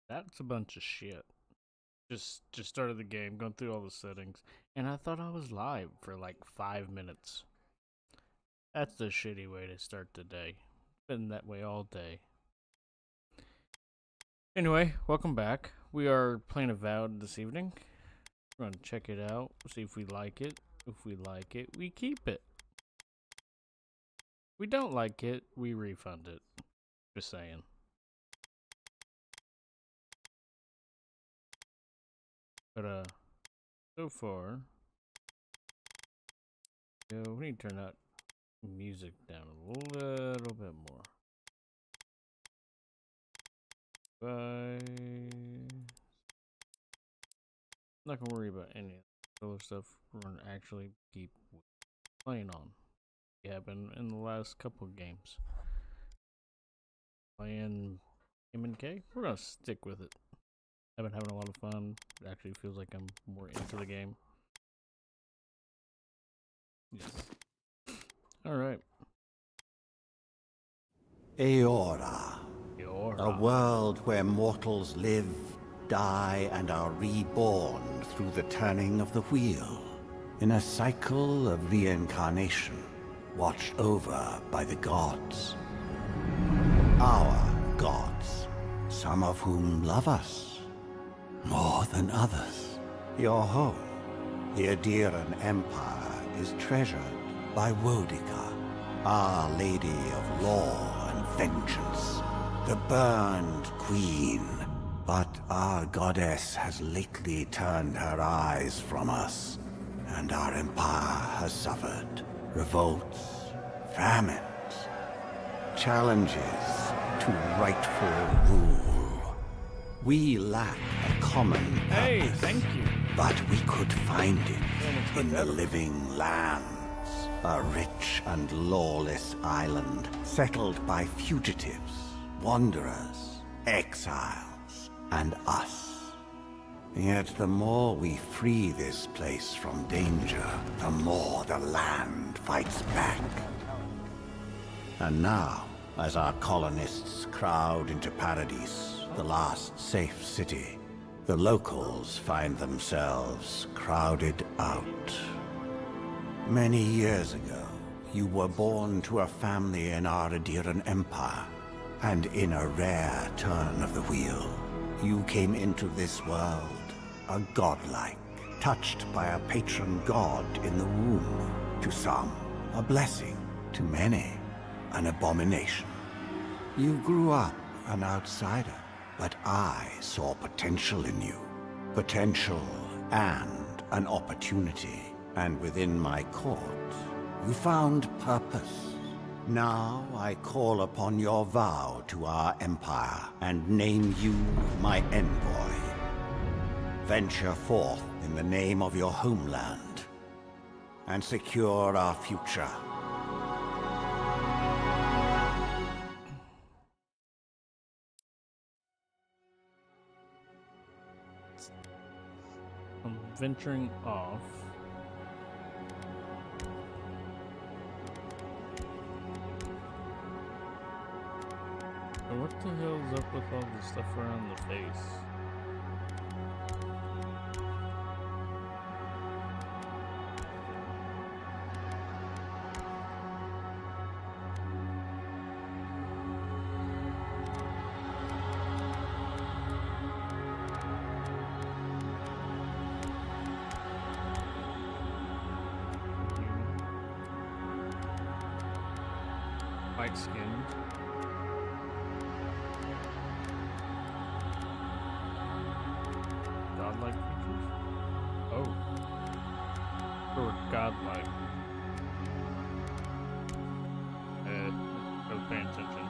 That's a bunch of shit. Just started the game, going through all the settings, and I thought I was live for like 5 minutes. That's the shitty way to start the day. Been that way all day. Anyway, welcome back. We are playing Avowed this evening. We're gonna check it out, see if we like it. If we like it, we keep it. If we don't like it, we refund it. Just saying. But so far, we need to turn that music down a little bit more. Not gonna worry about any other stuff. We're gonna actually keep playing on. We have been in the last couple of games. Playing M&K. We're gonna stick with it. I've been having a lot of fun. It actually feels like I'm more into the game. Yes. Alright. Eora. A world where mortals live, die, and are reborn through the turning of the wheel. In a cycle of reincarnation, watched over by the gods. Our gods, some of whom love us more than others. Your home, the Adiran Empire, is treasured by Wodica, Our Lady of Law and Vengeance, the Burned Queen. But our goddess has lately turned her eyes from us, and our empire has suffered revolts, famines, challenges to rightful rule. We lack a common purpose. Hey, thank you. But we could find it in the living lands. A rich and lawless island settled by fugitives, wanderers, exiles, and us. Yet the more we free this place from danger, the more the land fights back. And now, as our colonists crowd into Paradise, the last safe city, the locals find themselves crowded out. Many years ago, you were born to a family in our Adiran Empire, and in a rare turn of the wheel, you came into this world a godlike, touched by a patron god in the womb. To some, a blessing. To many, an abomination. You grew up an outsider, but I saw potential in you. Potential and an opportunity. And within my court, you found purpose. Now I call upon your vow to our empire and name you my envoy. Venture forth in the name of your homeland and secure our future. I'm venturing off. What the hell's up with all the stuff around the face? White-skinned. Godlike creatures? Oh. Or godlike. I was paying attention.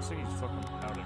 Looks like he's fucking pouting.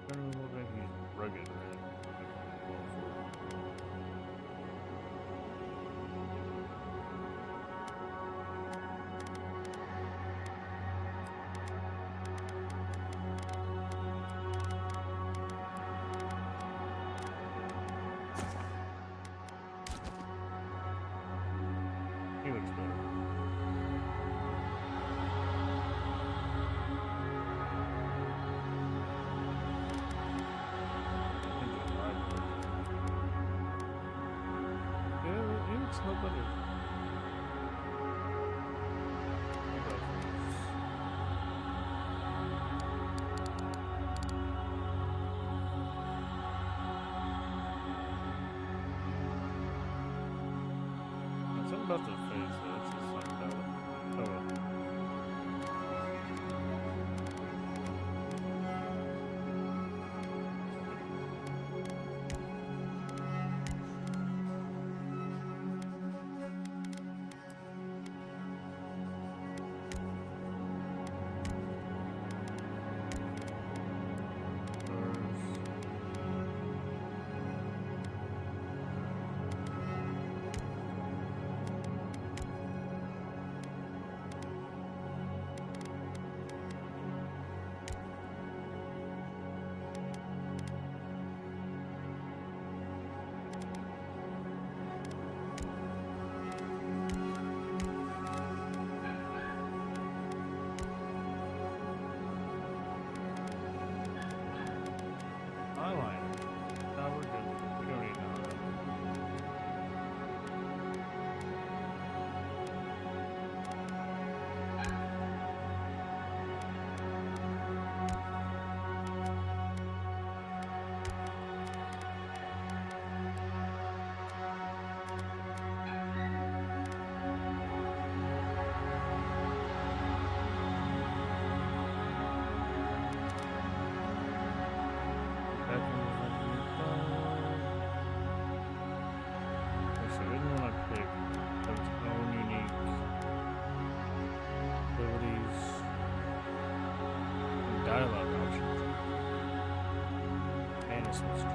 Doesn't look like he's rugged, right? He looks better. Yeah, he looks no better. Something about the face, though. It's just like that. Oh well. Christmas tree.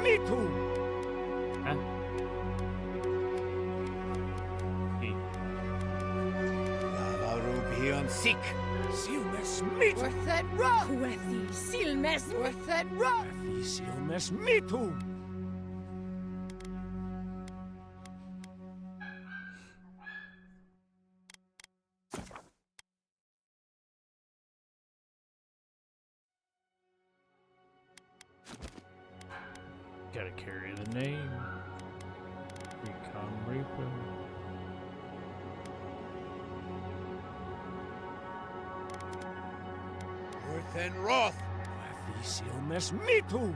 Me too. Huh? Hey. Lava ruby on sick. Silmes me too. Worth that rock! Worthy silmes worth that rock! Silmes me too. Gotta carry the name. Recon Reaper. Worth and Roth. Silmes me too.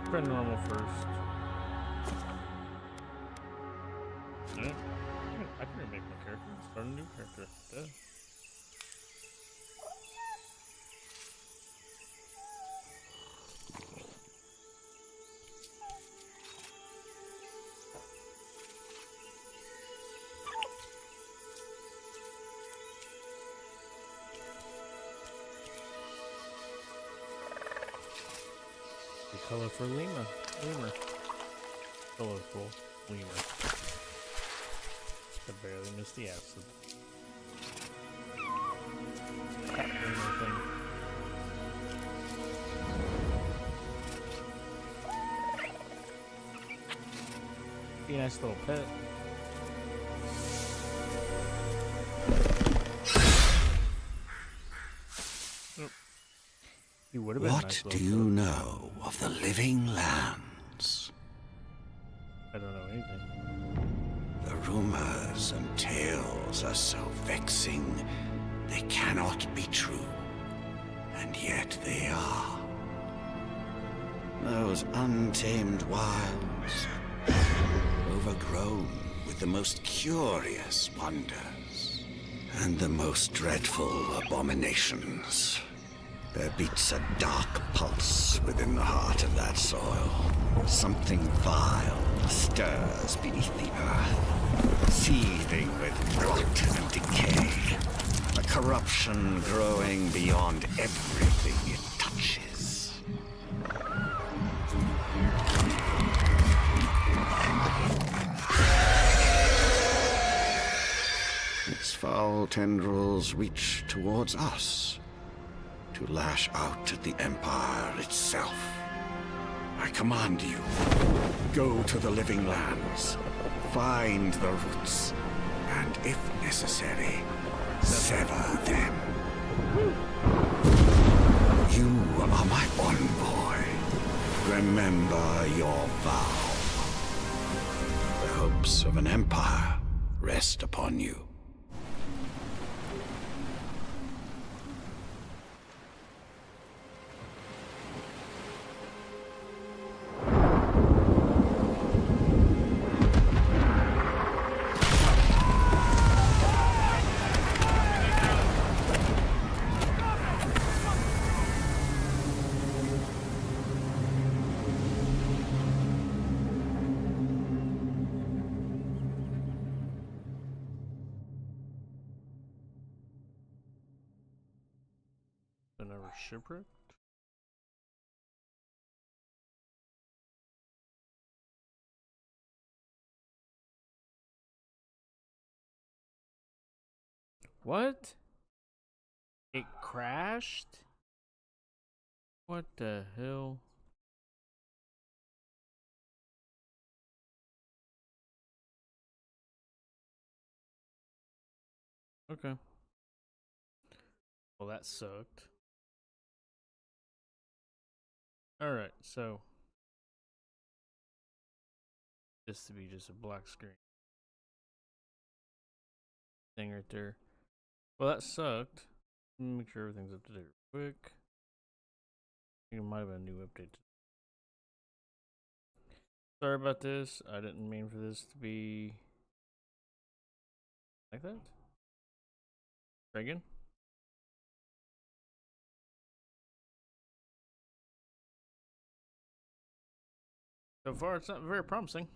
Try normal first. Yeah. I can remake my character. Start a new character. Yeah. The colorful lemur. Colorful lemur. I barely missed the acid. Cat lemur thing. Be a nice little pet. He would have been a What nice do little you pet. know of the living lands? I don't know anything. The rumors and tales are so vexing, they cannot be true. And yet they are. Those untamed wilds, overgrown with the most curious wonders and the most dreadful abominations. There beats a dark pulse within the heart of that soil. Something vile stirs beneath the earth, seething with rot and decay. A corruption growing beyond everything it touches. Its foul tendrils reach towards us, to lash out at the Empire itself. I command you, go to the living lands, find the roots, and if necessary, sever them. You are my envoy. Remember your vow. The hopes of an empire rest upon you. Been ever shipwrecked? What? It crashed? What the hell? Okay. Well, that sucked. Alright, so. This to be just a black screen thing right there. Well, that sucked. Let me make sure everything's up to date real quick. I think it might have been a new update. Sorry about this. I didn't mean for this to be like that. Try again. So far, it's not very promising.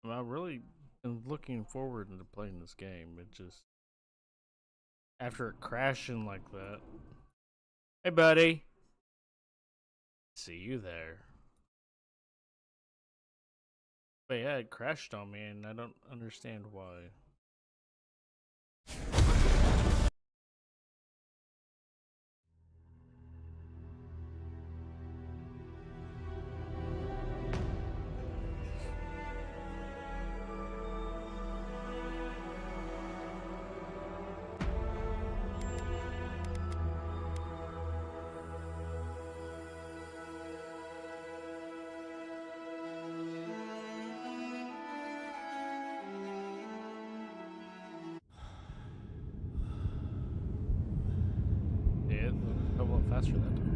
I really am looking forward to playing this game. It just, after it crashing like that. Hey, buddy. See you there. But yeah, it crashed on me, and I don't understand why. Yeah, it went a lot faster that time.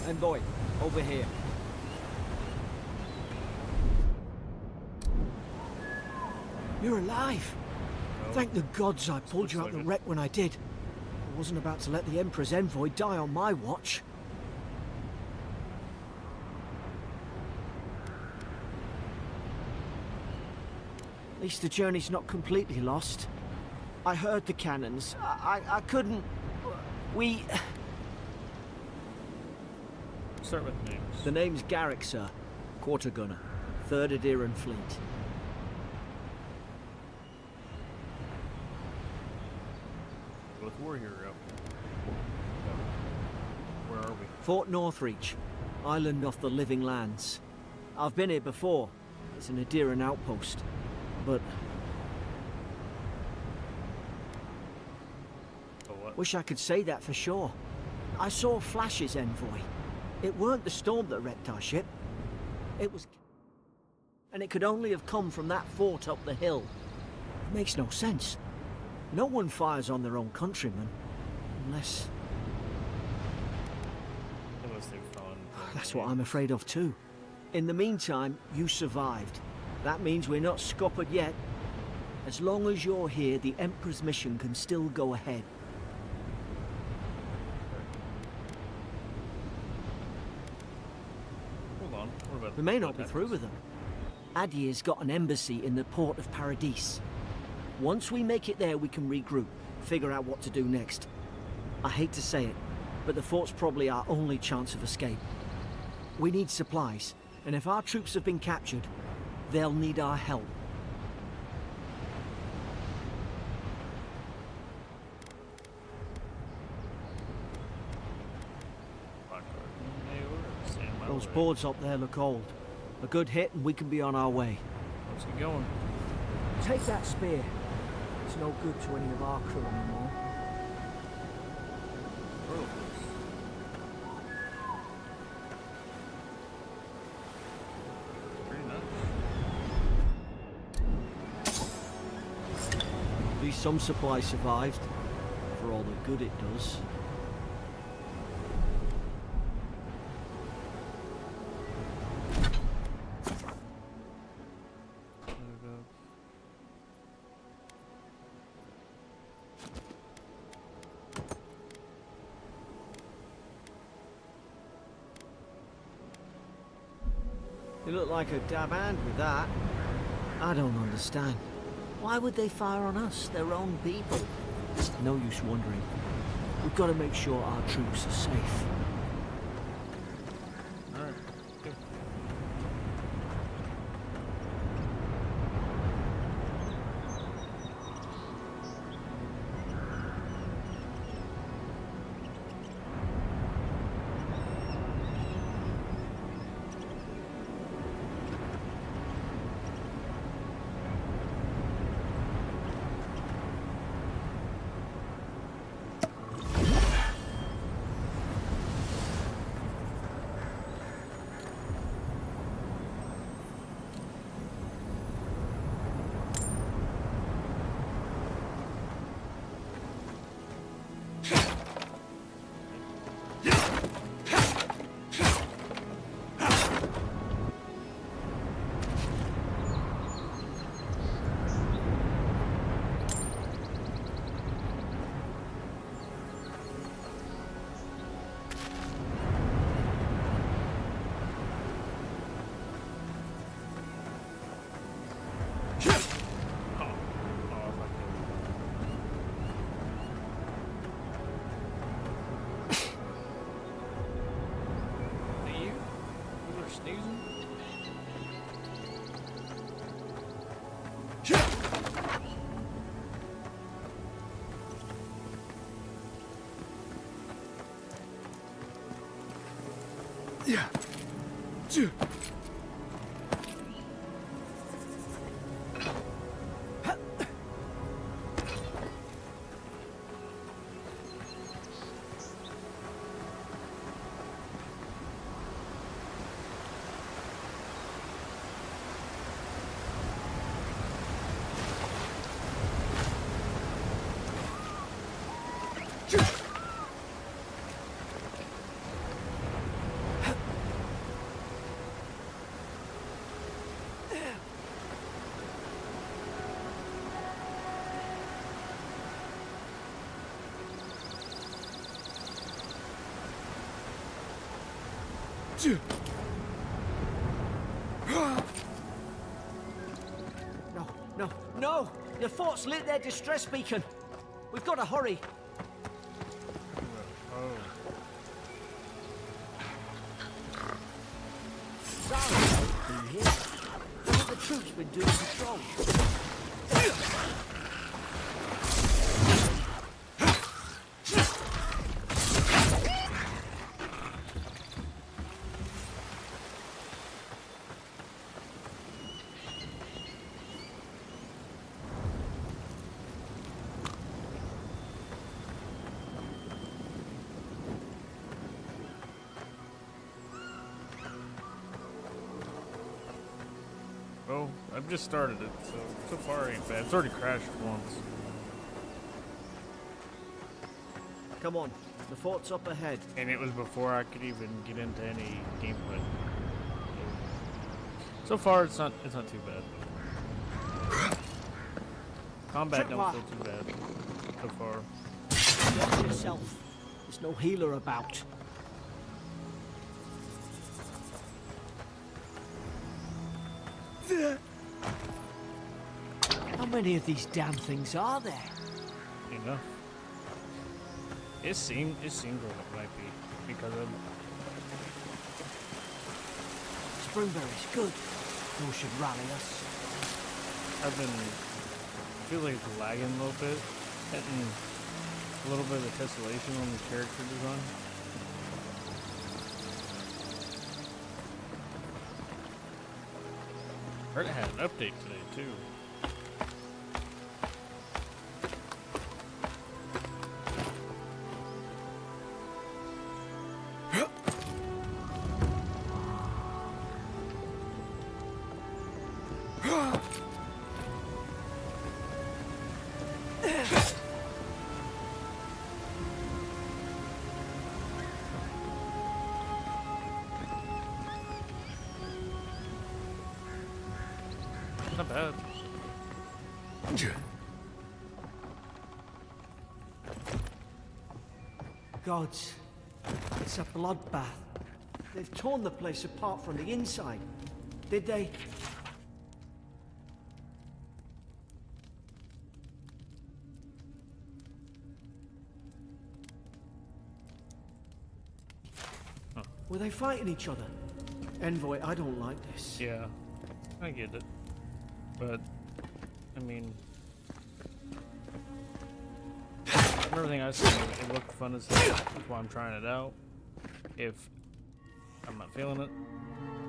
Envoy, over here. You're alive! Oh, Thank the gods I pulled you out looks the like wreck when I did. I wasn't about to let the Emperor's envoy die on my watch. At least the journey's not completely lost. I heard the cannons. I couldn't... We... start with names. The name's Garrick, sir. Quarter gunner. 3rd Adiran Fleet. With War Hero. Where are we? Fort Northreach. Island off the Living Lands. I've been here before. It's an Adiran outpost. But... Oh, what? wish I could say that for sure. I saw flashes, envoy. It weren't the storm that wrecked our ship. It was... and it could only have come from that fort up the hill. It makes no sense. No one fires on their own countrymen. Unless... Unless they've fallen. that's what I'm afraid of too. In the meantime, you survived. That means we're not scuppered yet. As long as you're here, the Emperor's mission can still go ahead. Hold on. What about We may not what be happens? through with them. Adir's got an embassy in the port of Paradis. Once we make it there, we can regroup, figure out what to do next. I hate to say it, but the fort's probably our only chance of escape. We need supplies, and if our troops have been captured, they'll need our help. Those boards up there look old. A good hit and we can be on our way. Let's get going. Take that spear. It's no good to any of our crew anymore. Pretty nice. At least some supplies survived, for all the good it does. look like a dab hand with that. I don't understand. Why would they fire on us, their own people? No use wondering. We've got to make sure our troops are safe. Alright. Good. Yeah. No, no, no! The fort's lit their distress beacon. We've got to hurry. Sorry, been here. How have the troops been doing patrol? Well, I've just started it, so far ain't bad. It's already crashed once. Come on, the fort's up ahead. And it was before I could even get into any gameplay. So far, it's not too bad. Combat don't feel too bad so far. Watch yourself. There's no healer about. How many of these damn things are there? Enough. It seemed like it might be because of Springberry's good. Those should rally us. I've been feeling it's lagging a little bit, getting a little bit of tessellation on the character design. Heard it had an update today too. Not bad. Gods, it's a bloodbath. They've torn the place apart from the inside. Did they? Were they fighting each other? Envoy, I don't like this. Yeah, I get it. But, I mean, from everything I've seen, it looked fun as hell. That's why I'm trying it out. If I'm not feeling it,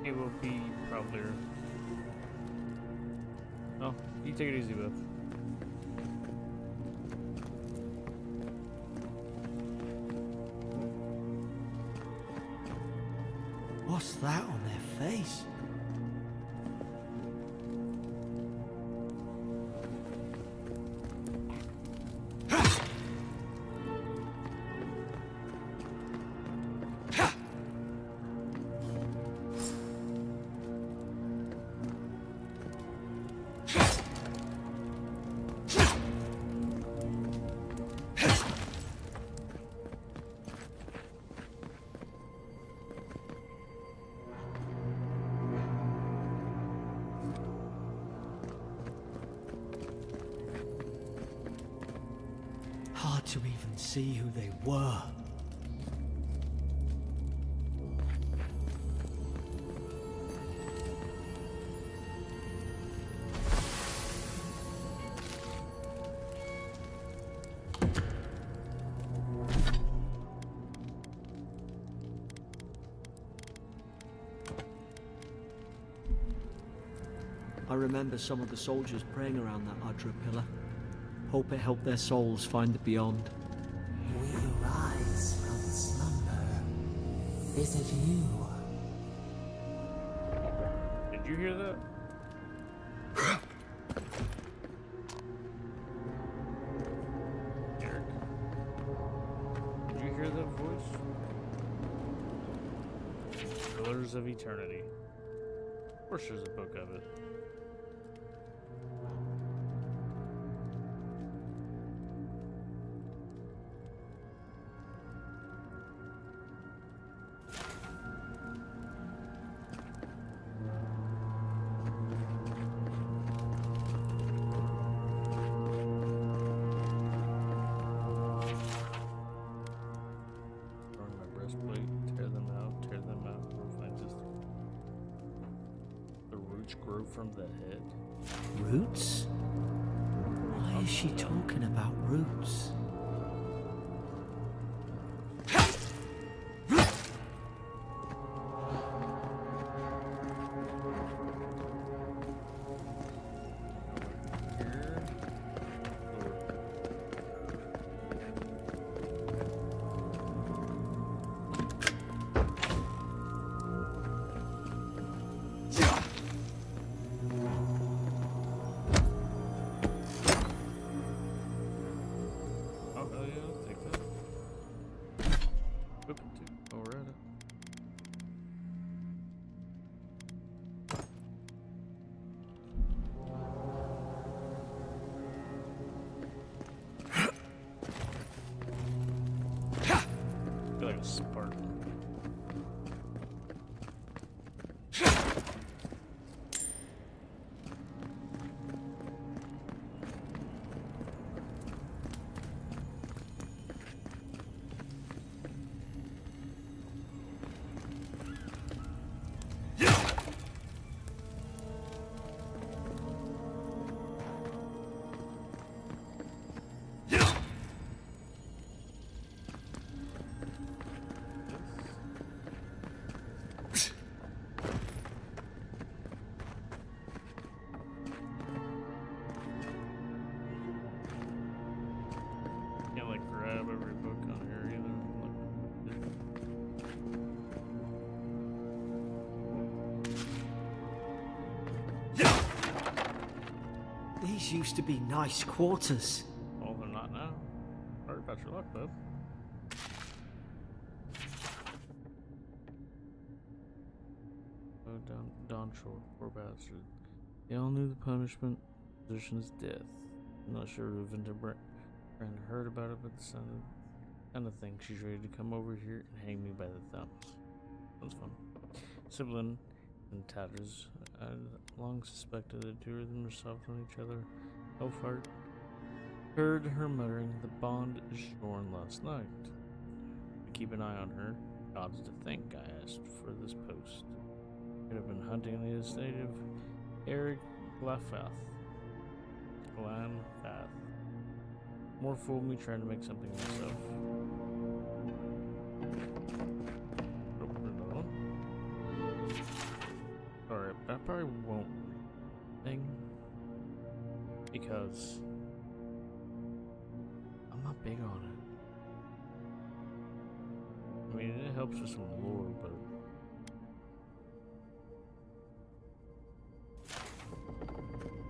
it will be probably. Oh, you take it easy, Beth. What's that on their face? Hard to even see who they were. I remember some of the soldiers praying around that Adra pillar. Hope it helped their souls find the beyond. We rise from slumber. Is it you? Did you hear that? Eric? Did you hear that voice? Pillars of Eternity. Of course there's a book of it. From the head. Roots? Why is she talking about roots? Like a Spartan. Can't like grab every book on here either. These used to be nice quarters. Oh, they're not now. Sorry about your luck, bud. Oh, Don Shore, poor bastard. They all knew the punishment. Position is death. I'm not sure if Brand heard about it, but the son of thing. She's ready to come over here and hang me by the thumbs. That's fun. Sibling in tatters. I long suspected the two of them were soft on each other. Elfhart heard her muttering, "The bond is shorn last night. We keep an eye on her. Gods to thank I asked for this post. Could have been hunting in the estate of Eric Glafath. Glanfath. More fooled me trying to make something of myself." Open another one. Alright, I probably won't thing because I'm not big on it. I mean, it helps with some lore, but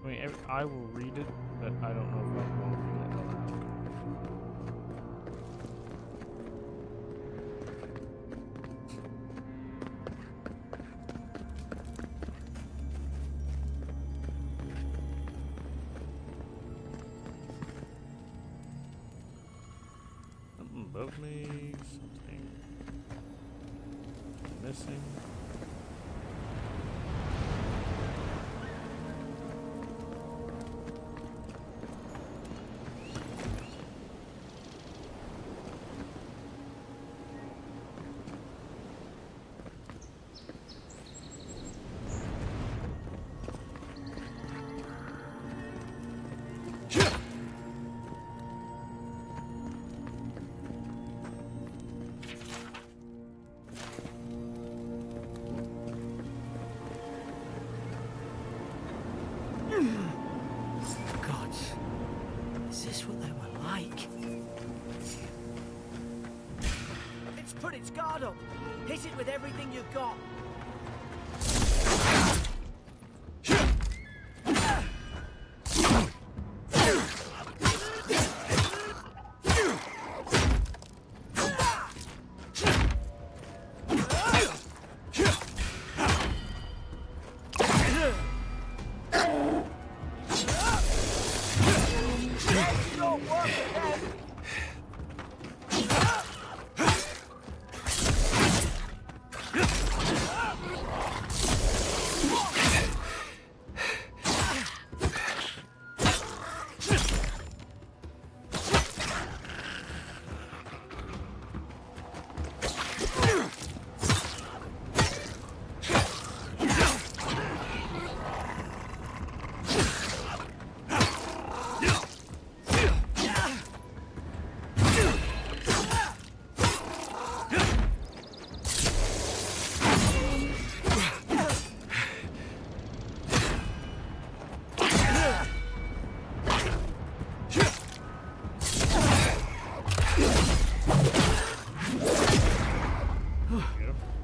I mean, I will read it, but I don't know if I want to read it aloud. Something above me, something missing. God, is this what they were like? It's put its guard up. Hit it with everything you've got.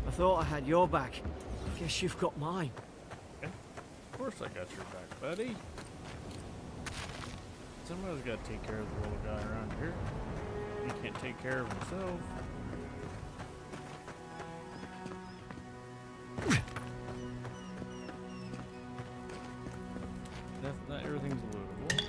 I thought I had your back. Guess you've got mine. Yeah, of course I got your back, buddy. Somebody's got to take care of the little guy around here. He can't take care of himself. Not everything's lootable.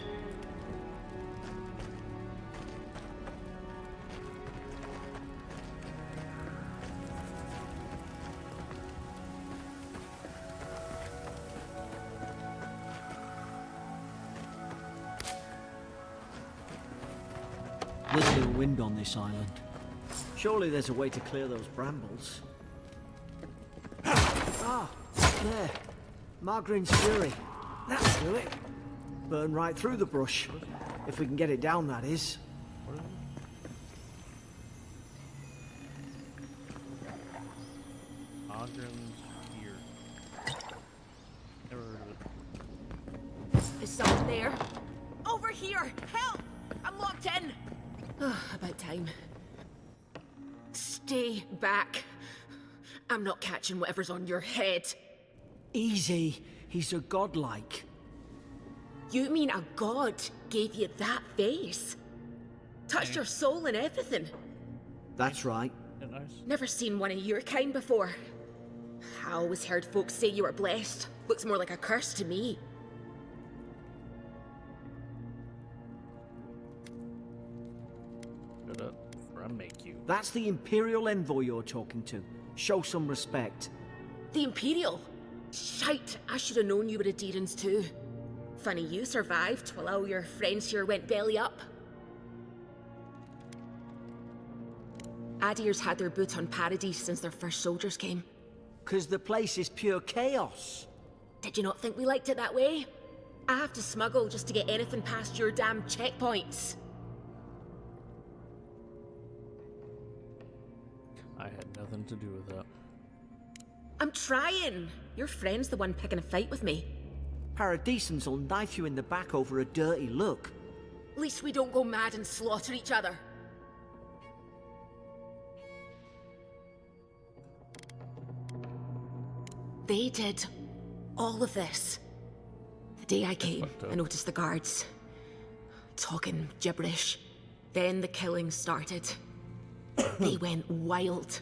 There's no wind on this island. Surely there's a way to clear those brambles. Ah, there. Margarine's Fury. That'll do it. Burn right through the brush. If we can get it down, that is. What is it? Ogren's Gear. Never heard of it. Is someone there? Over here! Help! I'm locked in! About time. Stay back. I'm not catching whatever's on your head. Easy. He's a godlike. You mean a god gave you that face? Touched your soul and everything? That's right. Isn't that nice? Never seen one of your kind before. I always heard folks say you were blessed. Looks more like a curse to me. Shut up before I make you. That's the Imperial envoy you're talking to. Show some respect. The Imperial? Shite, I should have known you were a Deerans too. Funny you survived while all your friends here went belly up. Adir's had their boot on Paradise since their first soldiers came. 'Cause the place is pure chaos. Did you not think we liked it that way? I have to smuggle just to get anything past your damn checkpoints. I had nothing to do with that. I'm trying. Your friend's the one picking a fight with me. Paradisans will knife you in the back over a dirty look. At least we don't go mad and slaughter each other. They did all of this. The day I came, I noticed the guards talking gibberish. Then the killing started. They went wild.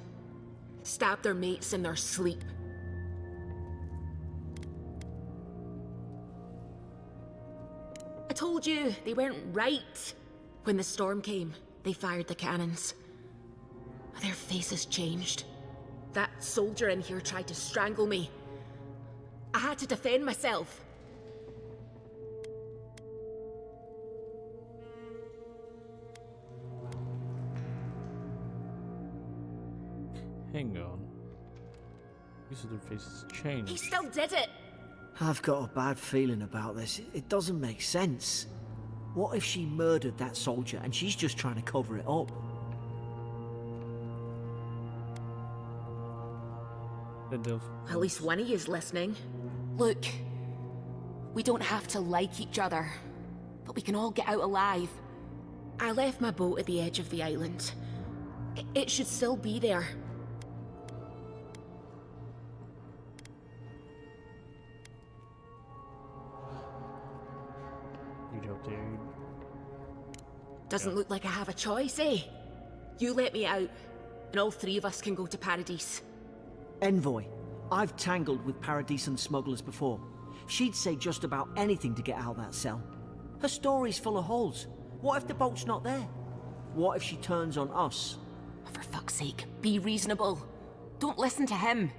Stabbed their mates in their sleep. I told you, they weren't right. When the storm came, they fired the cannons. Their faces changed. That soldier in here tried to strangle me. I had to defend myself. Hang on. You said their faces changed. He still did it! I've got a bad feeling about this. It doesn't make sense. What if she murdered that soldier and she's just trying to cover it up? At least one of you's listening. Look, we don't have to like each other, but we can all get out alive. I left my boat at the edge of the island. It should still be there. You'd hope they... Doesn't look like I have a choice, eh? You let me out, and all three of us can go to Paradise. Envoy, I've tangled with Paradisan smugglers before. She'd say just about anything to get out of that cell. Her story's full of holes. What if the boat's not there? What if she turns on us? For fuck's sake, be reasonable. Don't listen to him.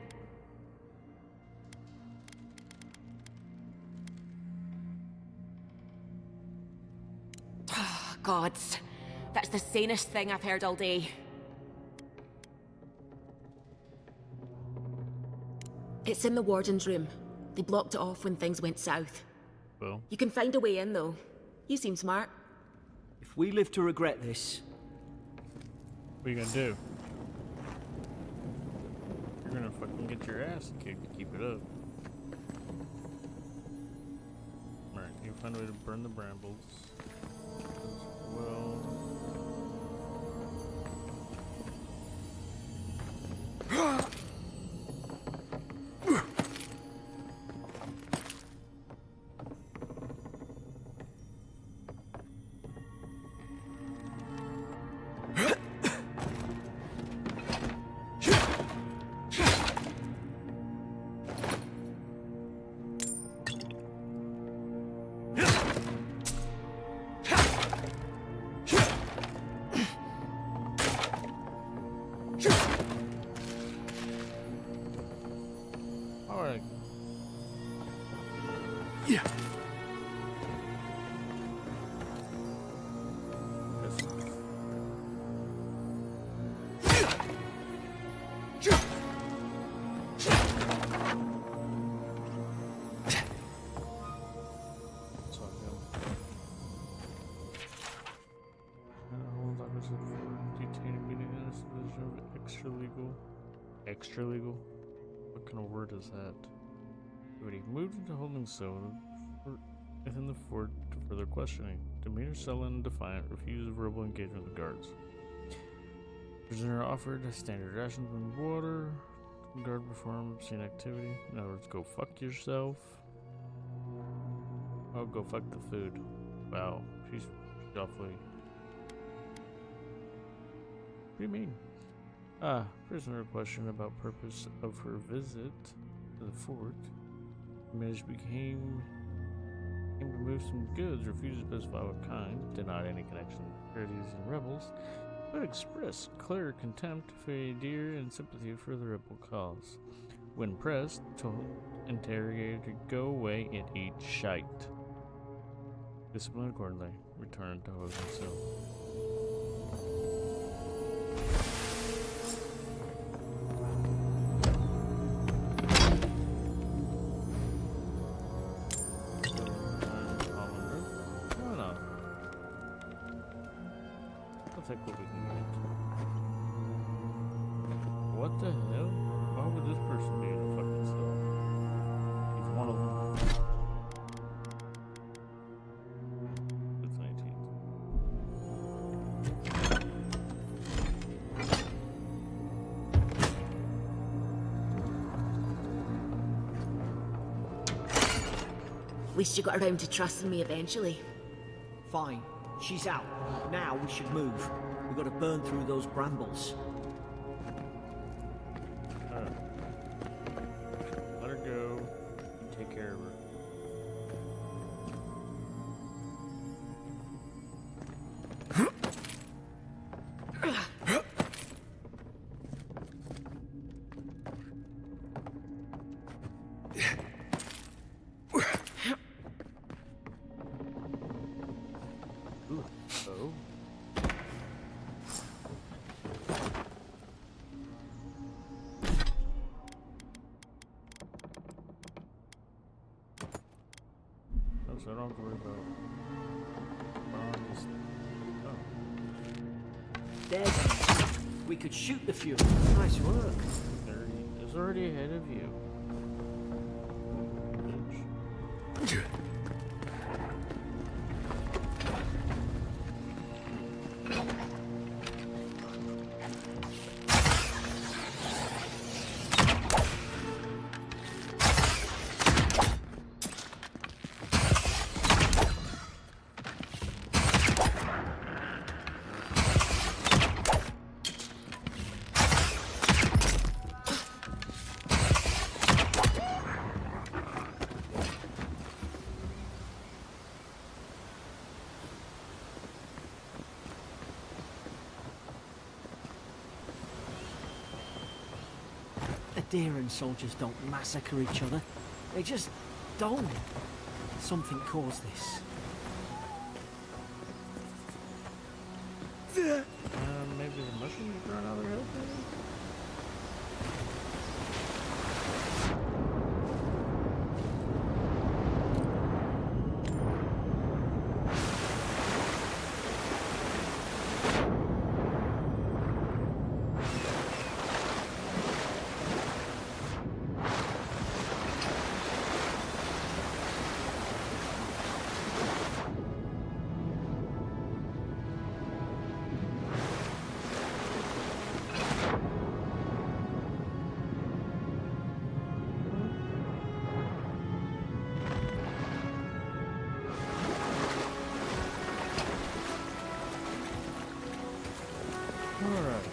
Gods, that's the sanest thing I've heard all day. It's in the warden's room. They blocked it off when things went south. Well, You can find a way in, though. You seem smart. If we live to regret this... what are you gonna do? You're gonna fucking get your ass kicked to keep it up. Alright, you find a way to burn the brambles. As well. Alright. Yeah. Extra legal? What kind of word is that? But he moved into holding cell within the fort to further questioning. Demeanor sullen and defiant, refused verbal engagement with the guards. Prisoner offered standard rations and water. Guard performed obscene activity. In other words, go fuck yourself. Oh, go fuck the food. Wow, she's awfully pretty mean. Prisoner questioned about purpose of her visit to the fort. Managed came to move some goods, refused to specify what kind, denied any connection to Paradies and rebels, but expressed clear contempt for Adir and sympathy for the rebel cause. When pressed, told interrogator to go away and eat shite. Discipline accordingly. Return to holding cell. Why not? I'll take what we can get. What the hell? Why would this person be in a fucking cell? He's one of them. It's 19. At least you got around to trusting me eventually. Fine. She's out. Now we should move. We've got to burn through those brambles. Alright. Let her go. You take care of her. Ooh. Oh. Oh, so I don't have to worry about. Just... Oh. There's we could shoot the few. Nice work. It's already ahead of you. Bitch. Adherent soldiers don't massacre each other. They just don't. Something caused this. Maybe the mushrooms are growing out of their health, maybe? Alright.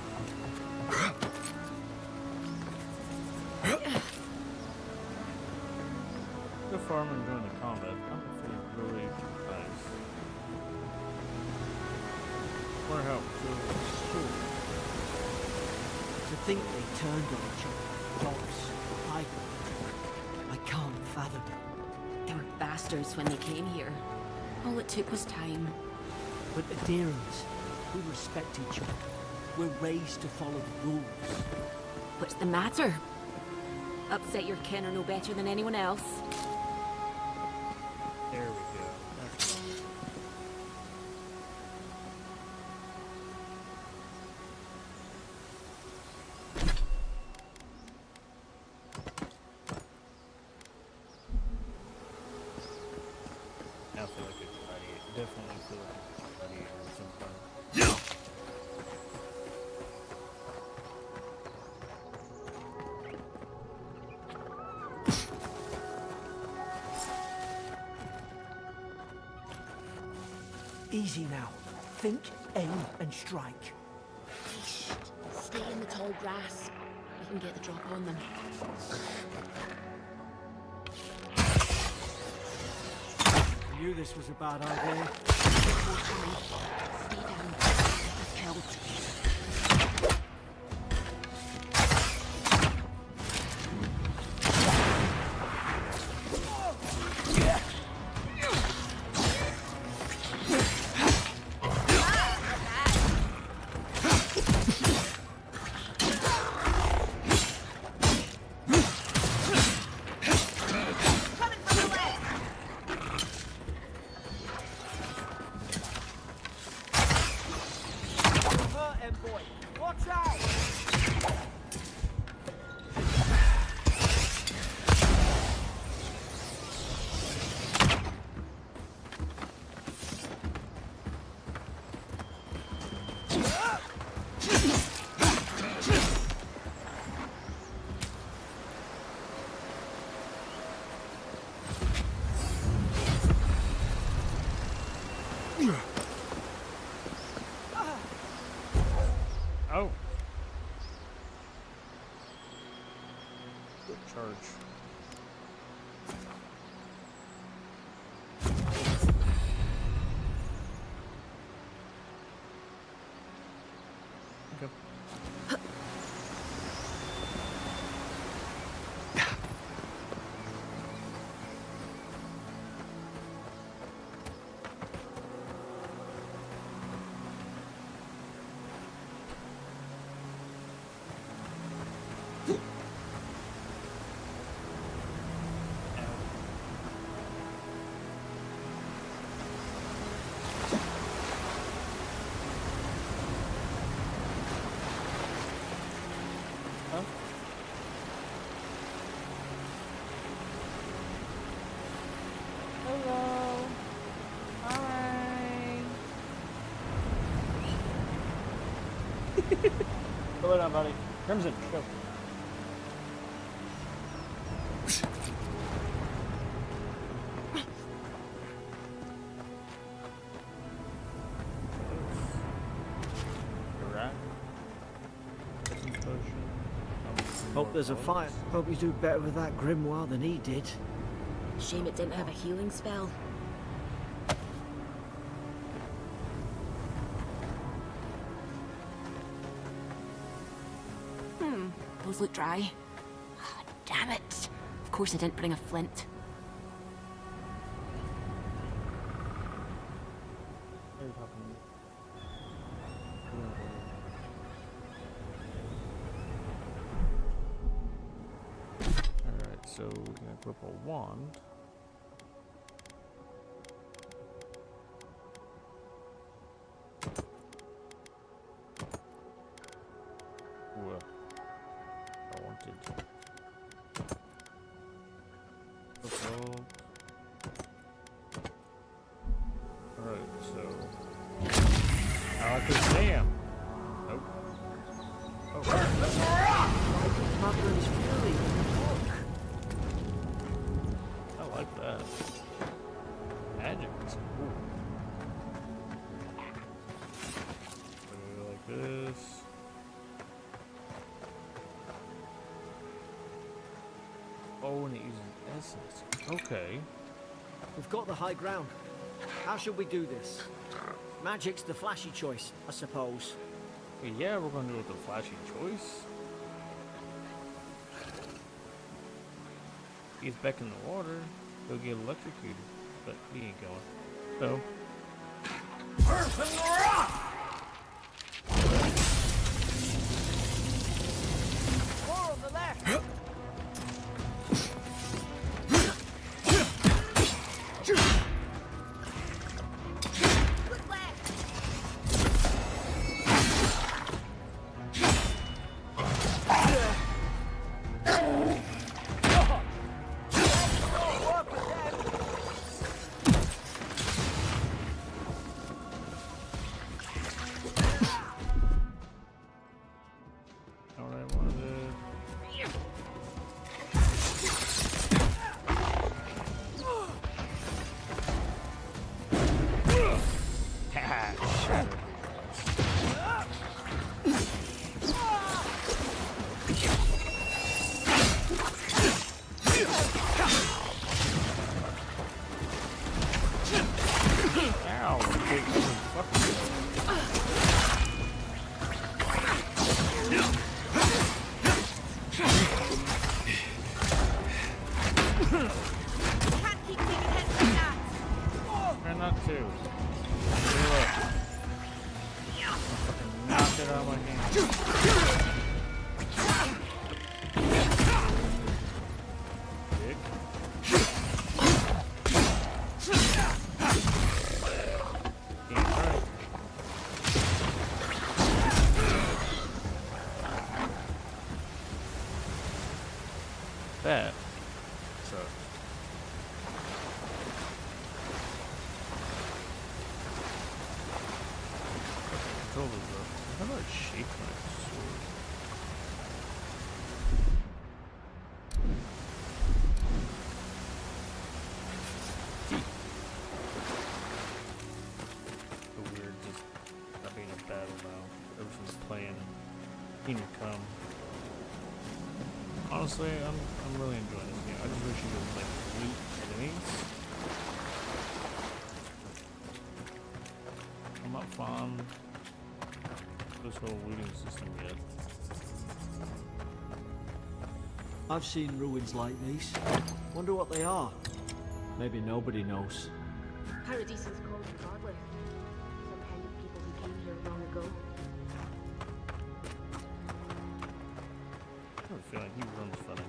Good farming during the combat. I'm feeling really nice. More help. Cool. To think they turned on each other. Dogs. I can't fathom it. They were bastards when they came here. All it took was time. But adherents, we respect each other. We're raised to follow the rules. What's the matter? Upset your kin are no better than anyone else. There we go. That's right. I feel like it's gladiator. Definitely feel like it's gladiator or something. Easy now. Think, aim, and strike. Stay in the tall grass. We can get the drop on them. I knew this was a bad idea. Stay down. Get us killed. that envoy! Watch out! Oh. Good charge. Okay. Hello. Hi. Go down, buddy. Crimson, go. Hope there's a fight. Hope you do better with that grimoire than he did. Shame it didn't have a healing spell. Those look dry. Ah, damn it. Of course I didn't bring a flint. Alright, so we're gonna equip a wand. Ooh, I wanted. Alright, so. I like this jam. Nope. Oh. Madeline's fury. I like that. Magic is cool. Like this. Oh, and it uses essence. Okay. We've got the high ground. How should we do this? Magic's the flashy choice, I suppose. Yeah, we're gonna do it with the flashy choice. He's back in the water. He'll get electrocuted, but he ain't going. So. More on the left! Alright, one of the. Shattered. Ow, big fucking. Can't keep taking hits like that! Try not to. Look. Fucking knock it out of my hand. Dick. Can't try. that. So. Controllers though. How do I shake my sword? So weird, just not being a battle now. Everything's playing. Kingdom Come. Honestly, I'm really enjoying this game. I just wish you could like loot enemies. I'm not fond of this whole looting system yet. I've seen ruins like these. Wonder what they are. Maybe nobody knows. Paradise is called godly. Some kind of people who came here long ago. I have a feeling he runs funny.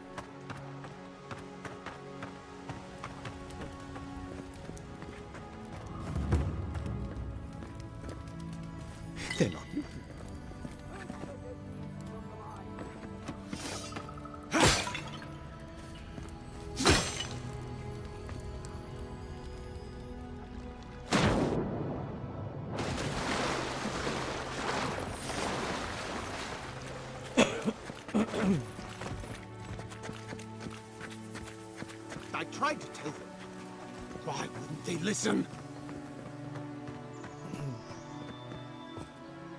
They're not. I tried to tell them. Why wouldn't they listen?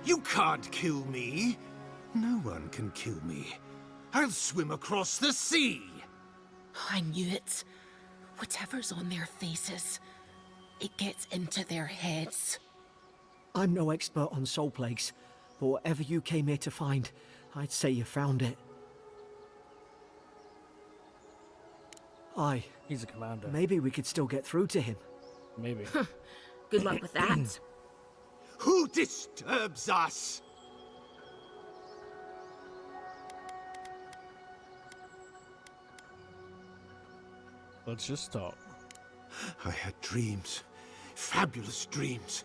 You can't kill me. No one can kill me. I'll swim across the sea. I knew it. Whatever's on their faces, it gets into their heads. I'm no expert on soul plagues, but whatever you came here to find, I'd say you found it. Aye. He's a commander. Maybe we could still get through to him. Maybe. Good luck with that. Who disturbs us? Let's just talk. I had dreams. Fabulous dreams.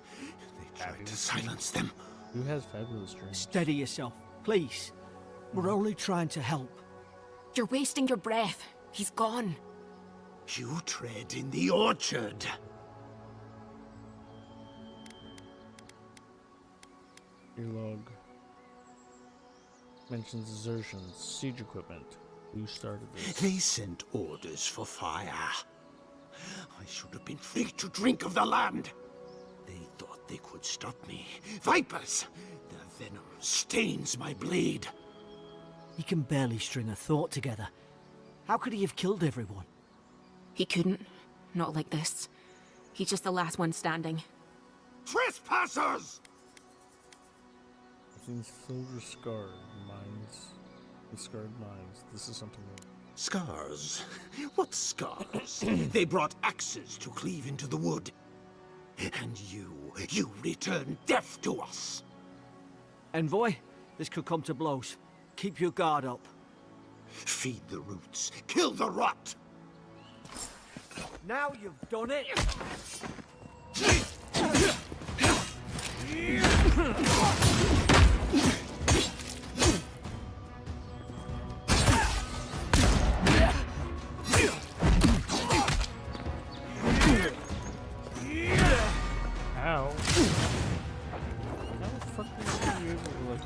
They tried to silence them. Who has fabulous dreams? Steady yourself, please. We're only trying to help. You're wasting your breath. He's gone. You tread in the orchard. Your log mentions desertions, siege equipment. Who started this? They sent orders for fire. I should have been free to drink of the land. They thought they could stop me. Vipers! Their venom stains my blade. He can barely string a thought together. How could he have killed everyone? He couldn't. Not like this. He's just the last one standing. Trespassers! I've seen soldiers scarred mines. The scarred mines. This is something new. Scars? What scars? They brought axes to cleave into the wood. And you returned death to us. Envoy, this could come to blows. Keep your guard up. Feed the roots, kill the rot! Now you've done it! Ow. How the fuck are you able to like...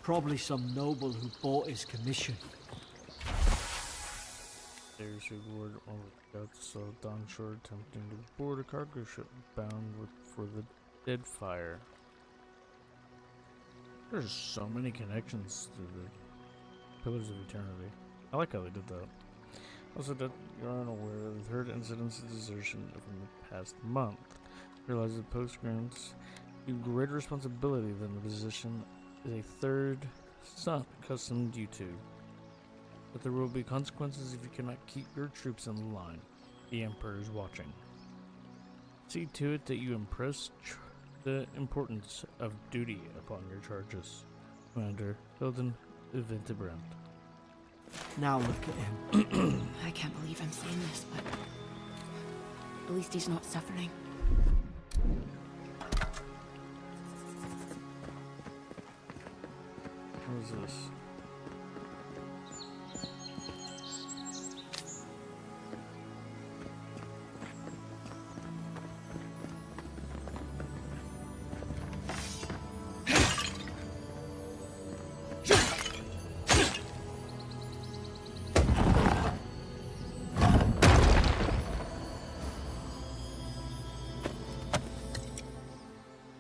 Probably some noble who bought his commission. There's reward all the scouts saw Downshore attempting to board a cargo ship bound for the Deadfire. There's so many connections to the Pillars of Eternity. I like how they did that. Also, that you are unaware of the third incidence of desertion from the past month. Realize the post grants you greater responsibility than the position is a third son accustomed you to. But there will be consequences if you cannot keep your troops in line. The Emperor is watching. See to it that you impress the importance of duty upon your charges. Commander Hilden Vintebrand. Now look at him. I can't believe I'm saying this, but at least he's not suffering. What is this?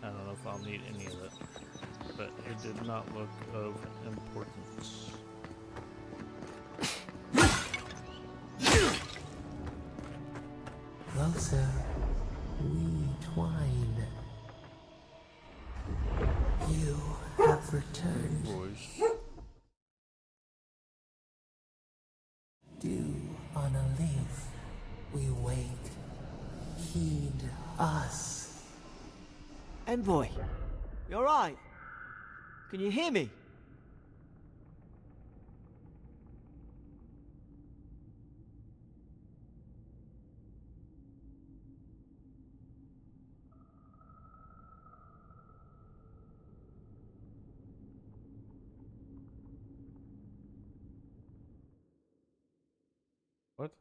I don't know if I'll need any of it, but it did not look of importance. Closer, we twine. You have returned. Voice. Dew on a leaf. We wait. Heed us. Envoy, you alright? Can you hear me? What?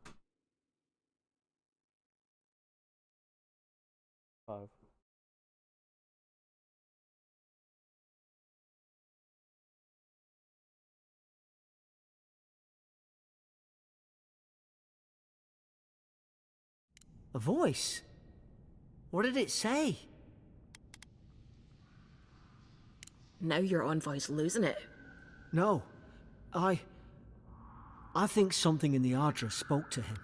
5. A voice? What did it say? Now your envoy's losing it. No. I think something in the Ardra spoke to him.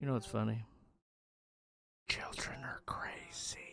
You know what's funny? Children are crazy.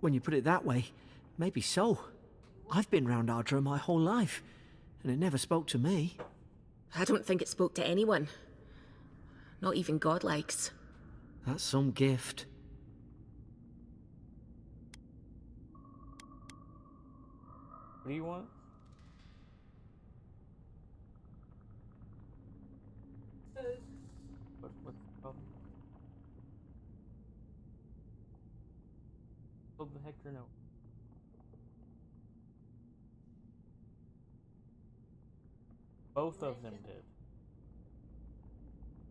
When you put it that way, maybe so. I've been round Ardra my whole life, and it never spoke to me. I don't think it spoke to anyone. Not even godlikes. That's some gift. What do you want? Oh, the Hector no. Both of them did.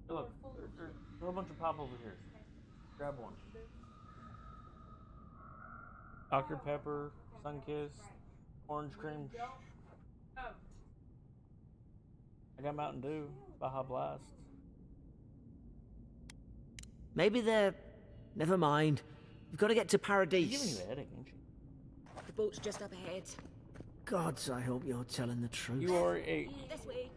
Hey, look, there's a whole bunch of pop over here. Grab one. Dr. Pepper, Sunkist, orange cream. I got Mountain Dew, Baja Blast. Maybe they're... Never mind. We've got to get to She's giving you Paradise. a headache, ain't she? The boat's just up ahead. Gods, I hope you're telling the truth. You are a This way.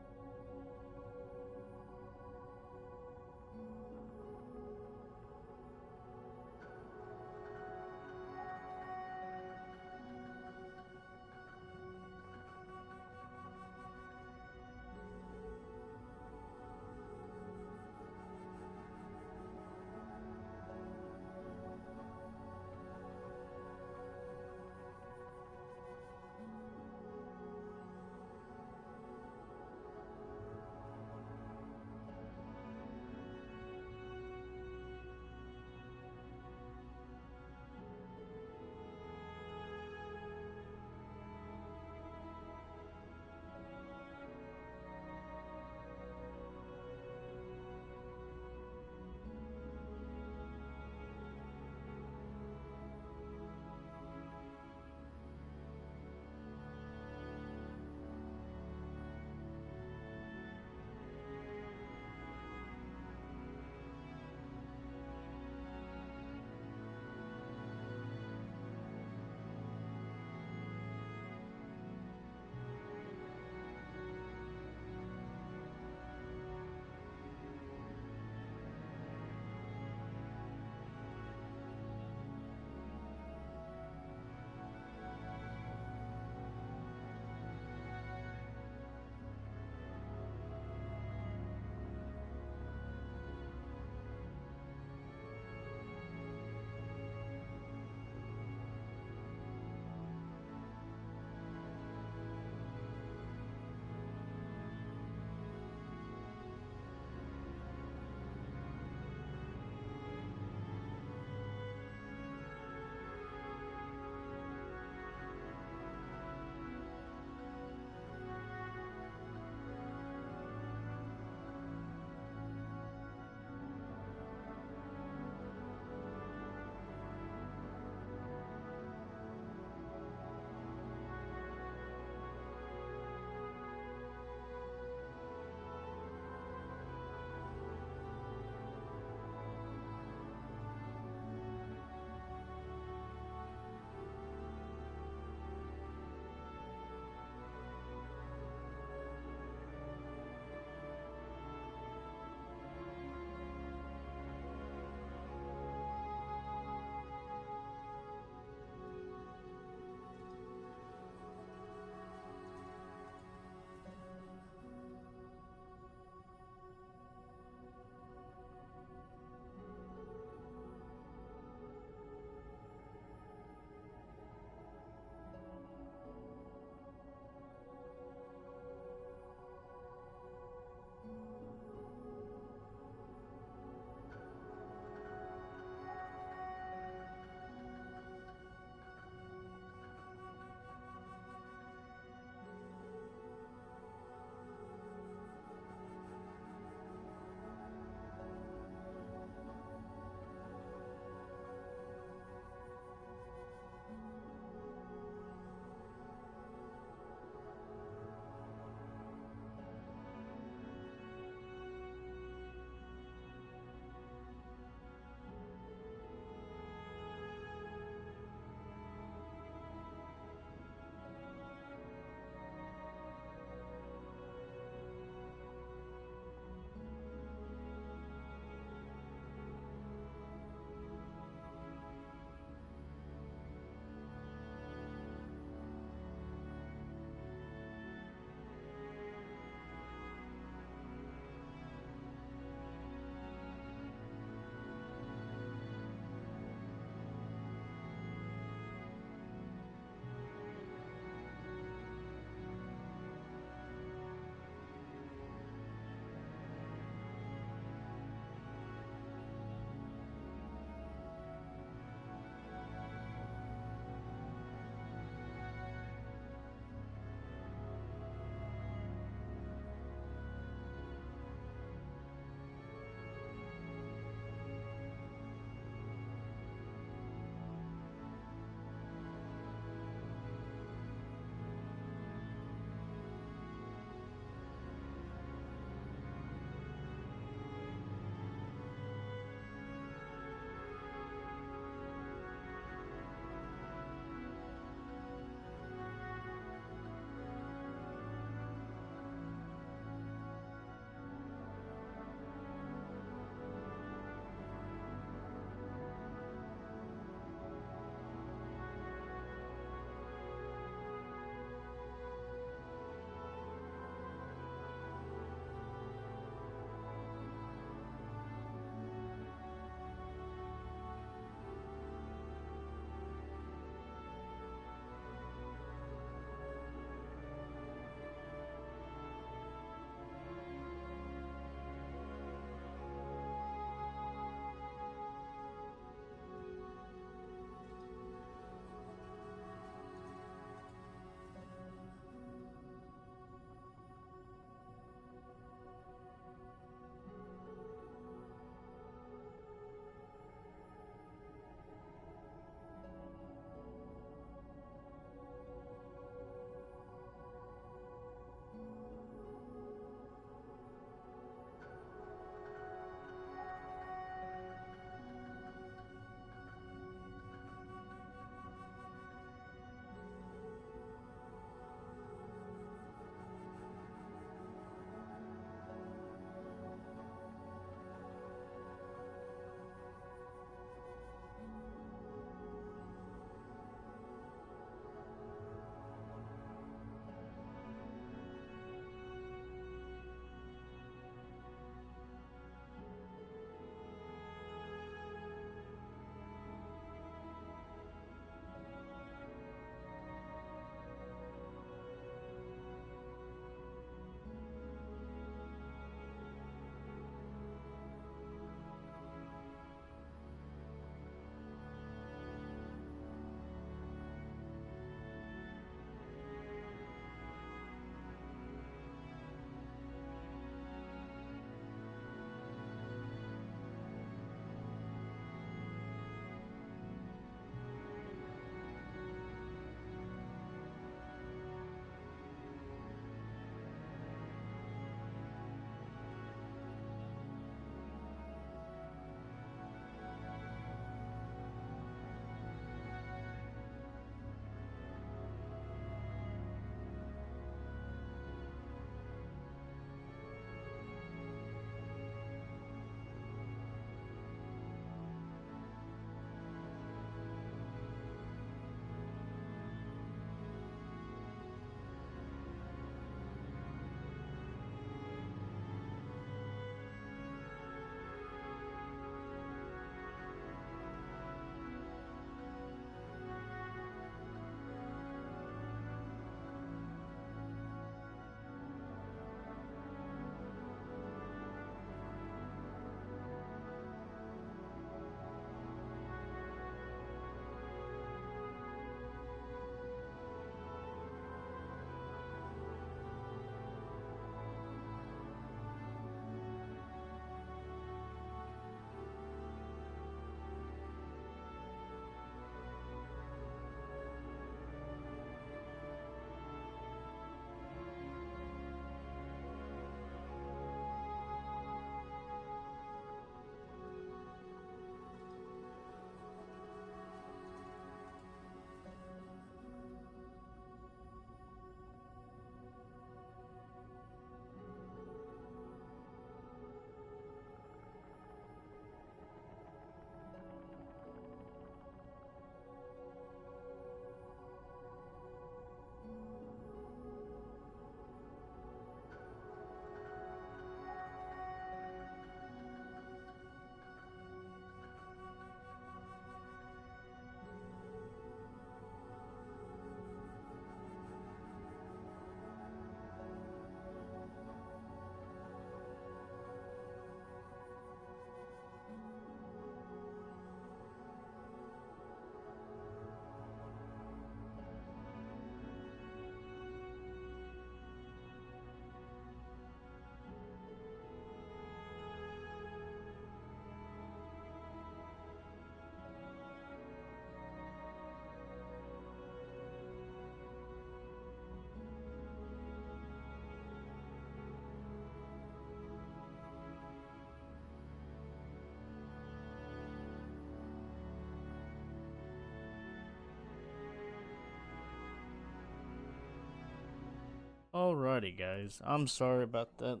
Alrighty, guys. I'm sorry about that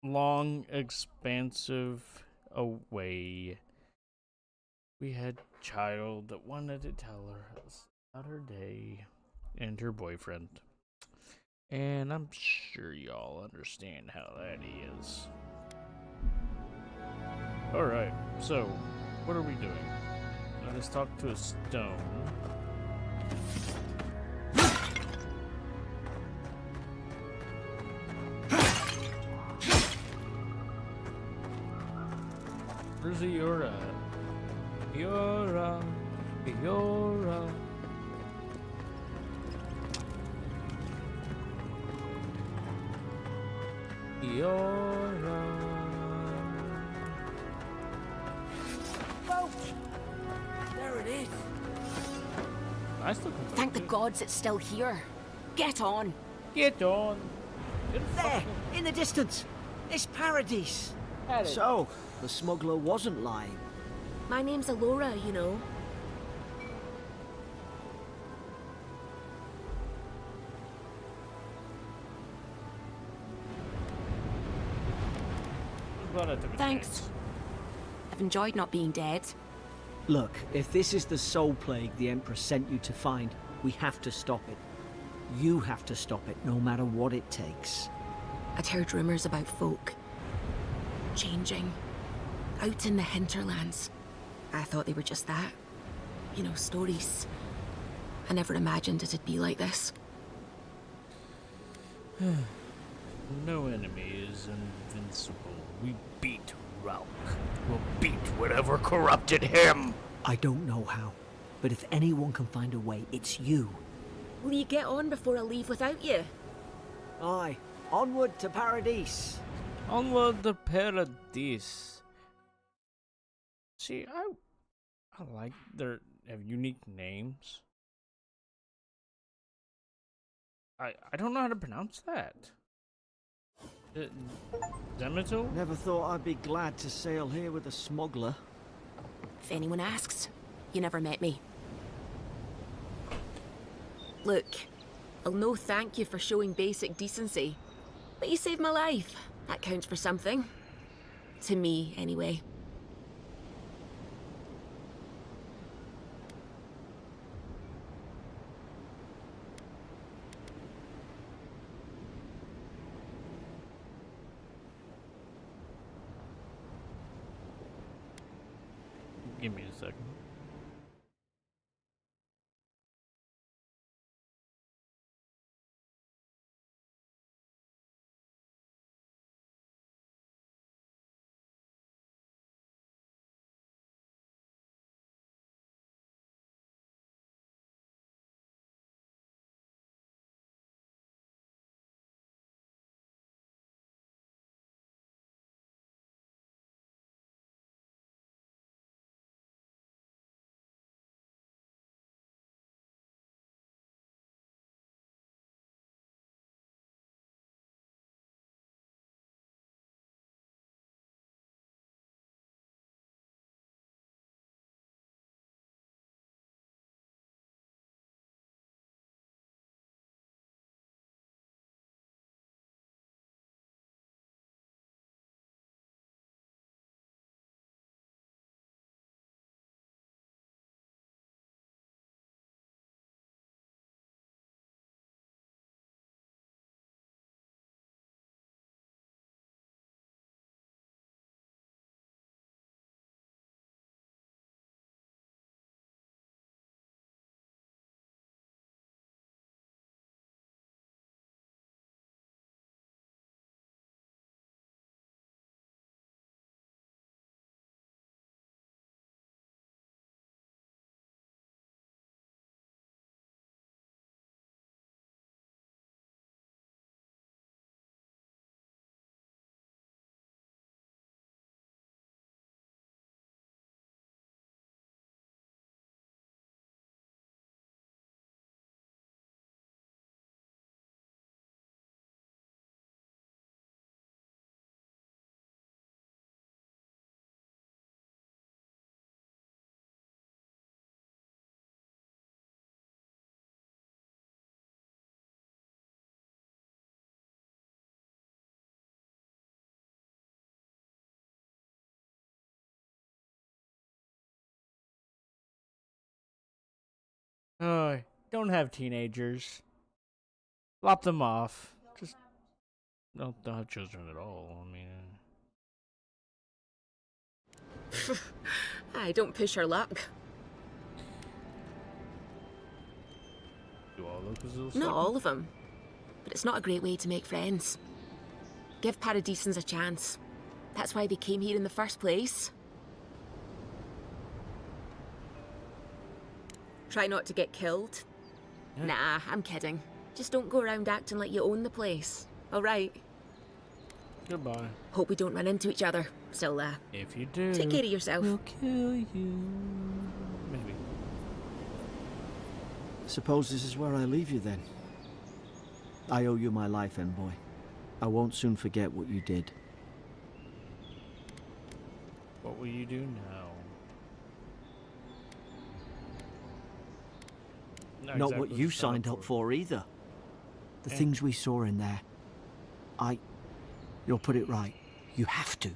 long, expansive away. We had a child that wanted to tell her about her day and her boyfriend. And I'm sure y'all understand how that is. Alright, so, what are we doing? Let us talk to a stone. Where's Eora? Eora. Eora. Eora. Boat! There it is. Nice looking boat, Thank the too. gods it's still here. Get on. Get on. Get There, fucking- in the distance. It's Paradise. Paradise. So, the smuggler wasn't lying. My name's Alora, you know. I'm glad I took a Thanks. chance. I've enjoyed not being dead. Look, if this is the soul plague the Empress sent you to find, we have to stop it. You have to stop it, no matter what it takes. I'd heard rumors about folk changing out in the hinterlands. I thought they were just that. You know, stories. I never imagined it'd be like this. No enemy is invincible. We beat Ralk. We'll beat whatever corrupted him. I don't know how, but if anyone can find a way, it's you. Will you get on before I leave without you? Aye, onward to Paradise. Onward to paradise. See, I like their have unique names. I don't know how to pronounce that. Zemitil? Never thought I'd be glad to sail here with a smuggler. If anyone asks, you never met me. Look, I'll no thank you for showing basic decency, but you saved my life. That counts for something. To me, anyway. Give me a second. Don't have teenagers. Lop them off. Just don't have children at all. I mean, Aye, don't push our luck. do all those Not all of them. But it's not a great way to make friends. Give Paradisans a chance. That's why they came here in the first place. Try not to get killed. Yeah. Nah, I'm kidding. Just don't go around acting like you own the place. Alright? Goodbye. Hope we don't run into each other. Still, If you do, take care of yourself. we'll kill you. Maybe. Suppose this is where I leave you then. I owe you my life, Envoy. I won't soon forget what you did. What will you do now? Not what you signed up for either. The things we saw in there. You'll put it right. You have to.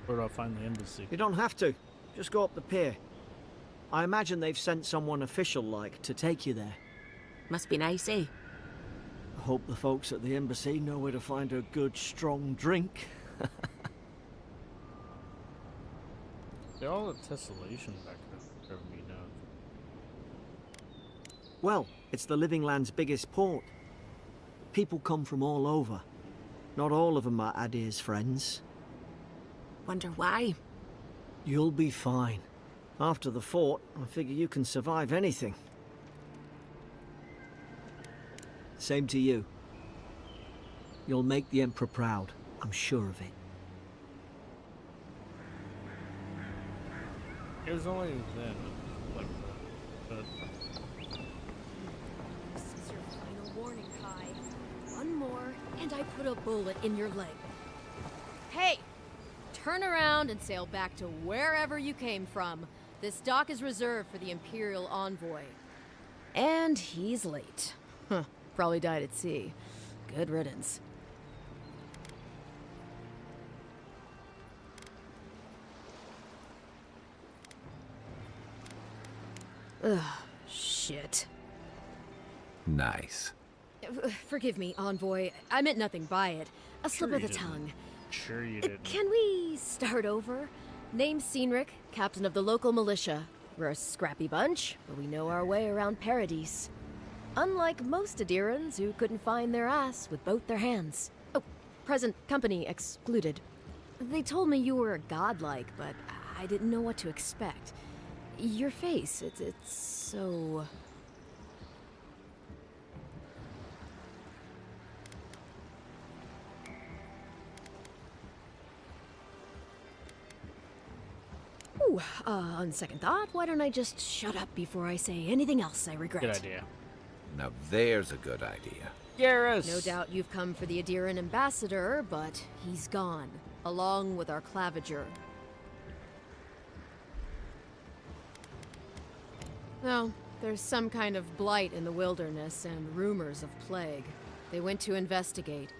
Where do I find the embassy? You don't have to. Just go up the pier. I imagine they've sent someone official-like to take you there. Must be nice, eh? I hope the folks at the embassy know where to find a good, strong drink. They're all a tessellation back there. Me now. Well, it's the Living Land's biggest port. People come from all over. Not all of them are Adir's friends. Wonder why? You'll be fine. After the fort, I figure you can survive anything. Same to you. You'll make the Emperor proud. I'm sure of it. It was only then, like, but This is your final warning, Kai. One more, and I put a bullet in your leg. Hey! Turn around and sail back to wherever you came from. This dock is reserved for the Imperial Envoy. And he's late. Huh, probably died at sea. Good riddance. Ugh, shit. Nice. Forgive me, Envoy. I meant nothing by it. A slip Sure of you the didn't. tongue. sure you didn't. Can we start over? Name's Cynric, captain of the local militia. We're a scrappy bunch, but we know our way around Paradise. Unlike most Adirans who couldn't find their ass with both their hands. Oh, present company excluded. They told me you were godlike, but I didn't know what to expect. Your face, it's so... Ooh, on second thought, why don't I just shut up before I say anything else I regret? Good idea. Now there's a good idea. Garrus! No doubt you've come for the Adiran ambassador, but he's gone, along with our claviger. No, there's some kind of blight in the wilderness and rumors of plague. They went to investigate.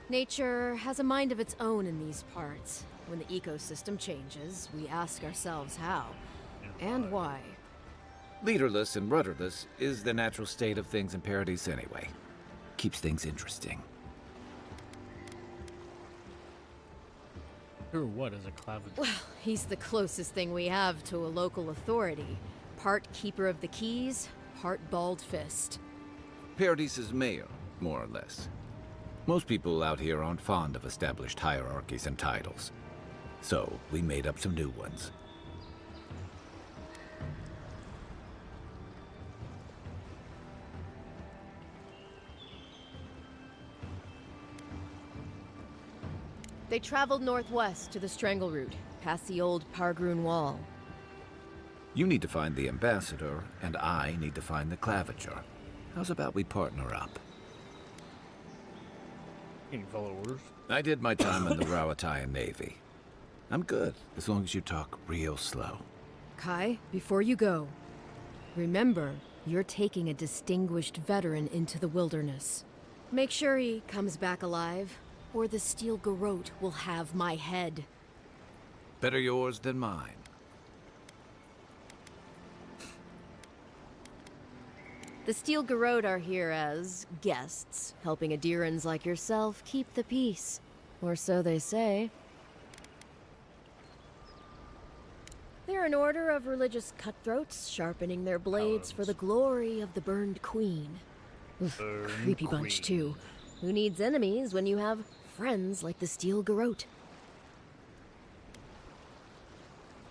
Nature has a mind of its own in these parts. When the ecosystem changes, we ask ourselves how and why. Leaderless and rudderless is the natural state of things in Paradise anyway. Keeps things interesting. Or what is a clavicle? Well, he's the closest thing we have to a local authority. Part keeper of the keys, part bald fist. Paradise's mayor, more or less. Most people out here aren't fond of established hierarchies and titles. So, we made up some new ones. They traveled northwest to the Strangle Route, past the old Pargroon Wall. You need to find the ambassador, and I need to find the claviger. How's about we partner up? Can you follow orders? I did my time in the Rawatayan Navy. I'm good, as long as you talk real slow. Kai, before you go, remember, you're taking a distinguished veteran into the wilderness. Make sure he comes back alive, or the Steel Garrote will have my head. Better yours than mine. The Steel Garrote are here as guests, helping Adirans like yourself keep the peace. Or so they say. They're an order of religious cutthroats, sharpening their blades for the glory of the Burned Queen. Creepy bunch, too. Who needs enemies when you have friends like the Steel Garrote?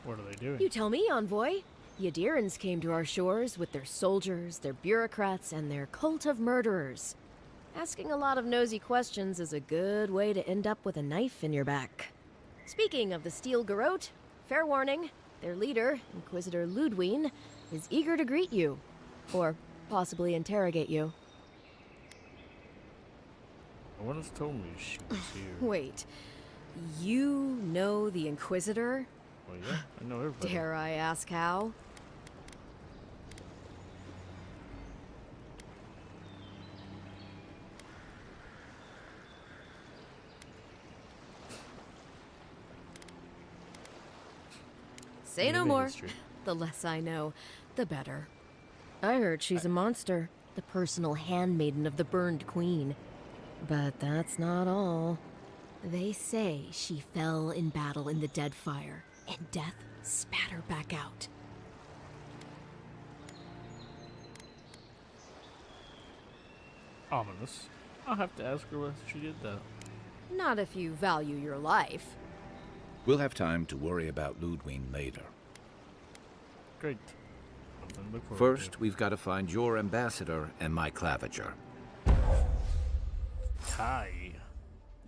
What are they doing? You tell me, Envoy. The Adirans came to our shores with their soldiers, their bureaucrats, and their cult of murderers. Asking a lot of nosy questions is a good way to end up with a knife in your back. Speaking of the Steel Garrote, fair warning, their leader, Inquisitor Ludwine, is eager to greet you. Or possibly interrogate you. No one has told me she was here. Wait, you know the Inquisitor? Well, yeah, I know everybody. Dare I ask how? Say no more. The less I know, the better. I heard she's a monster, the personal handmaiden of the Burned Queen. But that's not all. They say she fell in battle in the Deadfire, and death spat her back out. Ominous. I'll have to ask her why she did that. Not if you value your life. We'll have time to worry about Ludwine later. Great. Something to look forward to. First, we've got to find your ambassador and my claviger. Kai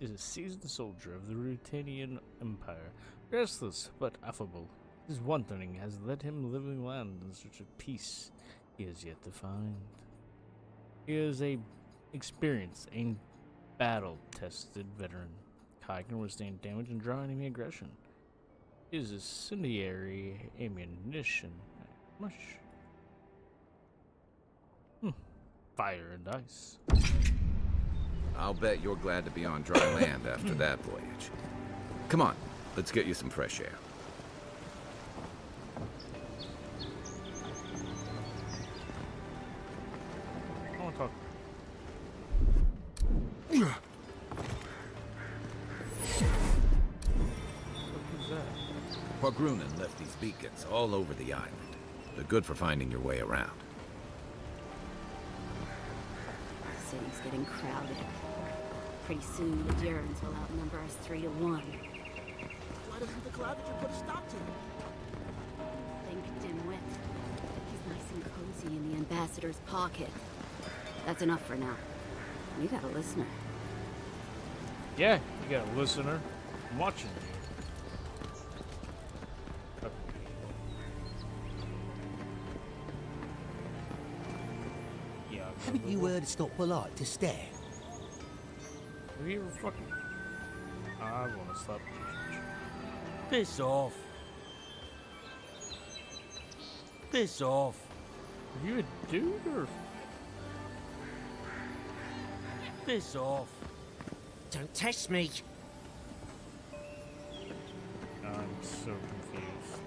is a seasoned soldier of the Rutanian Empire. Restless but affable. His wandering has led him living land in search of peace he has yet to find. He is a experienced and battle-tested veteran. Kai can withstand damage and draw enemy aggression. He is incendiary ammunition. Much. Fire and ice. I'll bet you're glad to be on dry land after that voyage. Come on, let's get you some fresh air. I want to talk. What is that? Pogrunen left these beacons all over the island. They're good for finding your way around. The city's getting crowded. Pretty soon the Durans will outnumber us 3 to 1. Why doesn't the claviger put a stop to it? Think dimwit. He's nice and cozy in the ambassador's pocket. That's enough for now. We got a listener. Yeah, you got a listener. I'm watching you. Yeah. Haven't you heard it's not polite to stare? Have you ever fucking... I want to slap you. Piss off. Piss off. Are you a dude or... Piss off. Don't test me. I'm so confused.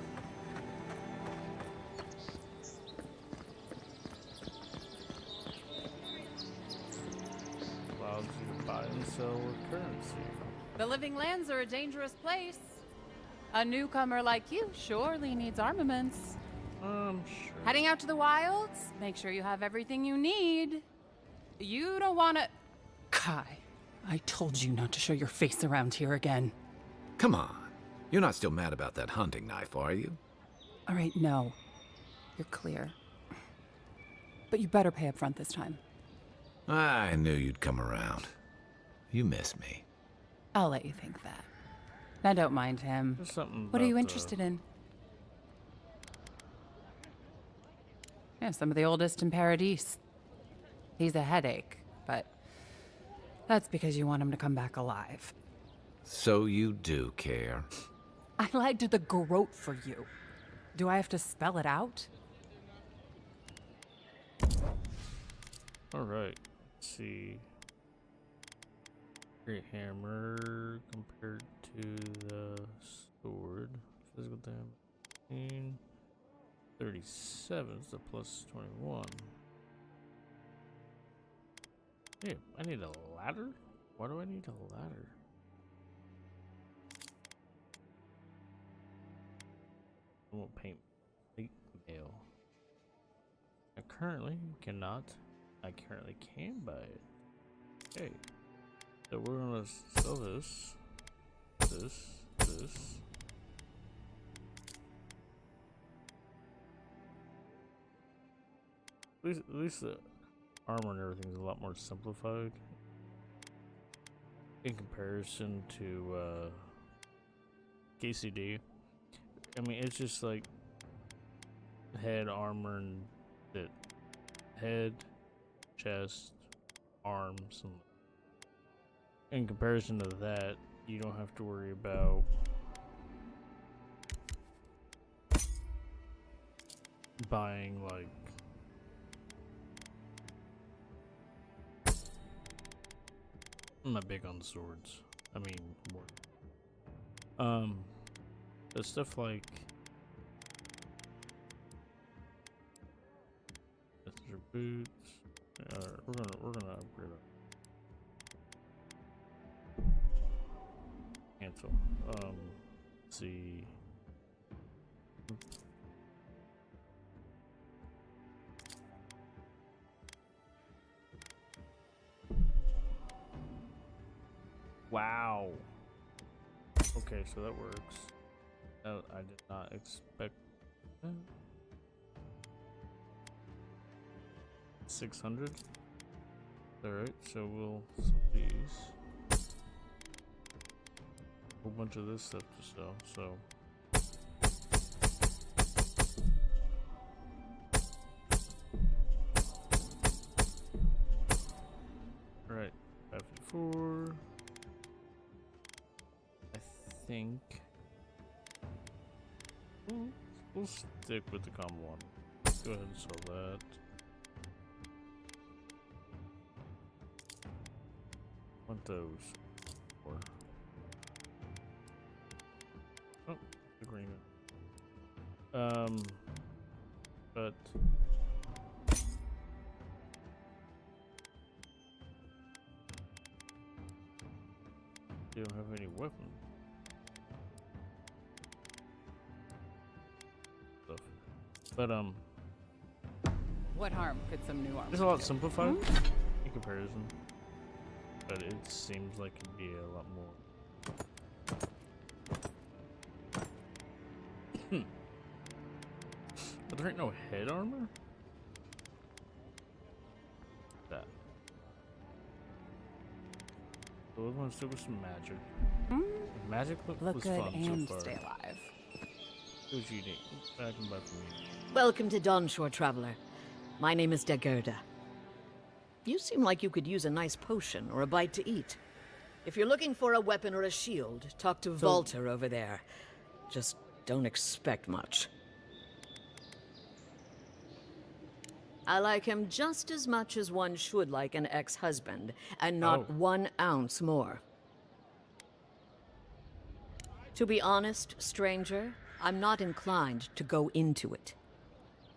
Allows you to buy and sell with currency. The Living Lands are a dangerous place. A newcomer like you surely needs armaments. I'm sure. Heading out to the wilds? Make sure you have everything you need. You don't want to... Kai, I told you not to show your face around here again. Come on. You're not still mad about that hunting knife, are you? All right, no. You're clear. But you better pay up front this time. I knew you'd come around. You miss me. I'll let you think that. Now don't mind him. There's something What are you about interested in? Yeah, some of the oldest in Paradise. He's a headache, but that's because you want him to come back alive. So you do care. I lied to the Garrote for you. Do I have to spell it out? Alright, let's see. Great hammer compared to the sword. Physical damage. 37 is the plus 21. Hey, I need a ladder? Why do I need a ladder? I won't paint plate mail. I currently cannot. I currently can buy it. Okay. So we're gonna sell this. This. At least the armor and everything is a lot more simplified in comparison to KCD. I mean, it's just like head, armor, and it. Head, chest, arms, and in comparison to that, you don't have to worry about buying like I'm not big on swords. I mean, more. But stuff like your boots. We're gonna upgrade it. Cancel. Let's see. Wow. Okay, so that works. I did not expect that. 600. Alright, so we'll sell these. A whole bunch of this stuff to sell, so. Alright, 54. I think. We'll stick with the common one. Go ahead and sell that. Want those? Or oh, the green one. But you don't have any weapon stuff. But What harm could some new armor it's a lot do? simplified in comparison. But it seems like it'd be a lot more. But there ain't no head armor? That. So we're gonna stick with some magic. Magic Look was good fun and so far. stay alive. Who's you need? I can buy from you. Welcome to Dawnshore, traveler. My name is Dagerda. You seem like you could use a nice potion or a bite to eat. If you're looking for a weapon or a shield, talk to Walter over there. Just don't expect much. I like him just as much as one should like an ex-husband, and not 1 ounce more. To be honest, stranger, I'm not inclined to go into it.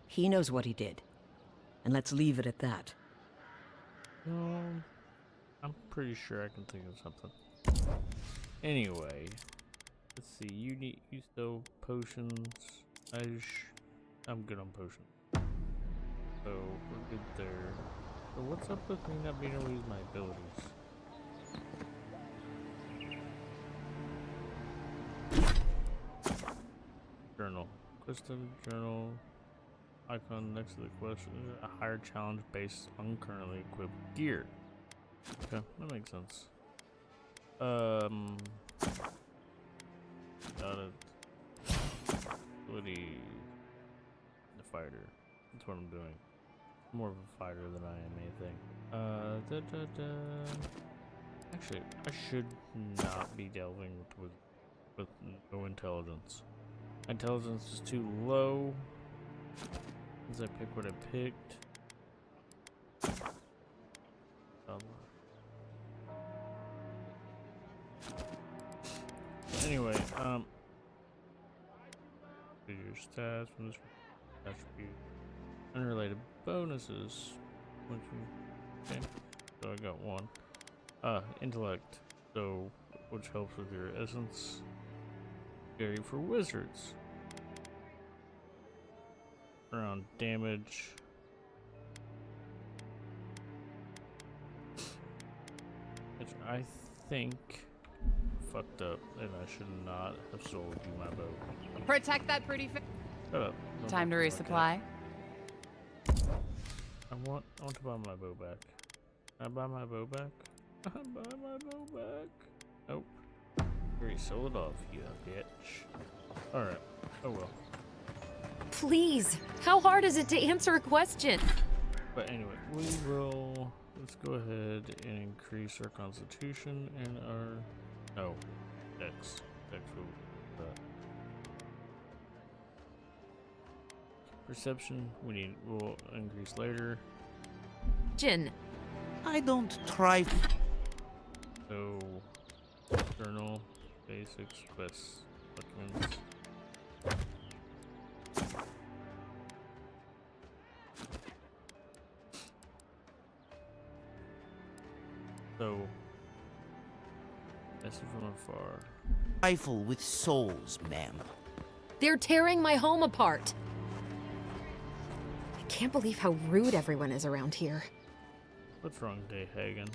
He knows what he did, and let's leave it at that. I'm pretty sure I can think of something. Anyway, let's see. You still potions. I'm good on potions. So we're good there. So what's up with me not being able to use my abilities? Journal. Quest of journal. Icon next to the question. A higher challenge based on currently equipped gear. Okay, that makes sense. Got it. Ability. The fighter. That's what I'm doing. More of a fighter than I am anything. Actually, I should not be delving with no intelligence. My intelligence is too low. As I pick what I picked. Anyway, change stats from this attribute. Unrelated bonuses. Okay, so I got one. Intellect. So, which helps with your essence. Scary for wizards. Around damage. Which I think fucked up, and I should not have sold you my bow. Protect that pretty face. Shut up. Don't Time to talk like resupply. I want to buy my bow back. Can I buy my bow back? I buy my bow back. Nope. Already sold it off, you bitch. Alright. Oh well. Please, how hard is it to answer a question? But anyway, we will. Let's go ahead and increase our constitution and our. No. Dex. Dex will. Perception. We'll increase later. Jin. I don't try. So. Journal. Basics. Quest. Documents. So, message from afar. Rifle with souls, ma'am. They're tearing my home apart. I can't believe how rude everyone is around here. What's wrong, Dehagen?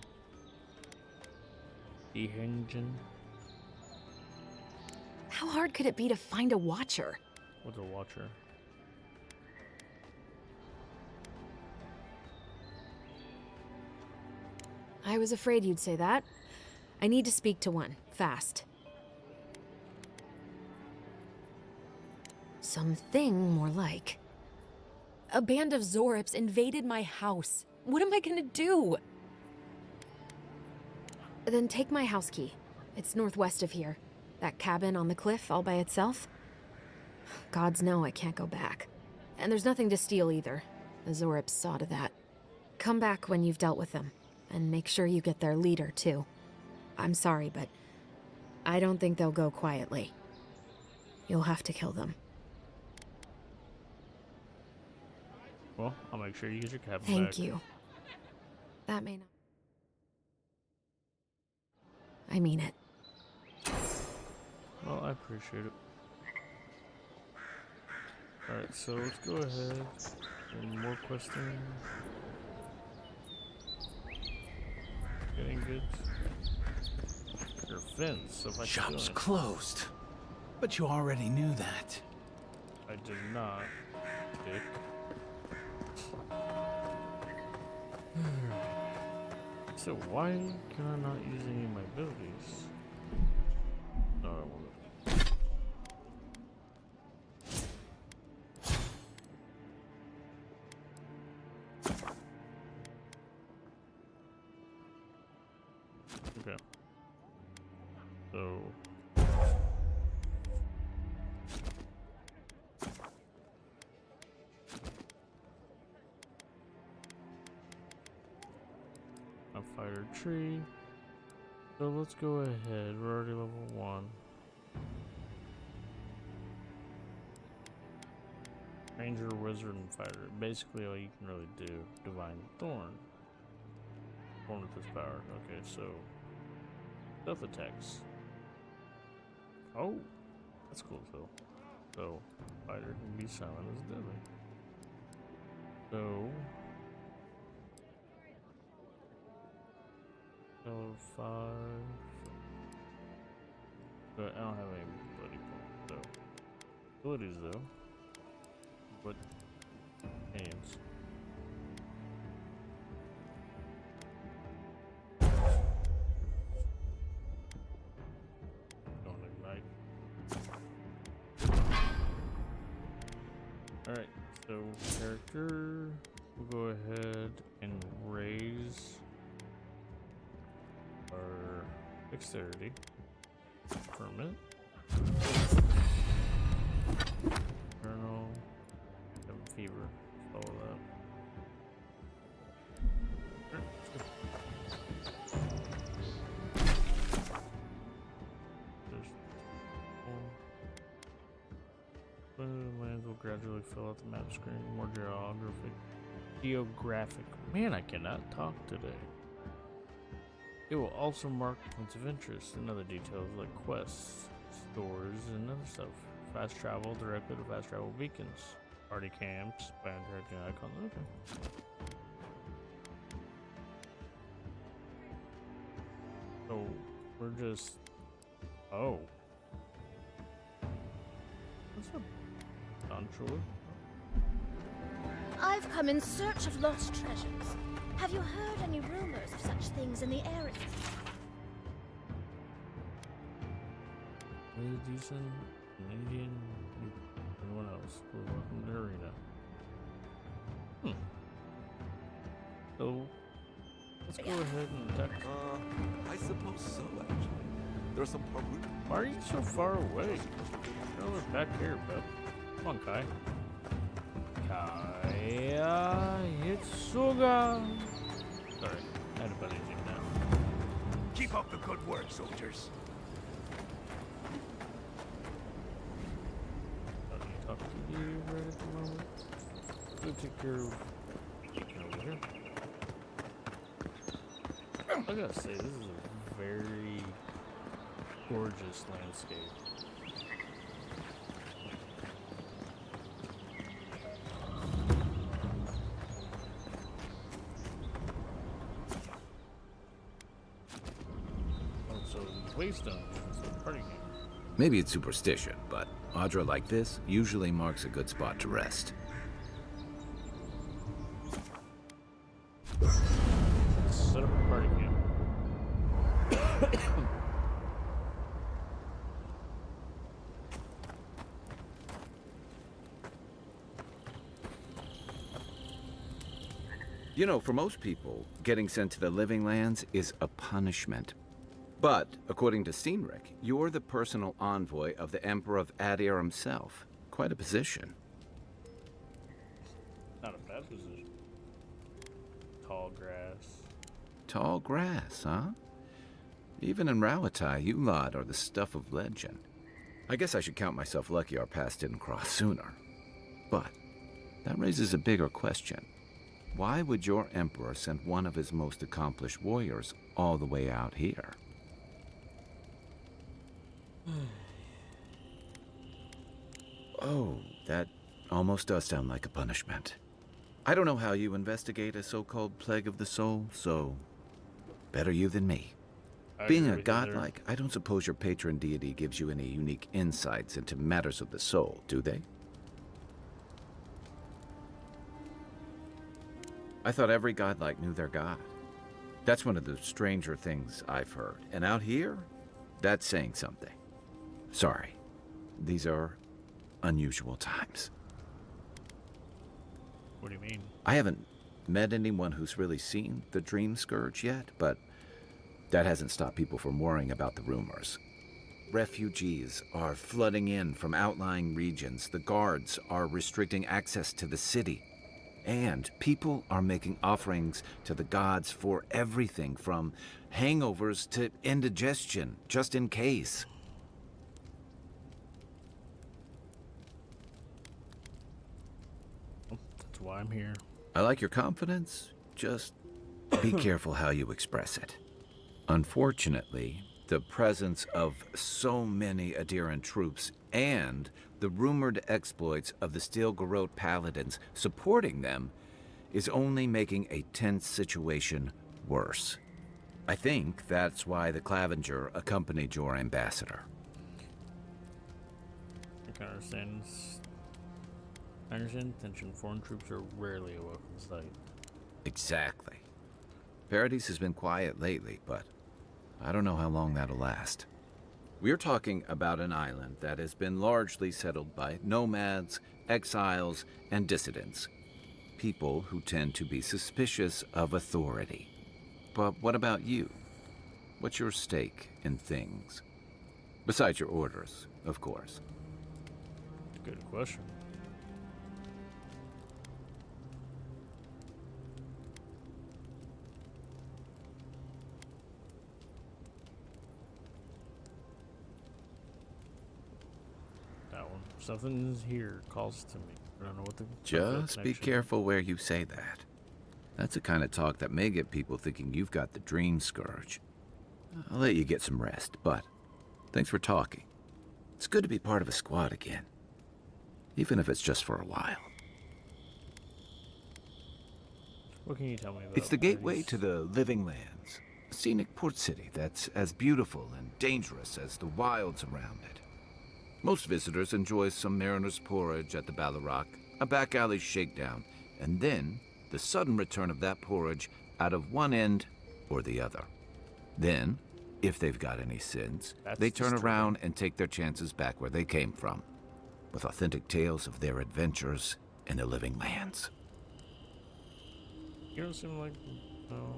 Dehagen? How hard could it be to find a watcher? What's a watcher? I was afraid you'd say that. I need to speak to one, fast. Something more like. A band of Zorips invaded my house. What am I gonna do? Then take my house key. It's northwest of here. That cabin on the cliff all by itself. Gods know I can't go back. And there's nothing to steal either. The Zorips saw to that. Come back when you've dealt with them. And make sure you get their leader, too. I'm sorry, but I don't think they'll go quietly. You'll have to kill them. Well, I'll make sure you get your cabin back. Thank you. That may not... I mean it. Well, I appreciate it. Alright, so let's go ahead and more questing. Getting good. Your fence, so if I Shop's steal it. closed. But you already knew that. I did not, dick. So why can I not use any of my abilities? No, I won't. Okay. So a fighter tree. So let's go ahead. We're already level 1. Ranger, wizard, and fighter. Basically all you can really do. Divine thorn. Thorn with this power. Okay, so stealth attacks. Oh, that's cool though. So fighter can be silent as deadly. So level 5. But I don't have any bloody points, so abilities though. What names? Don't ignite. Alright, so character, we'll go ahead and raise our dexterity for a minute. Journal, have a fever, follow that. Alright, let's go. There's lands geographic. Man, I cannot talk today. It will also mark points of interest and other details like quests, stores, and other stuff. Fast travel directly to fast travel beacons. Party camps by interacting icons. Okay. So we're just. Oh. What's up, Controller? I've come in search of lost treasures. Have you heard any rumors of such things in the area? Really decent Canadian. Anyone else? We're welcome to the arena. So let's go ahead and attack. I suppose so, actually. There's some Peru. Why are you so far away? No, we're back here, bro. Come on, Kai. Kaya Hitsuga. Sorry, I had a buddy name now. Keep up the good work, soldiers. I don't need to talk to you right at the moment. Go take care of over here. I gotta say, this is a very gorgeous landscape. Oh, so Waystone is a party game. Maybe it's superstition, but Audra like this usually marks a good spot to rest. Set up a party game. You know, for most people, getting sent to the Living Lands is a punishment. But, according to Cynric, you're the personal envoy of the Emperor of Adir himself. Quite a position. Not a bad position. Tall grass. Tall grass, huh? Even in Rauatai, you lot are the stuff of legend. I guess I should count myself lucky our paths didn't cross sooner. But that raises a bigger question. Why would your emperor send one of his most accomplished warriors all the way out here? Oh, that almost does sound like a punishment. I don't know how you investigate a so-called plague of the soul, so better you than me. Being a godlike, I don't suppose your patron deity gives you any unique insights into matters of the soul, do they? I thought every godlike knew their god. That's one of the stranger things I've heard. And out here, that's saying something. Sorry, these are unusual times. What do you mean? I haven't met anyone who's really seen the Dream Scourge yet, but that hasn't stopped people from worrying about the rumors. Refugees are flooding in from outlying regions. The guards are restricting access to the city. And people are making offerings to the gods for everything from hangovers to indigestion, just in case. That's why I'm here. I like your confidence. Just be careful how you express it. Unfortunately, the presence of so many Adiran troops and the rumored exploits of the Steel Garrote paladins supporting them is only making a tense situation worse. I think that's why the Clavenger accompanied your ambassador. I can understand. I understand tension. Foreign troops are rarely a welcome sight. Exactly. Paradise has been quiet lately, but I don't know how long that'll last. We're talking about an island that has been largely settled by nomads, exiles, and dissidents. People who tend to be suspicious of authority. But what about you? What's your stake in things? Besides your orders, of course. Good question. Something here calls to me. I don't know what the Just be careful where you say that. That's the kind of talk that may get people thinking you've got the dream scourge. I'll let you get some rest, but thanks for talking. It's good to be part of a squad again, even if it's just for a while. What can you tell me about It's the gateway Paradise? to the Living Lands, a scenic port city that's as beautiful and dangerous as the wilds around it. Most visitors enjoy some mariner's porridge at the Ballarrock, a back alley shakedown, and then the sudden return of that porridge out of one end or the other. Then, if they've got any sins, they turn disturbing. around and take their chances back where they came from, with authentic tales of their adventures in the Living Lands. You don't seem like... No.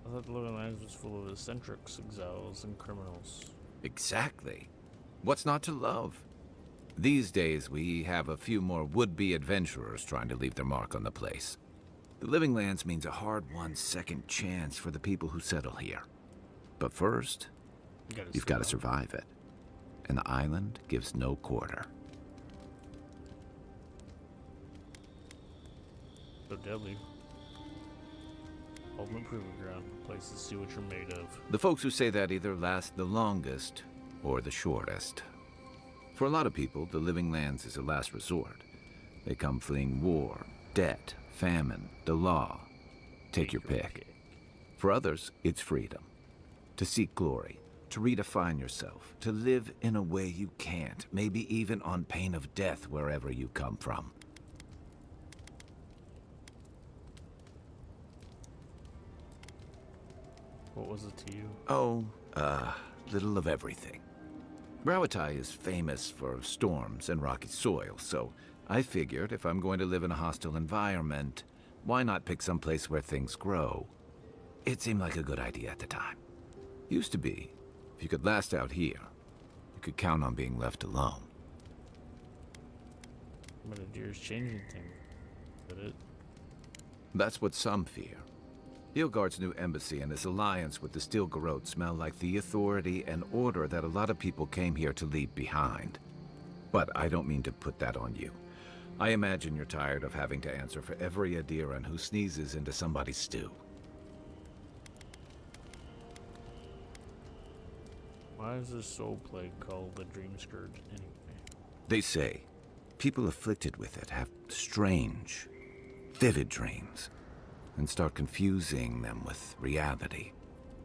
I thought the Living Lands was full of eccentrics, exiles, and criminals. Exactly. What's not to love? These days, we have a few more would-be adventurers trying to leave their mark on the place. The Living Lands means a hard-won second chance for the people who settle here. But first, you've got to survive it. And the island gives no quarter. So deadly. Ultimate proving ground. Place to see what you're made of. The folks who say that either last the longest or the shortest. For a lot of people, the Living Lands is a last resort. They come fleeing war, debt, famine, the law. Take your pick. For others, it's freedom. To seek glory, to redefine yourself, to live in a way you can't, maybe even on pain of death wherever you come from. What was it to you? Oh, little of everything. Rawatai is famous for storms and rocky soil, so I figured if I'm going to live in a hostile environment, why not pick some place where things grow? It seemed like a good idea at the time. Used to be. If you could last out here, you could count on being left alone. But a deer's changing thing. Is that it? That's what some fear. Hilgard's new embassy and his alliance with the Steel Garrote smell like the authority and order that a lot of people came here to leave behind. But I don't mean to put that on you. I imagine you're tired of having to answer for every Adiran who sneezes into somebody's stew. Why is this soul plague called the Dream Scourge anyway? They say people afflicted with it have strange, vivid dreams and start confusing them with reality.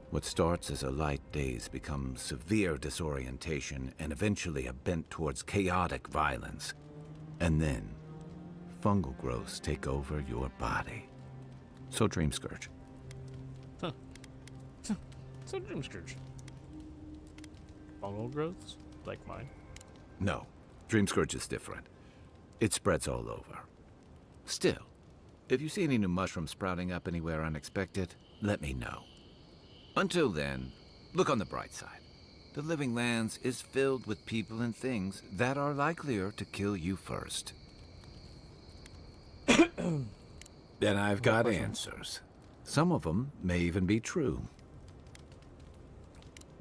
What starts as a light daze becomes severe disorientation and eventually a bent towards chaotic violence. And then, fungal growths take over your body. So Dream Scourge. Huh. So Dream Scourge. Fungal growths? Like mine? No, Dream Scourge is different. It spreads all over. Still, if you see any new mushrooms sprouting up anywhere unexpected, let me know. Until then, look on the bright side. The Living Lands is filled with people and things that are likelier to kill you first. Then I've got answers. Some of them may even be true.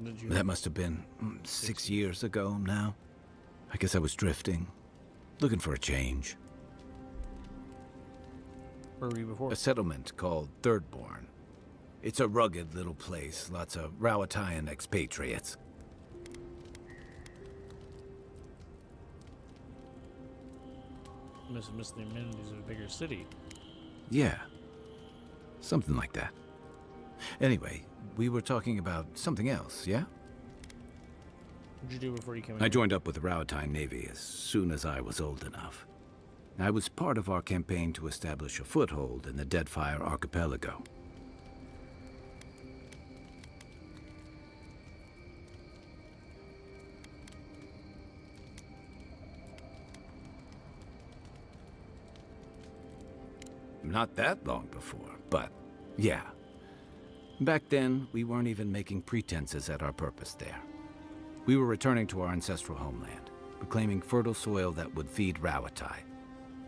That must have been 6 years ago now. I guess I was drifting, looking for a change. Where were you before? A settlement called Thirdborn. It's a rugged little place, lots of Rawatayan expatriates. Miss the amenities of a bigger city. Yeah, something like that. Anyway, we were talking about something else, yeah? What'd you do before you came I in? joined up with the Rawatayan Navy as soon as I was old enough. I was part of our campaign to establish a foothold in the Deadfire Archipelago. Not that long before, but yeah. Back then, we weren't even making pretenses at our purpose there. We were returning to our ancestral homeland, reclaiming fertile soil that would feed Rawatai.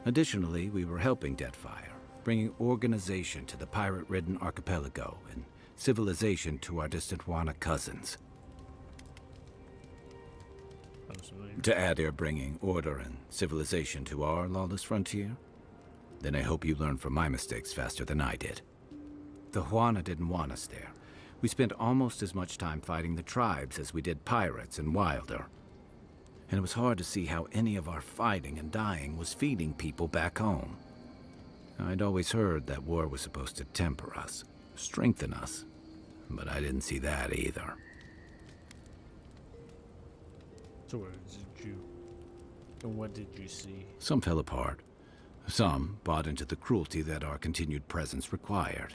Additionally, we were helping Deadfire, bringing organization to the pirate-ridden archipelago and civilization to our distant Wana cousins. So To Adir bringing order and civilization to our lawless frontier? Then I hope you learn from my mistakes faster than I did. The Juana didn't want us there. We spent almost as much time fighting the tribes as we did pirates and Wilder. And it was hard to see how any of our fighting and dying was feeding people back home. I'd always heard that war was supposed to temper us, strengthen us, but I didn't see that either. So what did you see? Some fell apart. Some bought into the cruelty that our continued presence required.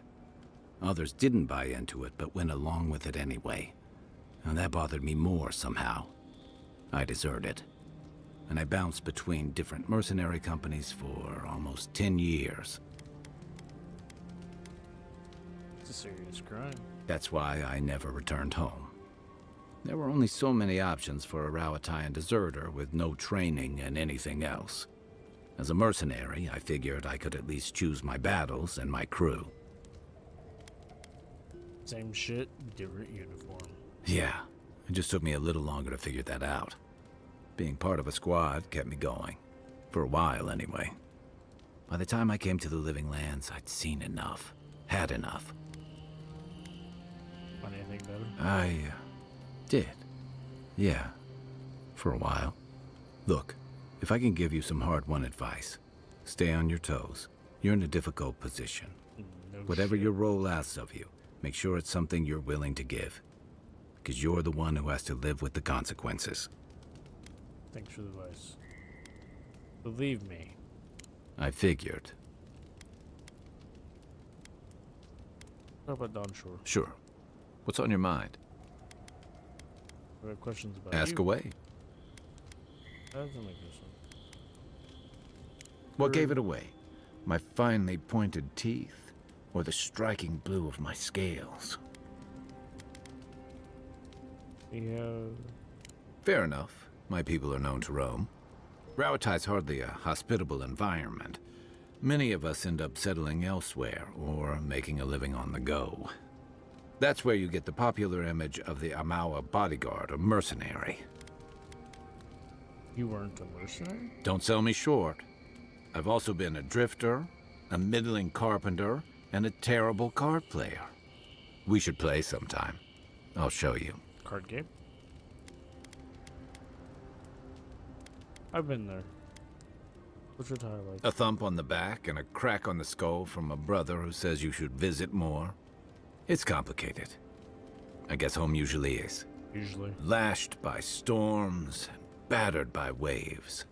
Others didn't buy into it, but went along with it anyway. And that bothered me more somehow. I deserted. And I bounced between different mercenary companies for almost 10 years. It's a serious crime. That's why I never returned home. There were only so many options for a Rowatayan deserter with no training and anything else. As a mercenary, I figured I could at least choose my battles and my crew. Same shit, different uniform. Yeah, it just took me a little longer to figure that out. Being part of a squad kept me going. For a while, anyway. By the time I came to the Living Lands, I'd seen enough. Had enough. Want anything better? I did. Yeah. For a while. Look, if I can give you some hard-won advice, stay on your toes. You're in a difficult position. No Whatever shit. your role asks of you, make sure it's something you're willing to give. Because you're the one who has to live with the consequences. Thanks for the advice. Believe me. I figured. Talk about Dawn Shore. Sure. What's on your mind? I have questions about Ask you. away. That doesn't make no sense. What gave it away? My finely pointed teeth? Or the striking blue of my scales? Yeah. Fair enough. My people are known to roam. Rowatai's hardly a hospitable environment. Many of us end up settling elsewhere, or making a living on the go. That's where you get the popular image of the Amawa bodyguard or mercenary. You weren't a mercenary? Don't sell me short. I've also been a drifter, a middling carpenter, and a terrible card player. We should play sometime. I'll show you. Card game? I've been there. What's your tire like? A thump on the back and a crack on the skull from a brother who says you should visit more. It's complicated. I guess home usually is. Usually. Lashed by storms and battered by waves.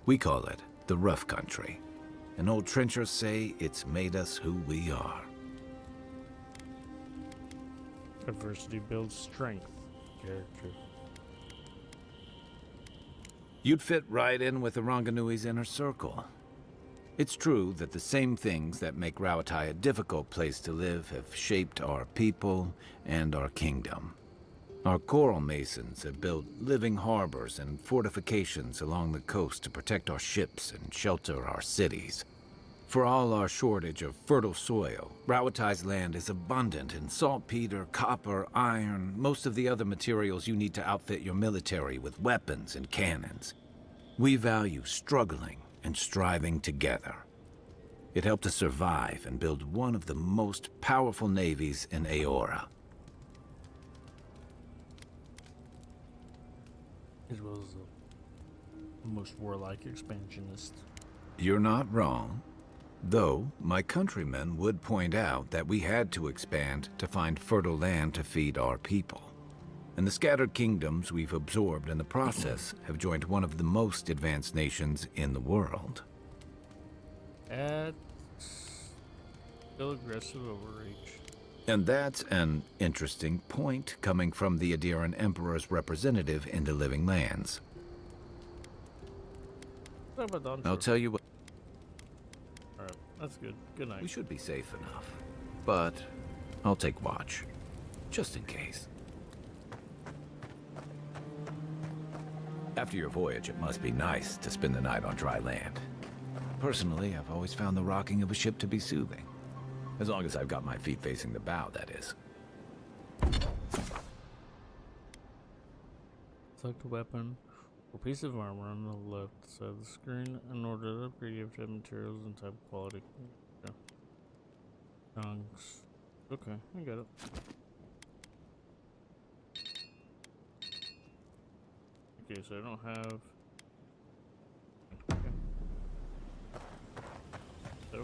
We call it the rough country. And old trenchers say it's made us who we are. Adversity builds strength. Character. You'd fit right in with the Ronganui's inner circle. It's true that the same things that make Rawatai a difficult place to live have shaped our people and our kingdom. Our coral masons have built living harbors and fortifications along the coast to protect our ships and shelter our cities. For all our shortage of fertile soil, Rawatai's land is abundant in saltpeter, copper, iron, most of the other materials you need to outfit your military with weapons and cannons. We value struggling and striving together. It helped us survive and build one of the most powerful navies in Aora. As well as the most warlike expansionist. You're not wrong. Though, my countrymen would point out that we had to expand to find fertile land to feed our people. And the scattered kingdoms we've absorbed in the process have joined one of the most advanced nations in the world. That's still aggressive overreach. And that's an interesting point coming from the Adiran Emperor's representative in the Living Lands. Talk about Dawn I'll Shore. tell you what. Alright, that's good. Good night. We should be safe enough. But I'll take watch. Just in case. After your voyage, it must be nice to spend the night on dry land. Personally, I've always found the rocking of a ship to be soothing. As long as I've got my feet facing the bow, that is. Select a weapon A piece of armor on the left side of the screen. In order to upgrade, you have to have materials and type of quality. Okay. Chunks. Okay, I got it. Okay, so I don't have. Okay. So.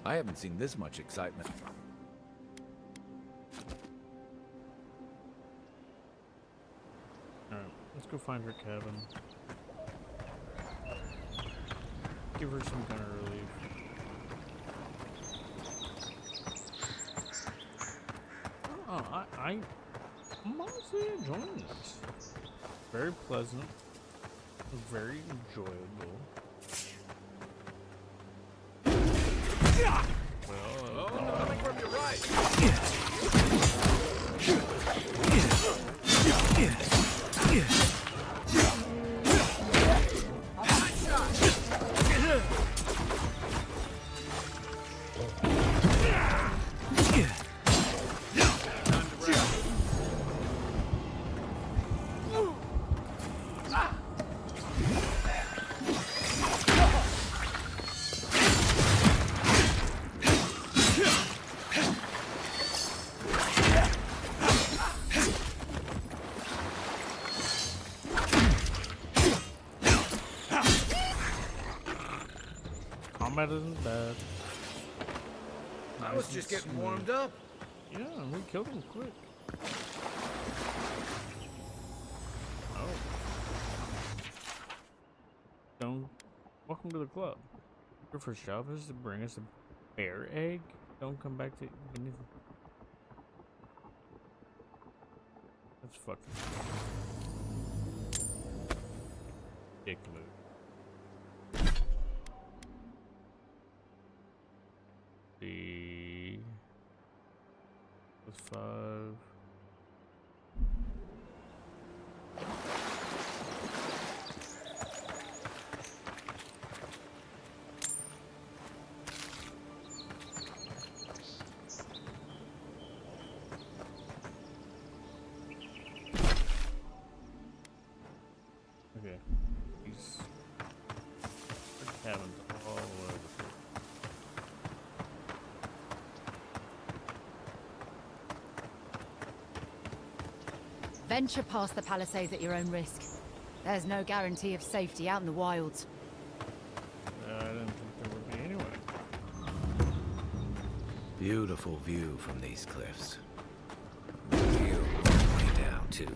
I haven't seen this much excitement. Alright, let's go find her cabin. Give her some kind of relief. Oh, I'm honestly enjoying this. Very pleasant. Very enjoyable. Well, coming from your right. combat isn't bad. I was just getting warmed up. Yeah, we killed him quick. Oh. Don't. Welcome to the club. Your first job is to bring us a bear egg. Don't come back to anything. That's fucking dick move. The +5. Okay, these cabins all over. Venture past the palisades at your own risk. There's no guarantee of safety out in the wilds. I didn't think there would be anyway. Beautiful view from these cliffs. View way down too.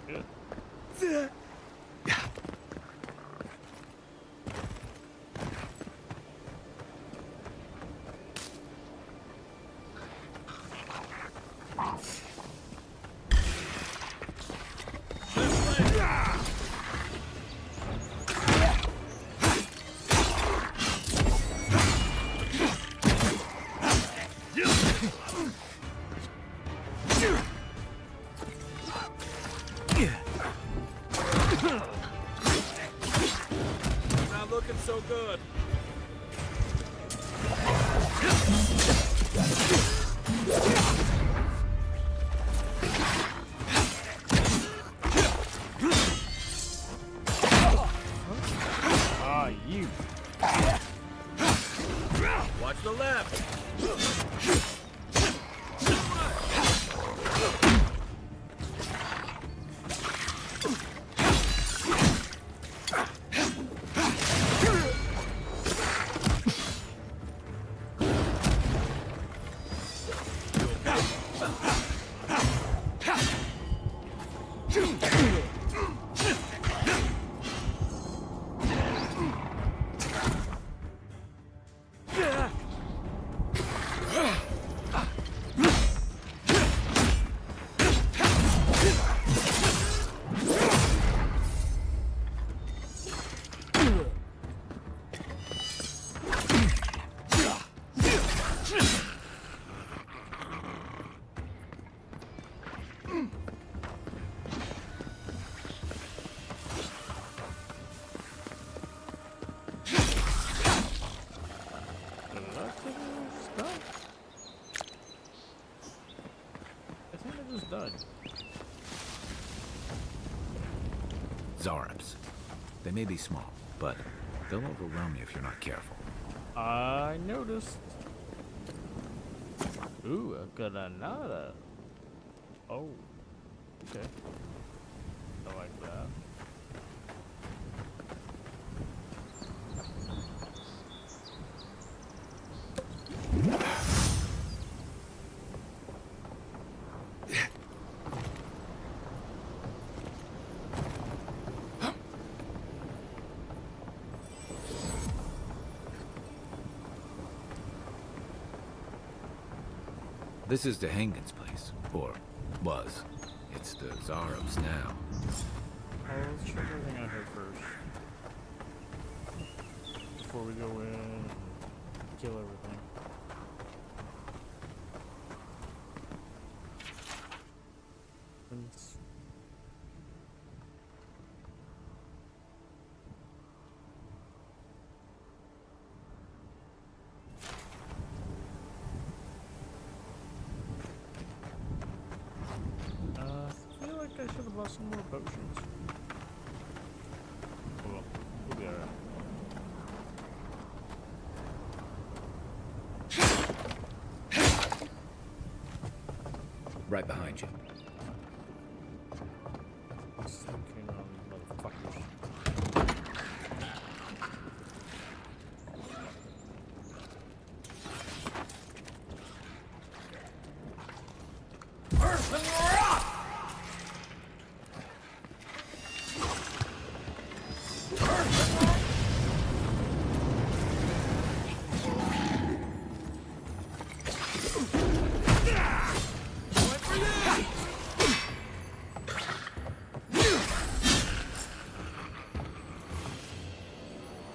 Good. Not looking so good. Ah, you. Watch the left. just died. Zarabs. They may be small, but they'll overwhelm you if you're not careful. I noticed. Ooh, a granada. Oh, okay. I like that. This is Dehangan's place, or was. It's the Zarabs now. Oh, let's check everything out here first. Before we go in and kill everything. Let's... I feel like I should have bought some more potions. Oh, well, we'll be alright. Right behind you. Sneaking on motherfuckers.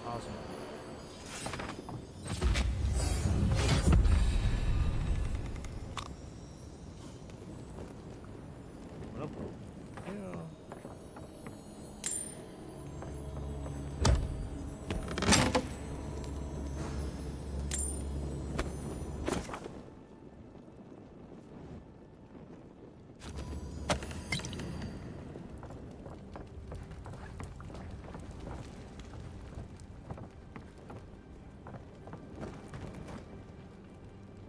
Awesome. Nope. Yeah.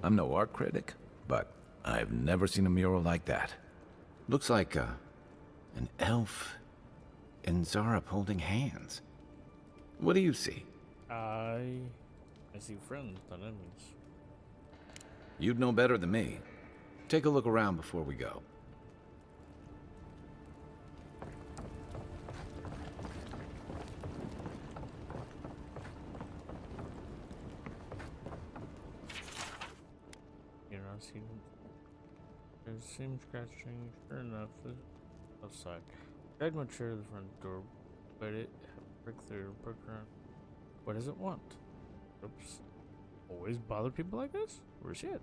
I'm no art critic, but I've never seen a mural like that. Looks like an elf and Zarab holding hands. What do you see? I see friends, not enemies. You'd know better than me. Take a look around before we go. You're not seeing. There's seam scratching. Sure enough, it's outside. Tried my chair to the front door, but it broke through. Broke around. What does it want? Oops. Always bother people like this? Or shit?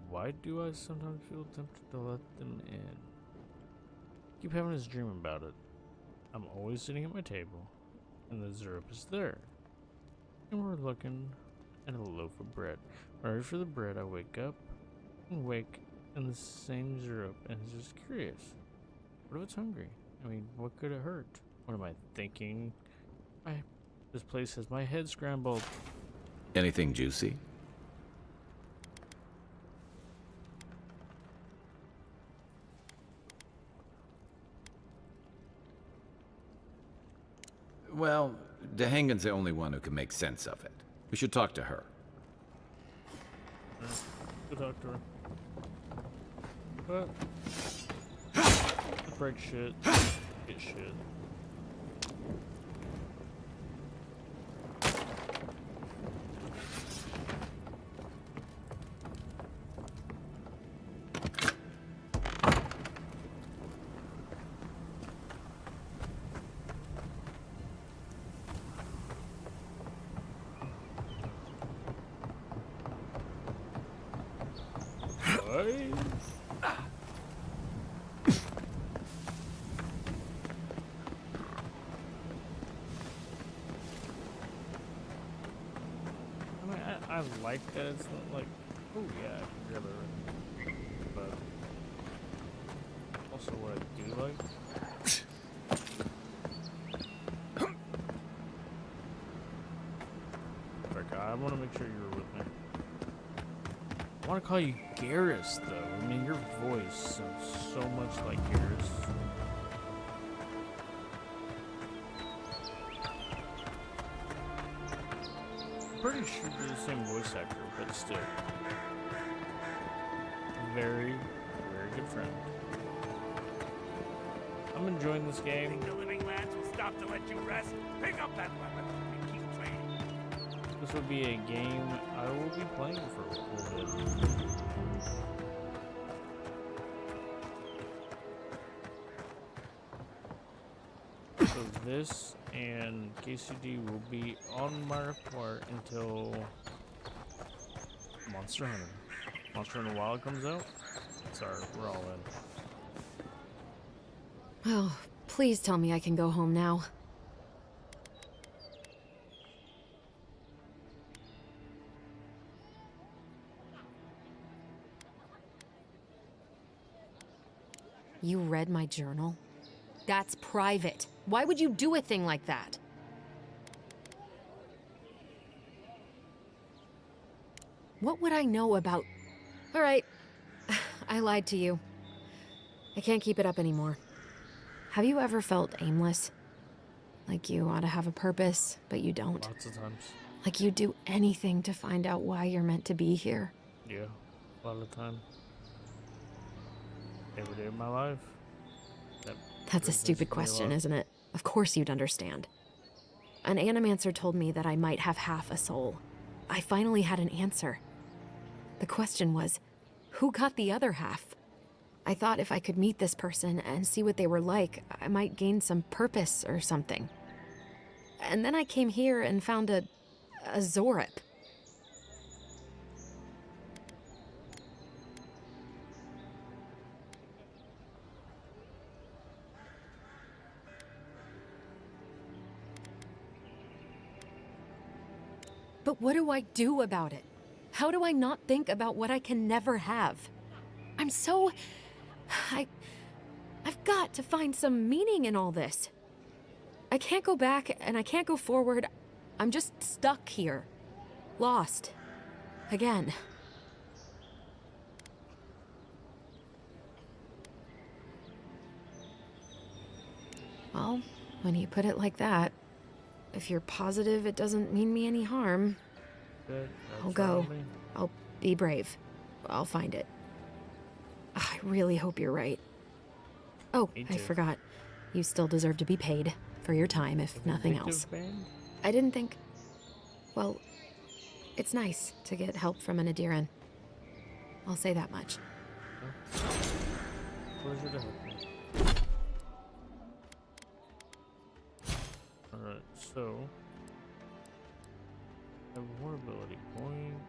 Why do I sometimes feel tempted to let them in? Keep having this dream about it. I'm always sitting at my table, and the Zerp is there. And we're looking at a loaf of bread. When I reach for the bread, I wake up and wake in the same Zerp, and it's just curious. What if it's hungry? I mean, what could it hurt? What am I thinking? This place has my head scrambled. Anything juicy? Well, Dehangan's the only one who can make sense of it. We should talk to her. Go talk to her. But break shit, get shit. I like that it's not like, oh yeah, I can grab it, but I want to call you Garrus, though. I mean, your voice sounds so much like Garrus. Pretty sure they're the same voice actor, but still. Very, very good friend. I'm enjoying this game. Think the living lands will stop to let you rest? Pick up that weapon and keep playing. This would be a game I will be playing for a little bit. So this and KCD will be on my repertoire until Monster Hunter. Monster Hunter Wild comes out. Sorry, we're all in. Oh, please tell me I can go home now. You read my journal? That's private. Why would you do a thing like that? What would I know about... All right, I lied to you. I can't keep it up anymore. Have you ever felt aimless? Like you ought to have a purpose, but you don't? Lots of times. Like you'd do anything to find out why you're meant to be here? Yeah, a lot of the time. Every day of my life. That's a stupid question, isn't it? Of course you'd understand. An animancer told me that I might have half a soul. I finally had an answer. The question was, who got the other half? I thought if I could meet this person and see what they were like, I might gain some purpose or something. And then I came here and found a Zorip. But what do I do about it? How do I not think about what I can never have? I'm so... I've got to find some meaning in all this. I can't go back and I can't go forward. I'm just stuck here. Lost. Again. Well, when you put it like that, if you're positive it doesn't mean me any harm, I'll go. I'll be brave. I'll find it. I really hope you're right. Oh, I forgot. You still deserve to be paid for your time, if nothing else. I didn't think... Well, it's nice to get help from an Adiran. I'll say that much. Pleasure to help you. Alright, so... I have one ability point.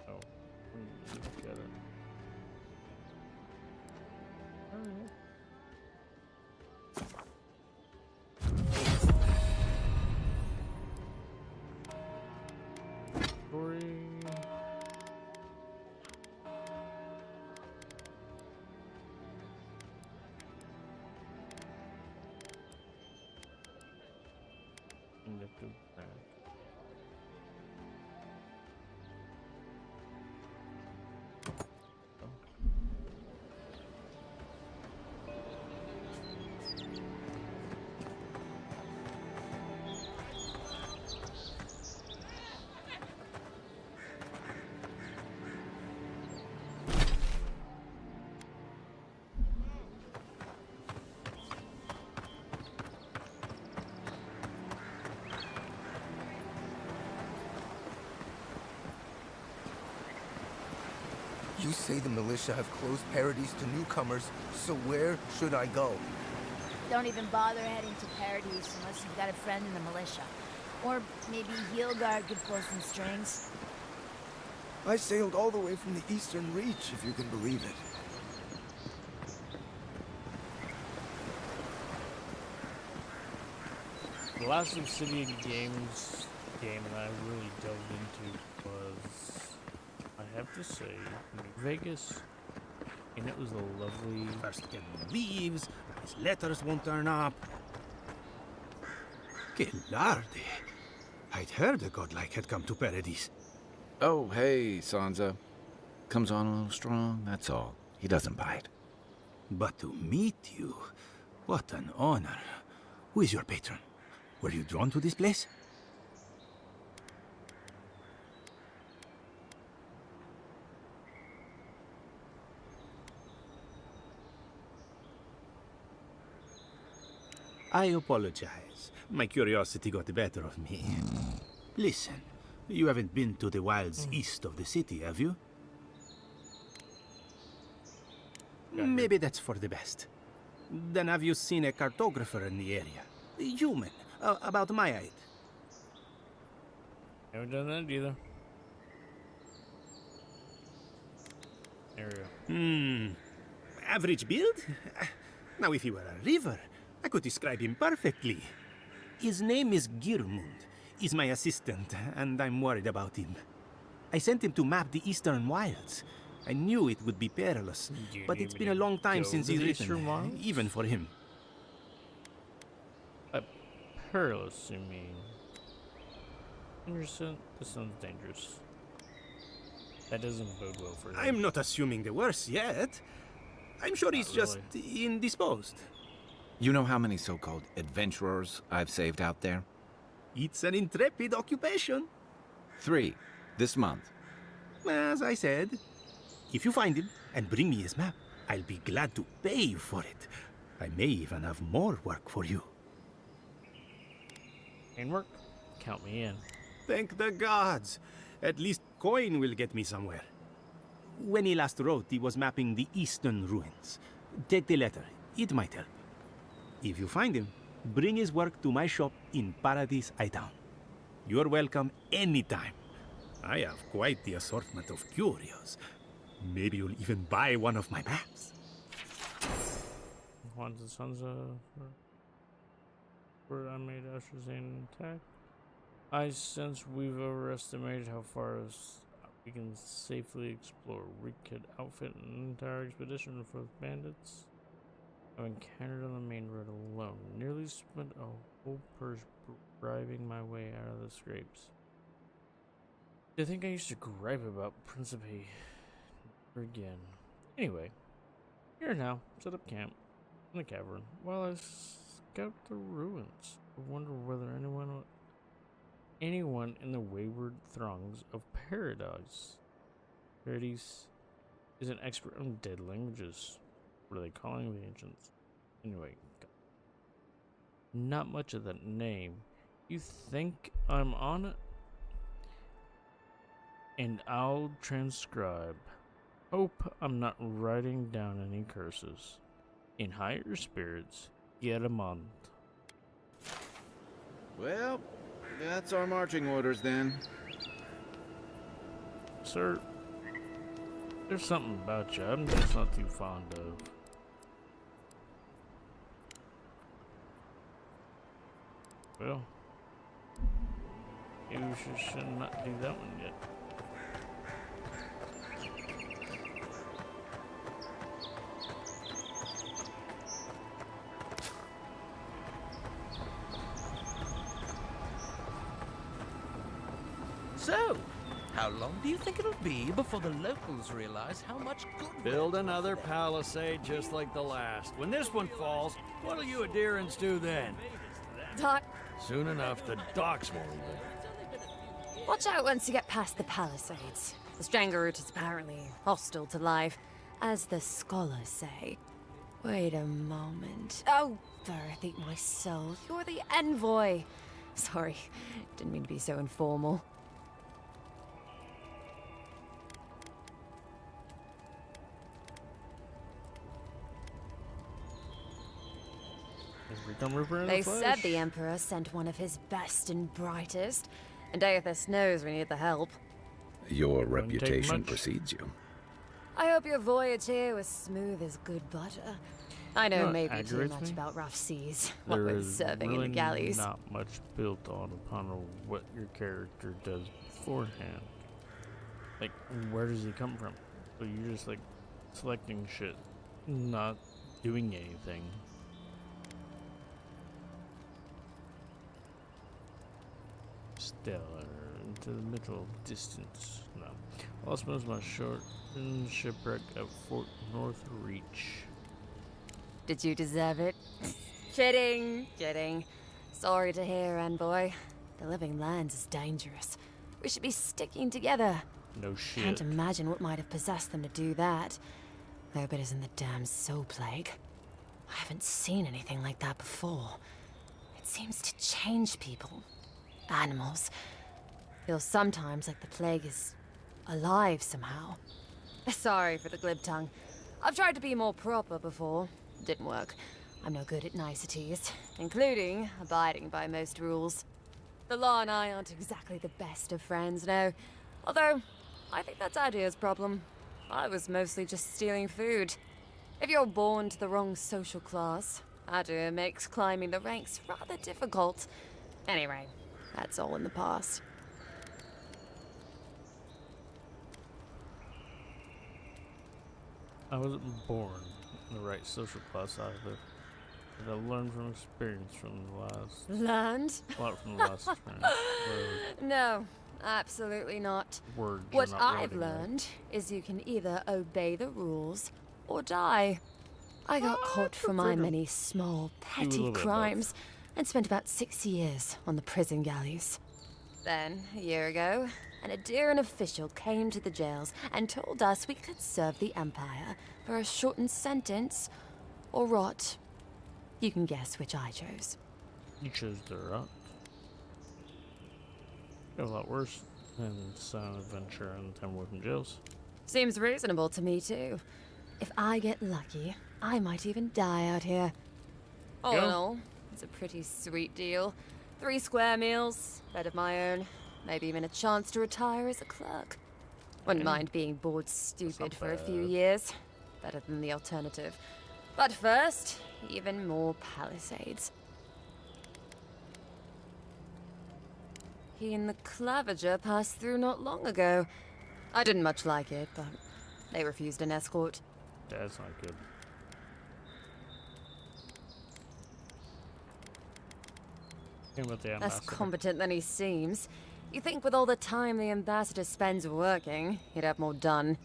Oh, we need to get it. Alright. Story. Inductive back. You say the militia have closed Paradise to newcomers, so where should I go? Don't even bother heading to Paradise unless you've got a friend in the militia. Or maybe Hilgard could pull some strings. I sailed all the way from the Eastern Reach, if you can believe it. The last Obsidian Games game that I really delved into was, I have to say, New Vegas, and it was a lovely... First get leaves, his letters won't turn up. Que larde. I'd heard a godlike had come to Paradise. Oh, hey, Sansa. Comes on a little strong, that's all. He doesn't bite. But to meet you, what an honor. Who is your patron? Were you drawn to this place? I apologize. My curiosity got the better of me. Listen, you haven't been to the wilds east of the city, have you? Maybe that's for the best. Then have you seen a cartographer in the area? A human, about my height. Haven't done that either. There we go. Average build? Now, if he were a river, I could describe him perfectly. His name is Girmund. He's my assistant, and I'm worried about him. I sent him to map the eastern wilds. I knew it would be perilous, but it's been a long time since he's written, even for him. Perilous, you mean? This sounds dangerous. That doesn't bode well for him. I'm not assuming the worst yet. I'm sure he's just indisposed. You know how many so-called adventurers I've saved out there? It's an intrepid occupation. 3, this month. As I said, if you find him and bring me his map, I'll be glad to pay you for it. I may even have more work for you. And work? Count me in. Thank the gods. At least coin will get me somewhere. When he last wrote, he was mapping the eastern ruins. Take the letter. It might help. If you find him, bring his work to my shop in Paradise Town. You're welcome anytime. I have quite the assortment of curios. Maybe you'll even buy one of my maps. Once the sun's where I made Asher's attack. I sense we've overestimated how far we can safely explore. We could outfit an entire expedition for bandits. I've encountered on the main road alone. Nearly spent a whole purse bribing my way out of the scrapes. I think I used to gripe about Principe. Never again. Anyway, here now, set up camp in the cavern while I scout the ruins. I wonder whether anyone in the wayward throngs of Paradise is an expert on dead languages. What are they calling the ancients? Anyway, not much of that name. You think I'm on it? And I'll transcribe. Hope I'm not writing down any curses. In higher spirits, yet a month. Well, that's our marching orders then. Sir, there's something about you I'm just not too fond of. Well, maybe we should not do that one yet. So, how long do you think it'll be before the locals realize how much good... Build another palisade just like the last. When this one falls, what'll you adherents do then? Doc. Soon enough, the docks won't even. Watch out once you get past the palisades. The Stranger route is apparently hostile to life, as the scholars say. Wait a moment. Oh, Earth, eat my soul. You're the envoy. Sorry, didn't mean to be so informal. They said the Emperor sent one of his best and brightest, and Aethys knows we need the help. Your reputation precedes you. I hope your voyage here was smooth as good butter. I know maybe too much about rough seas, what with serving in the galleys. Not much built upon what your character does beforehand. Like, where does he come from? So you're just like selecting shit, not doing anything. Stellar into the middle distance. No. Lost most of my short shipwreck at Fort North Reach. Did you deserve it? Kidding. Sorry to hear, Envoy. The living lands is dangerous. We should be sticking together. No shit. Can't imagine what might have possessed them to do that. Hope it isn't the damn soul plague. I haven't seen anything like that before. It seems to change people. Animals. Feels sometimes like the plague is alive somehow. Sorry for the glib tongue. I've tried to be more proper before. Didn't work. I'm no good at niceties, including abiding by most rules. The law and I aren't exactly the best of friends, no. Although, I think that's Adia's problem. I was mostly just stealing food. If you're born to the wrong social class, Adia makes climbing the ranks rather difficult. Anyway, that's all in the past. I wasn't born in the right social class either. But I learned from experience from the last... Learned? A lot from the last experience. No, absolutely not. Words What not I've loading, learned is you can either obey the rules or die. I got caught for my many small, petty crimes and spent about 6 years on the prison galleys. Then, a year ago, an Adiran official came to the jails and told us we could serve the Empire for a shortened sentence or rot. You can guess which I chose. You chose the rot. Got a lot worse than Silent Adventure and 10 Working Jails. Seems reasonable to me, too. If I get lucky, I might even die out here. All in all, it's a pretty sweet deal. 3 square meals, bed of my own, maybe even a chance to retire as a clerk. Wouldn't mind being bored stupid for a few years. Better than the alternative. But first, even more palisades. He and the Clavager passed through not long ago. I didn't much like it, but they refused an escort. That's not good. About the Less ambassador. competent than he seems. You think with all the time the ambassador spends working, he'd have more done.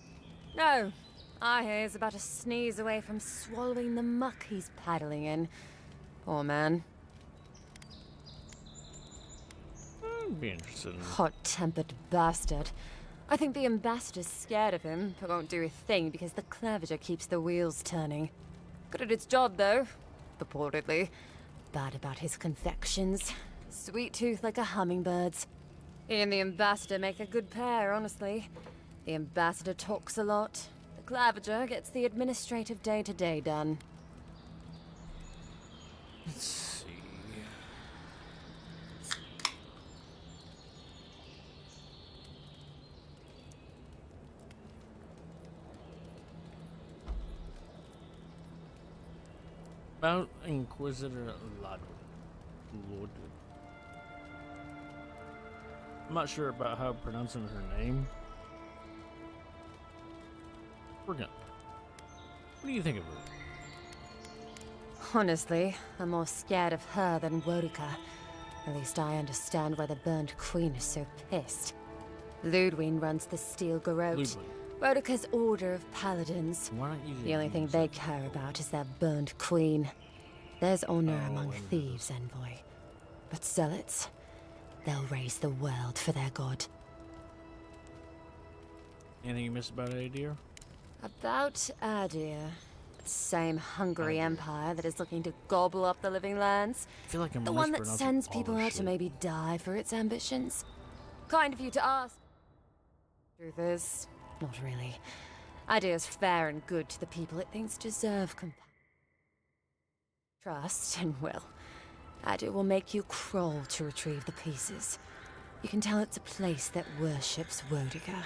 No. I hear he's about a sneeze away from swallowing the muck he's paddling in. Poor man. I'd be interested in... Hot-tempered bastard. I think the ambassador's scared of him, but won't do a thing because the Clavager keeps the wheels turning. Good at its job, though. Purportedly. Bad about his confections. Sweet tooth like a hummingbird's. He and the ambassador make a good pair, honestly. The ambassador talks a lot. The Clavager gets the administrative day-to-day done. Let's see... About Inquisitor Lord. I'm not sure about how pronouncing her name. We're gonna... What do you think of her? Honestly, I'm more scared of her than Wodica. At least I understand why the Burned Queen is so pissed. Ludwig runs the Steel Garrote. Wodica's order of paladins. The only thing they care about is their Burned Queen. There's honor among thieves, Envoy. But zealots, they'll raise the world for their god. Anything you missed about Adir? About Adir. The same hungry empire that is looking to gobble up the living lands. I feel like I'm the one that sends people out to maybe die for its ambitions. Kind of you to ask. Truth is, not really. Adir's fair and good to the people it thinks deserve trust, and well, Adir will make you crawl to retrieve the pieces. You can tell it's a place that worships Wodica.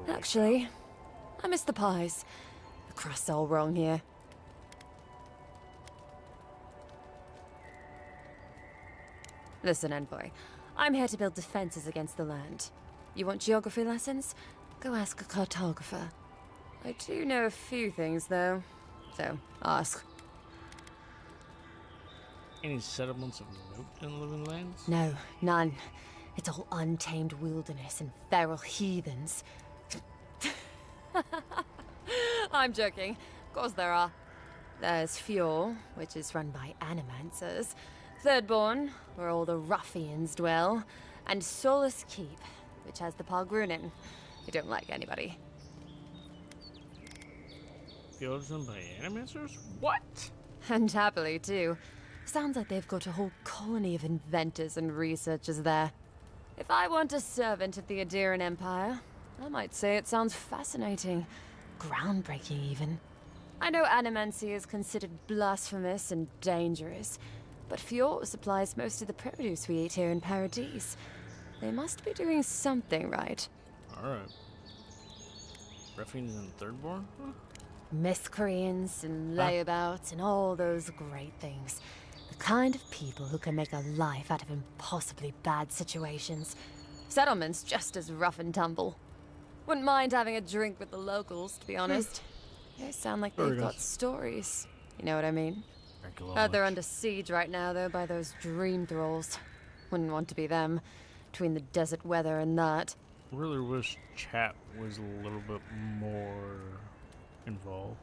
Actually, I miss the pies. The crust's all wrong here. Listen, Envoy. I'm here to build defenses against the land. You want geography lessons? Go ask a cartographer. I do know a few things, though. So, ask. Any settlements of note in Living Lands? No, none. It's all untamed wilderness and feral heathens. I'm joking. Of course there are. There's Fjord, which is run by animancers. Thirdborn, where all the ruffians dwell. And Solace Keep, which has the Pargrunin, who don't like anybody. Fjord's run by animancers? What? And happily, too. Sounds like they've got a whole colony of inventors and researchers there. If I want a servant of the Adiran Empire, I might say it sounds fascinating. Groundbreaking, even. I know animancy is considered blasphemous and dangerous, but Fjord supplies most of the produce we eat here in Paradise. They must be doing something right. Alright. Ruffians and Thirdborn? Huh? Miscreants and layabouts and all those great things. The kind of people who can make a life out of impossibly bad situations. Settlements just as rough and tumble. Wouldn't mind having a drink with the locals, to be honest. They sound like they've got stories. You know what I mean? Heard they're under siege right now, though, by those dream thralls. Wouldn't want to be them, between the desert weather and that. Really wish chat was a little bit more involved.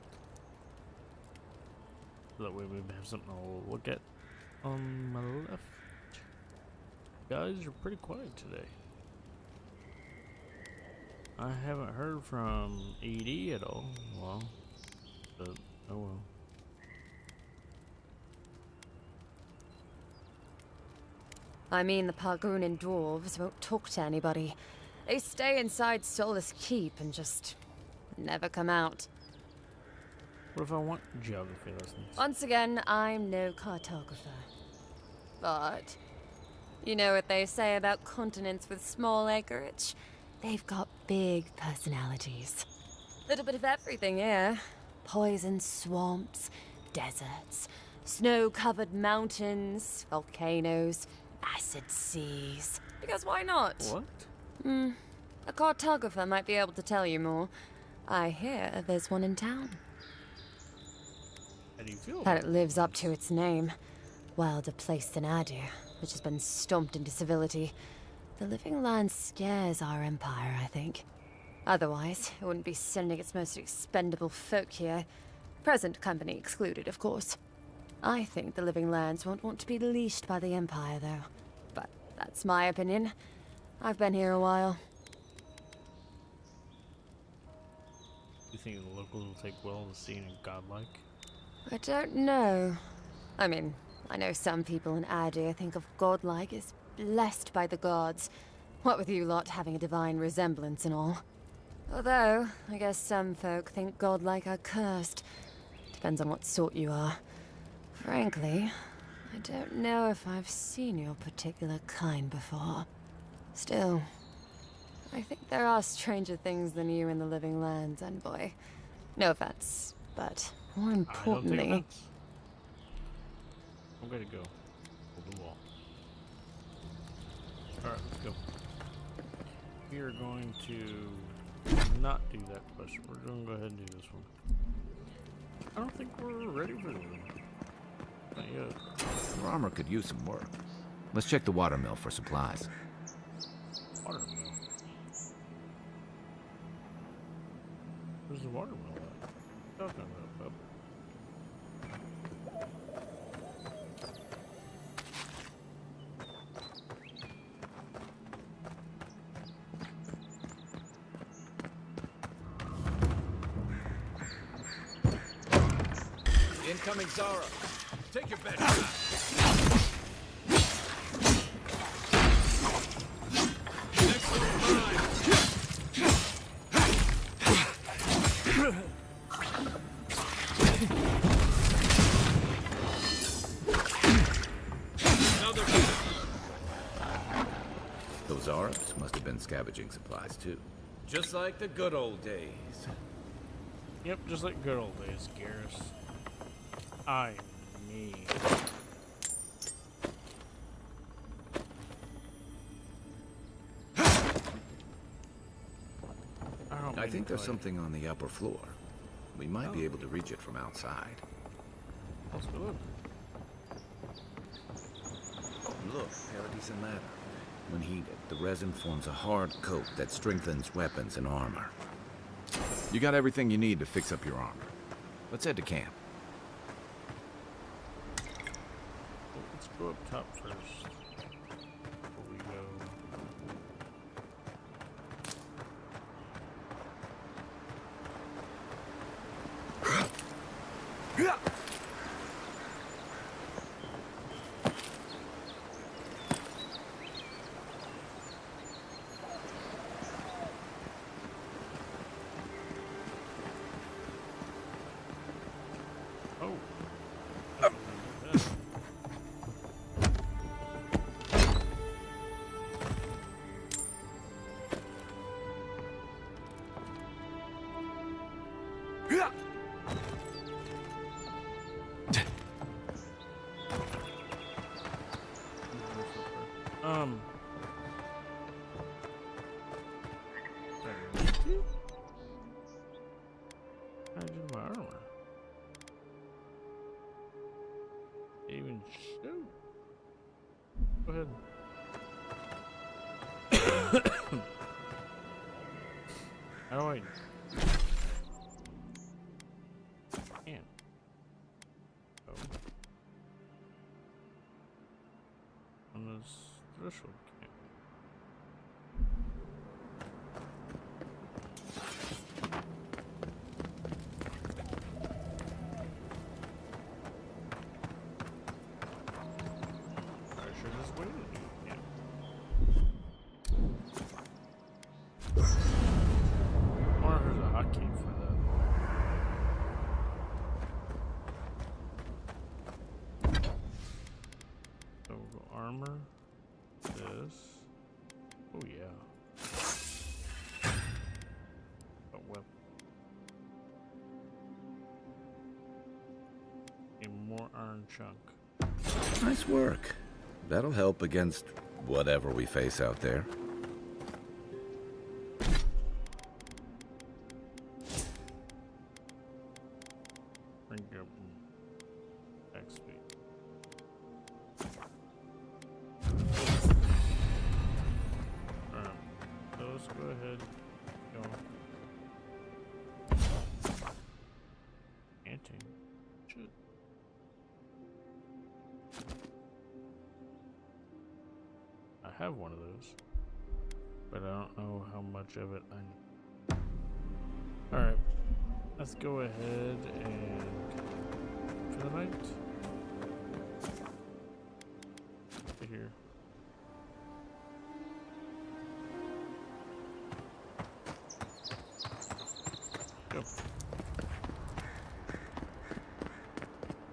So that way we have something to look at on my left. Guys, you're pretty quiet today. I haven't heard from ED at all. Well, but oh well. I mean, the Pargrunin dwarves won't talk to anybody. They stay inside Solace Keep and just never come out. What if I want geography lessons? Once again, I'm no cartographer. But you know what they say about continents with small acreage? They've got big personalities. Little bit of everything here. Poison swamps, deserts, snow-covered mountains, volcanoes, acid seas. Because why not? What? A cartographer might be able to tell you more. I hear there's one in town. How do you feel? That it lives up to its name. Wilder place than Adu, which has been stomped into civility. The living land scares our empire, I think. Otherwise, it wouldn't be sending its most expendable folk here. Present company excluded, of course. I think the living lands won't want to be leashed by the empire, though. But that's my opinion. I've been here a while. You think the locals will take well to seeing a godlike? I don't know. I mean, I know some people in Adu think of godlike as blessed by the gods. What with you lot having a divine resemblance and all. Although, I guess some folk think godlike are cursed. Depends on what sort you are. Frankly, I don't know if I've seen your particular kind before. Still, I think there are stranger things than you in the living lands, Envoy. No offense, but more importantly... I'm gonna go. Hold the wall. Alright, let's go. We are going to not do that question. We're gonna go ahead and do this one. I don't think we're ready for this one. Not yet. Your armor could use some work. Let's check the watermill for supplies. Watermill? Where's the watermill at? Talking about, bub. Incoming Zara. Take your bed. Those Arabs must have been scavenging supplies too. Just like the good old days. Yep, just like good old days, Garrus. I need. I think there's something on the upper floor. We might be able to reach it from outside. Let's go look. Oh, look, Paradise and ladder. When heated, the resin forms a hard coat that strengthens weapons and armor. You got everything you need to fix up your armor. Let's head to camp. Let's go up top first. Before we go. I do my armor. Even shoot. Go ahead. How do I? Can't. Oh. On this threshold. Armor, this, oh yeah, a weapon, a more iron chunk. Nice work. That'll help against whatever we face out there. Bring up XP. Let's go ahead. Go. Anting. Shit. I have one of those, but I don't know how much of it I need. Alright. Let's go ahead and for the night. Here. Go.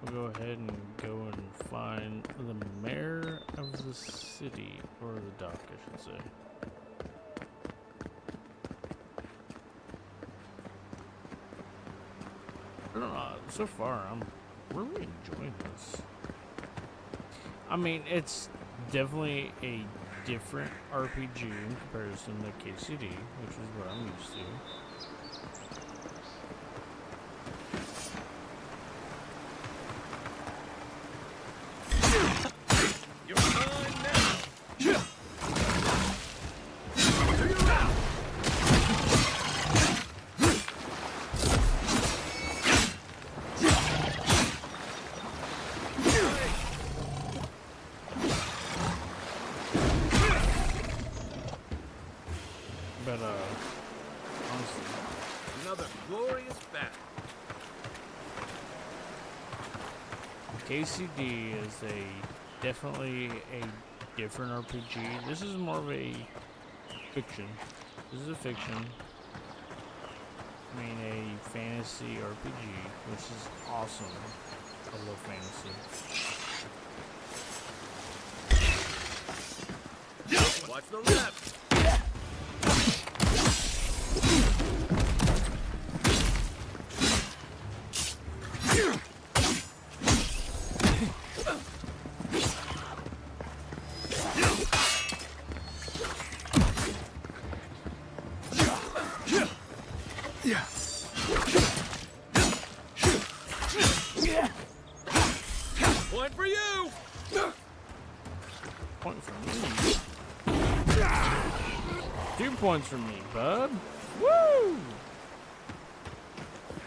We'll go ahead and go and find the mayor of the city, or the dock, I should say. I don't know, so far I'm really enjoying this. I mean, it's definitely a different RPG in comparison to KCD, which is what I'm used to. But honestly, another glorious battle. KCD is definitely a different RPG. This is more of a fiction. This is a fiction. I mean, a fantasy RPG, which is awesome. I love fantasy. Watch the left. Point for you! Point for me. points from me, bud. Woo!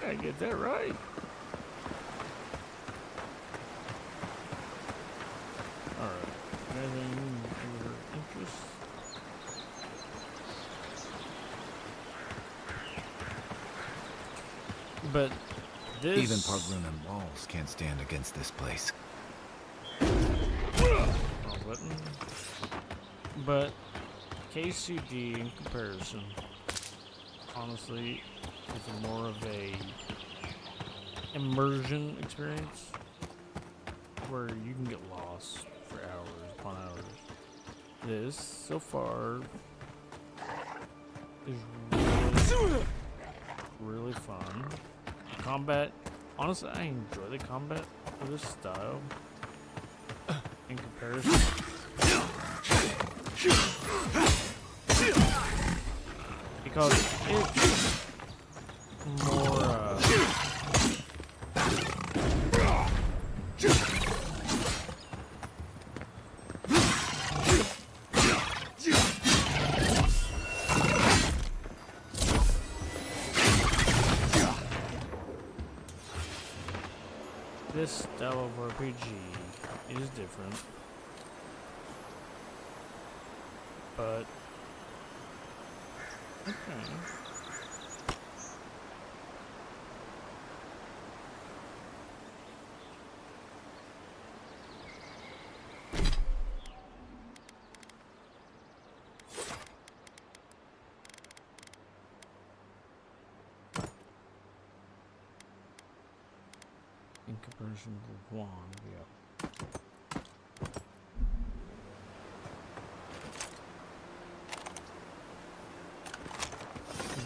Gotta get that right. Alright. Anything of your interest? But this... Even Pargrunan walls can't stand against this place. Button. But KCD in comparison, honestly, is more of a immersion experience where you can get lost for hours upon hours. This, so far, is really fun. The combat, honestly, I enjoy the combat for this style in comparison. Because it's more, this style of RPG is different, but okay. In comparison to one, yeah.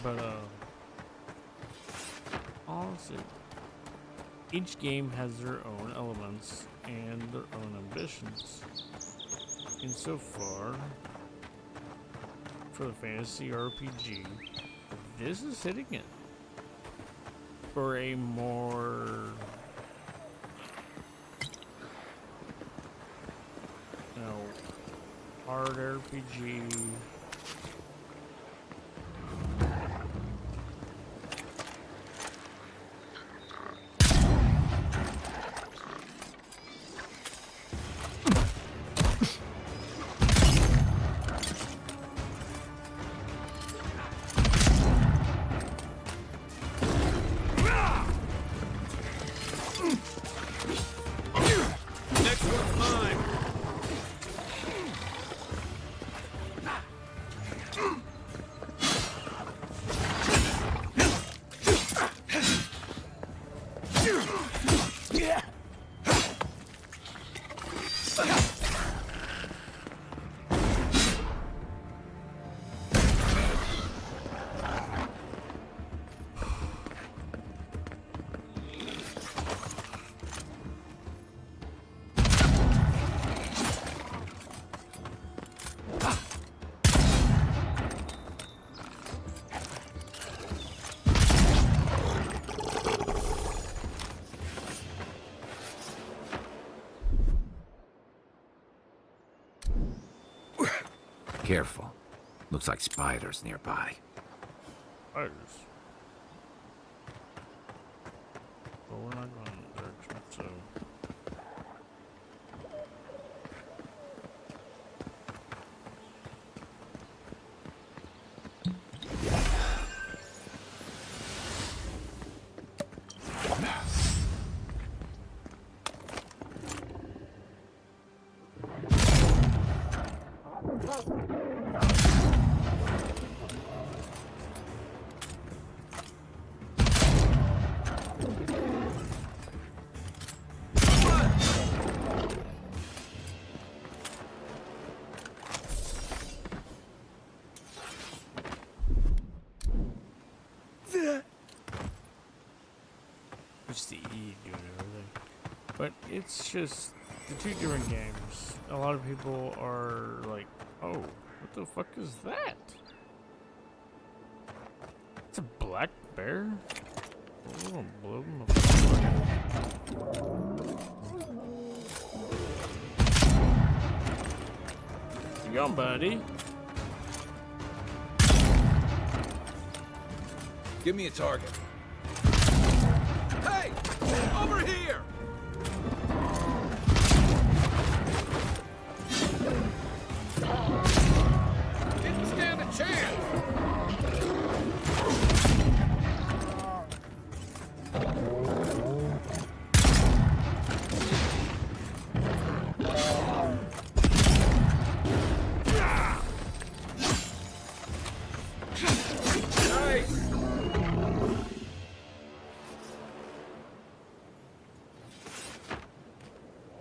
But honestly, each game has their own elements and their own ambitions. And so far, for the fantasy RPG, this is hitting it. For a more hard RPG. Next one's mine. Careful. Looks like spiders nearby. Spiders. Well, we're not going in that direction, so. It's the E doing everything. But it's just the two different games. A lot of people are like, oh, what the fuck is that? It's a black bear? We're gonna blow him up. You going, buddy? Give me a target. Hey! Over here! Didn't stand a chance!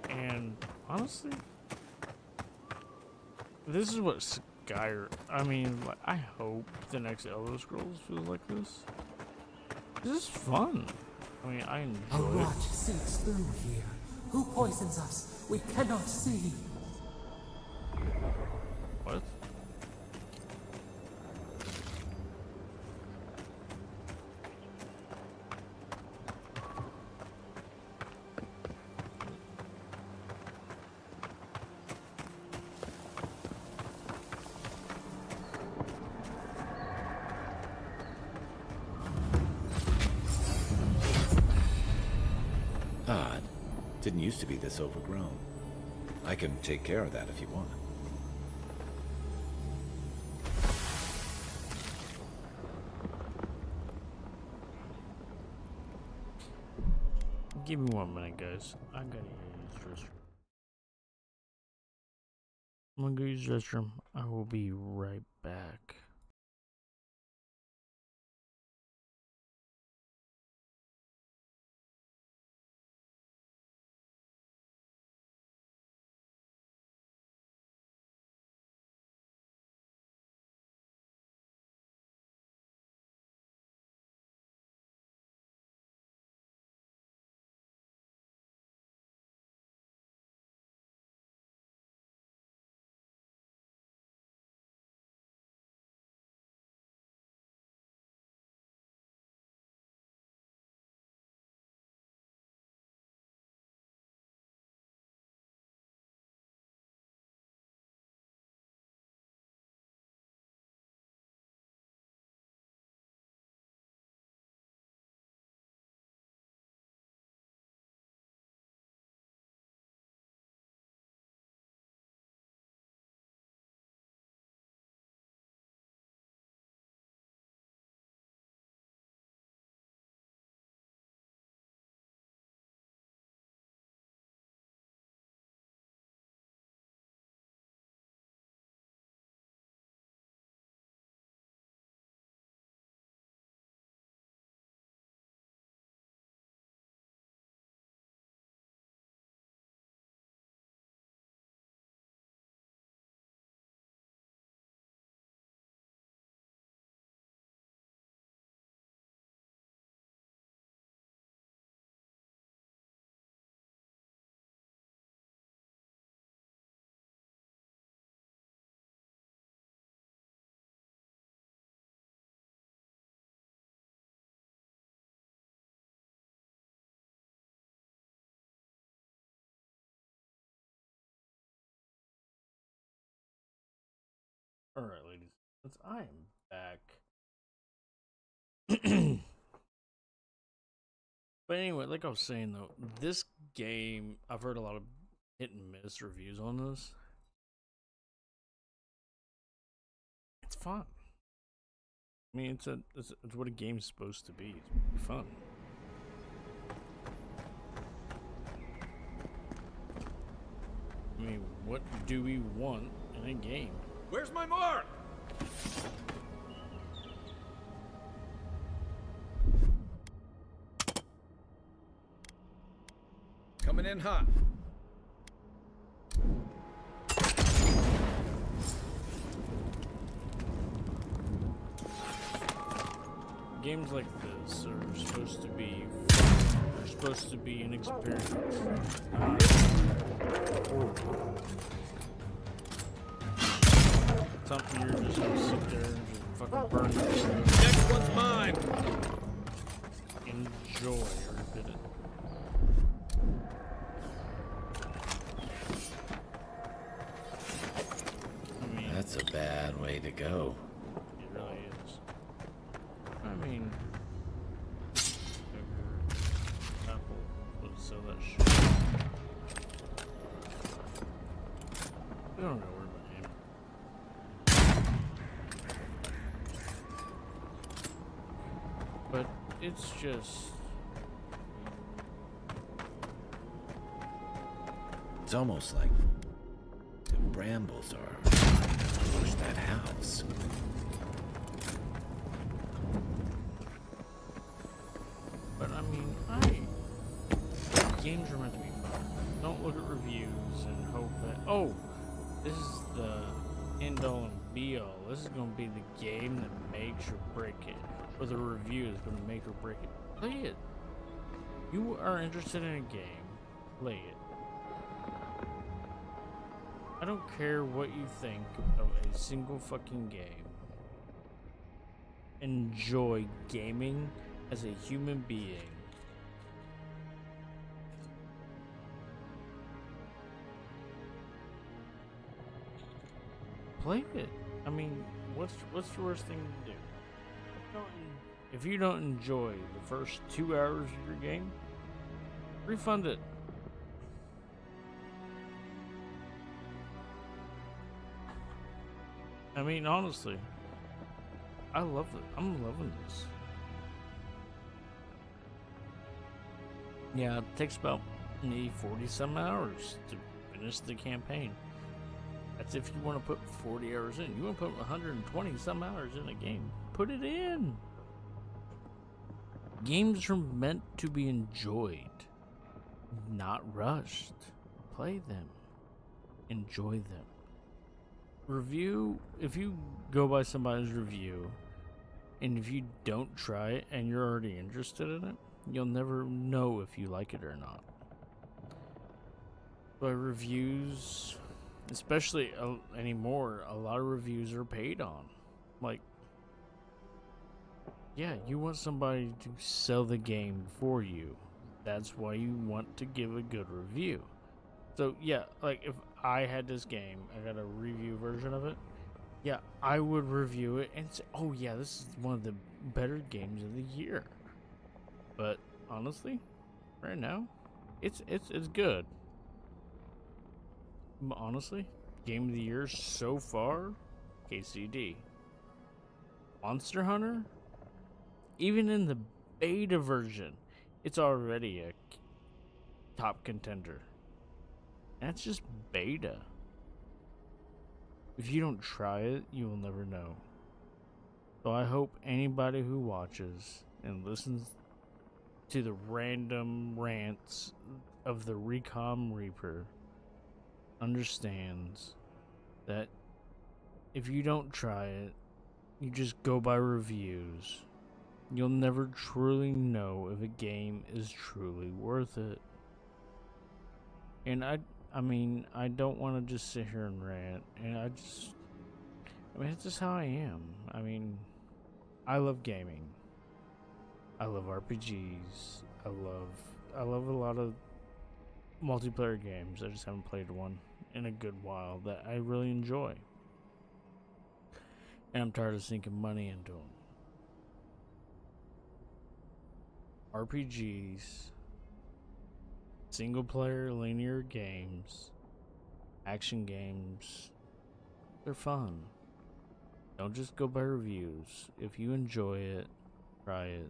And honestly, this is what Skyrim. I mean, like, I hope the next Elder Scrolls feels like this. This is fun. I mean, I A enjoy it. rot seeps through here. Who poisons us? We cannot see. What? Odd. Didn't used to be this overgrown. I can take care of that if you want. Give me 1 minute, guys. I gotta use the restroom. I'm gonna go use the restroom. I will be right back. Alright, ladies. I am back. But anyway, like I was saying though, this game, I've heard a lot of hit and miss reviews on this. It's fun. I mean, it's what a game's supposed to be. It's fun. I mean, what do we want in a game? Where's my mark? Coming in hot. Games like this are supposed to be an experience. Something you're just gonna sit there and just fucking burn yourself. Next one's mine. Enjoy every bit of it. I mean, That's a bad way to go. it really is. I mean, We don't know where the name. But it's just. It's almost like the brambles are push that house. But I mean, games are meant to be fun. Don't look at reviews and hope that, oh, this is the end all and be all. This is going to be the game that makes or break it. Or the review is going to make or break it. Play it. You are interested in a game, play it. I don't care what you think of a single fucking game. Enjoy gaming as a human being. Play it. I mean, what's the worst thing to do? If you don't enjoy the first 2 hours of your game, refund it. I mean, honestly, I love it. I'm loving this. Yeah, it takes about maybe 40 some hours to finish the campaign. That's if you want to put 40 hours in. You want to put 120 some hours in a game. Put it in. Games are meant to be enjoyed, not rushed. Play them. Enjoy them. Review, if you go by somebody's review, and if you don't try it and you're already interested in it, you'll never know if you like it or not. But reviews, especially anymore, a lot of reviews are paid on. Like, yeah, you want somebody to sell the game for you. That's why you want to give a good review. So yeah, like if I had this game, I got a review version of it. Yeah, I would review it and say, "Oh yeah, this is one of the better games of the year." But honestly, right now, it's good. But honestly, game of the year so far, KCD. Monster Hunter, even in the beta version, it's already a top contender. That's just beta. If you don't try it, you will never know. So I hope anybody who watches and listens to the random rants of the Recom Reaper understands that if you don't try it, you just go by reviews, you'll never truly know if a game is truly worth it. And I mean, I don't want to just sit here and rant, and I mean, it's just how I am. I mean, I love gaming. I love RPGs. I love a lot of multiplayer games. I just haven't played one in a good while that I really enjoy. And I'm tired of sinking money into them. RPGs, single player linear games, action games, they're fun. Don't just go by reviews. If you enjoy it, try it.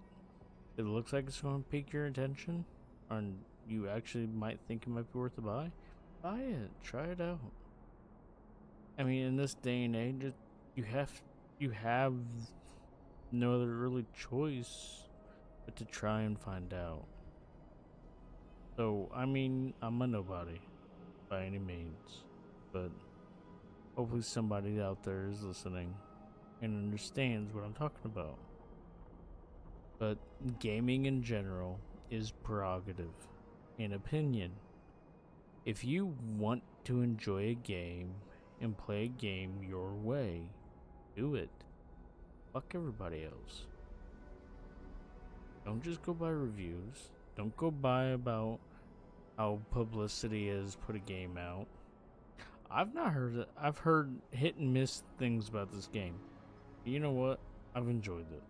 If it looks like it's going to pique your attention, or you actually might think it might be worth a buy it. Try it out. I mean, in this day and age, you have no other really choice but to try and find out. So, I mean, I'm a nobody by any means, but hopefully somebody out there is listening and understands what I'm talking about. But gaming in general is prerogative and opinion. If you want to enjoy a game and play a game your way, do it. Fuck everybody else. Don't just go by reviews. Don't go by about how publicity is put a game out. I've heard hit and miss things about this game. But you know what? I've enjoyed it.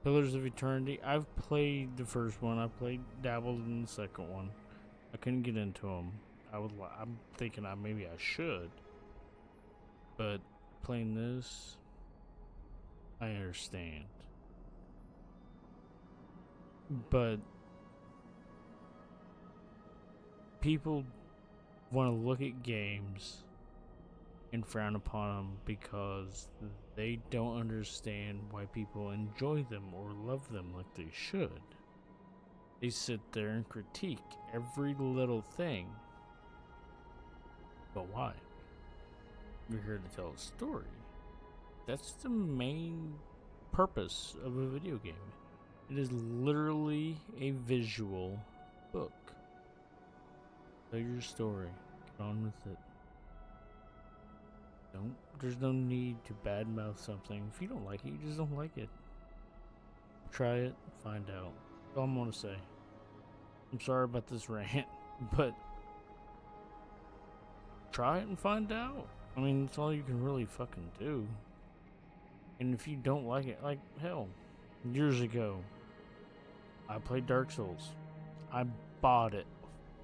Pillars of Eternity, I've played the first one. I dabbled in the second one. I couldn't get into them. I'm thinking maybe I should. But playing this, I understand. But people want to look at games and frown upon them because they don't understand why people enjoy them or love them like they should. They sit there and critique every little thing. But why? You're here to tell a story. That's the main purpose of a video game. It is literally a visual book. Tell your story. Get on with it. There's no need to badmouth something. If you don't like it, you just don't like it. Try it, find out. That's all I'm gonna say. I'm sorry about this rant, but try it and find out. I mean, that's all you can really fucking do. And if you don't like it, like, hell, years ago, I played Dark Souls. I bought it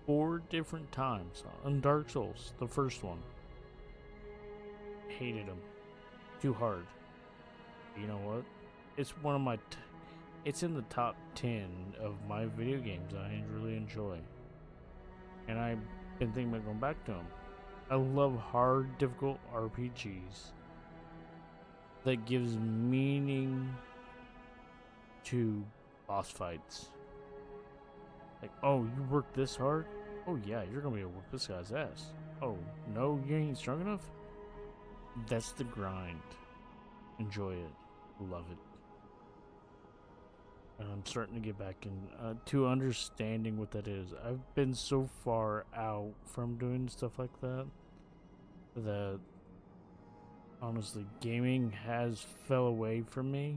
4 different times on Dark Souls, the first one. Hated him. Too hard. You know what? It's one of my... it's in the top 10 of my video games I really enjoy. And I've been thinking about going back to them. I love hard, difficult RPGs that gives meaning to boss fights. Like, oh, you work this hard? Oh yeah, you're gonna be able to whoop this guy's ass. Oh, no, you ain't strong enough? That's the grind. Enjoy it. Love it. And I'm starting to get back in to understanding what that is. I've been so far out from doing stuff like that that honestly, gaming has fell away from me.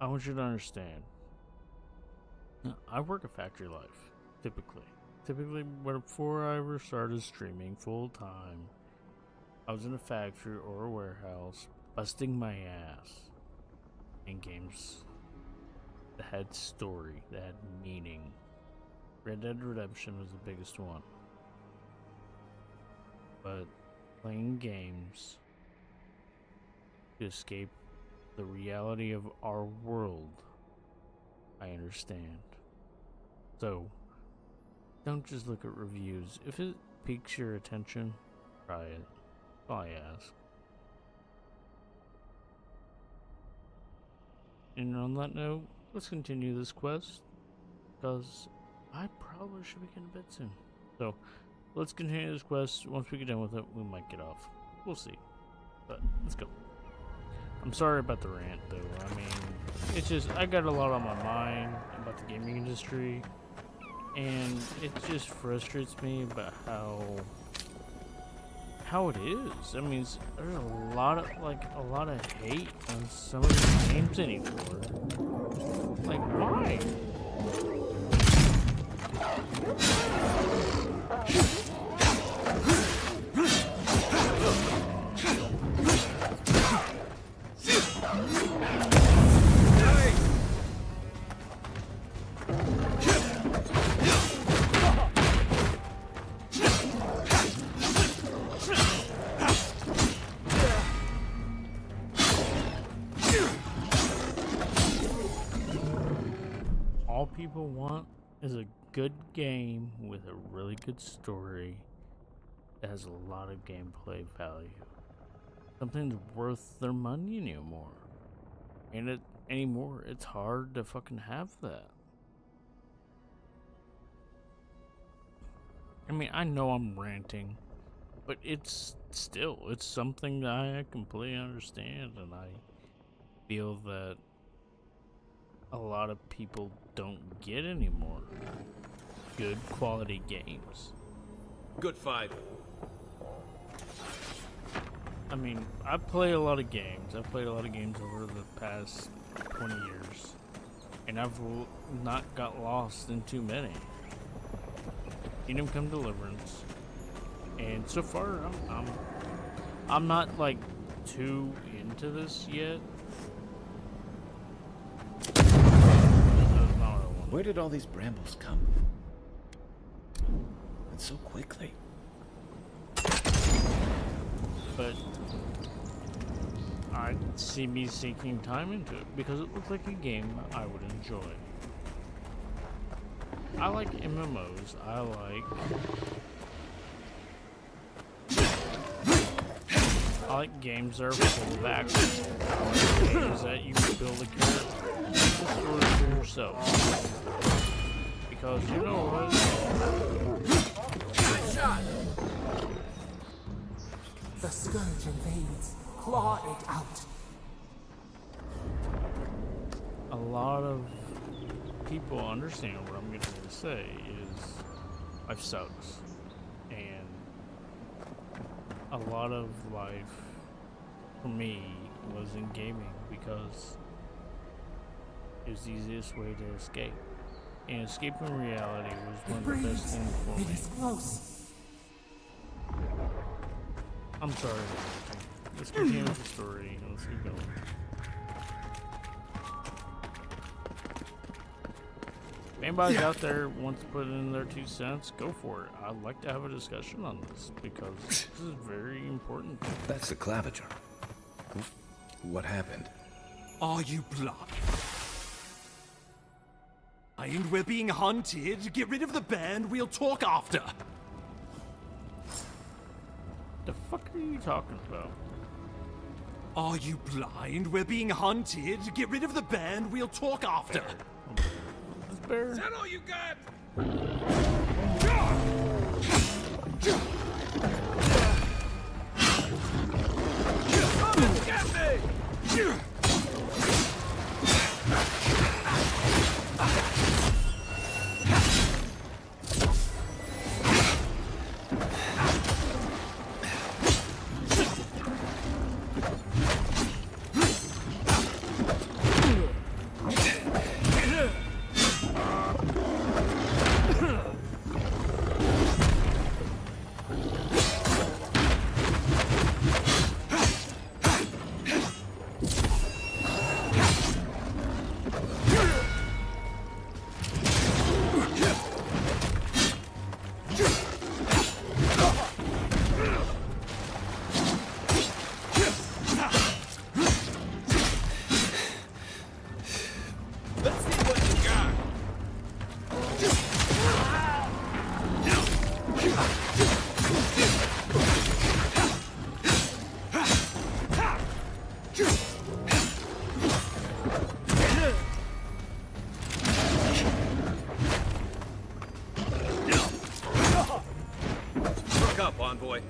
I want you to understand. I work a factory life, typically. Typically, before I ever started streaming full time, I was in a factory or a warehouse, busting my ass in games that had story, that had meaning. Red Dead Redemption was the biggest one. But playing games to escape the reality of our world, I understand. So, don't just look at reviews. If it piques your attention, try it. That's all I ask. And on that note, let's continue this quest, because I probably should be getting to bed soon. So, let's continue this quest. Once we get done with it, we might get off. We'll see. But, let's go. I'm sorry about the rant, though. I mean, it's just, I got a lot on my mind about the gaming industry, and it just frustrates me about how it is. I mean, there's a lot of hate on some of these games anymore. Like, why? All people want is a good game with a really good story that has a lot of gameplay value. Something's worth their money anymore. And it's hard to fucking have that. I mean, I know I'm ranting, but it's something that I completely understand, and I feel that a lot of people don't get anymore. Good quality games. Good fight. I mean, I play a lot of games. I've played a lot of games over the past 20 years. And I've not got lost in too many. Kingdom Come Deliverance. And so far, I'm not, like, too into this yet. Where did all these brambles come? And so quickly. But I'd see me sinking time into it because it looked like a game I would enjoy. I like MMOs. I like games that are full of action. I like games that you build a character and make the story for yourself. Because you know what? Shot. The scourge invades. Claw it out. A lot of people understand what I'm going to say is life sucks. And a lot of life for me was in gaming because it was the easiest way to escape. And escaping reality was one of the best things for me. It is close. I'm sorry. Let's continue with the story. Let's keep going. If anybody's out there wants to put in their 2 cents, go for it. I'd like to have a discussion on this because this is very important. That's the claviger. What happened? Are you blind? We're being hunted. Get rid of the band. We'll talk after. The fuck are you talking about? Are you blind? We're being hunted. Get rid of the band. We'll talk after. Bear. Is that all you got? Come and get me! Envoy.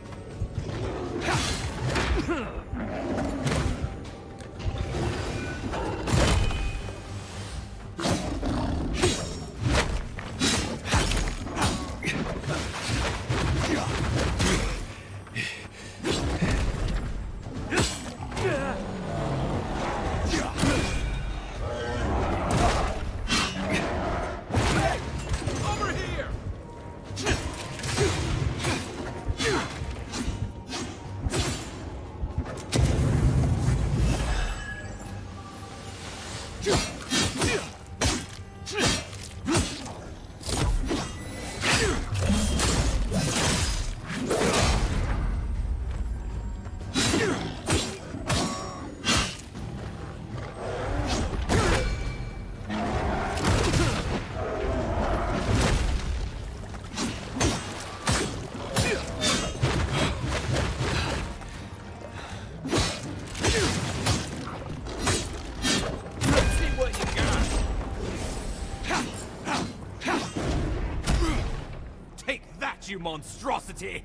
You monstrosity!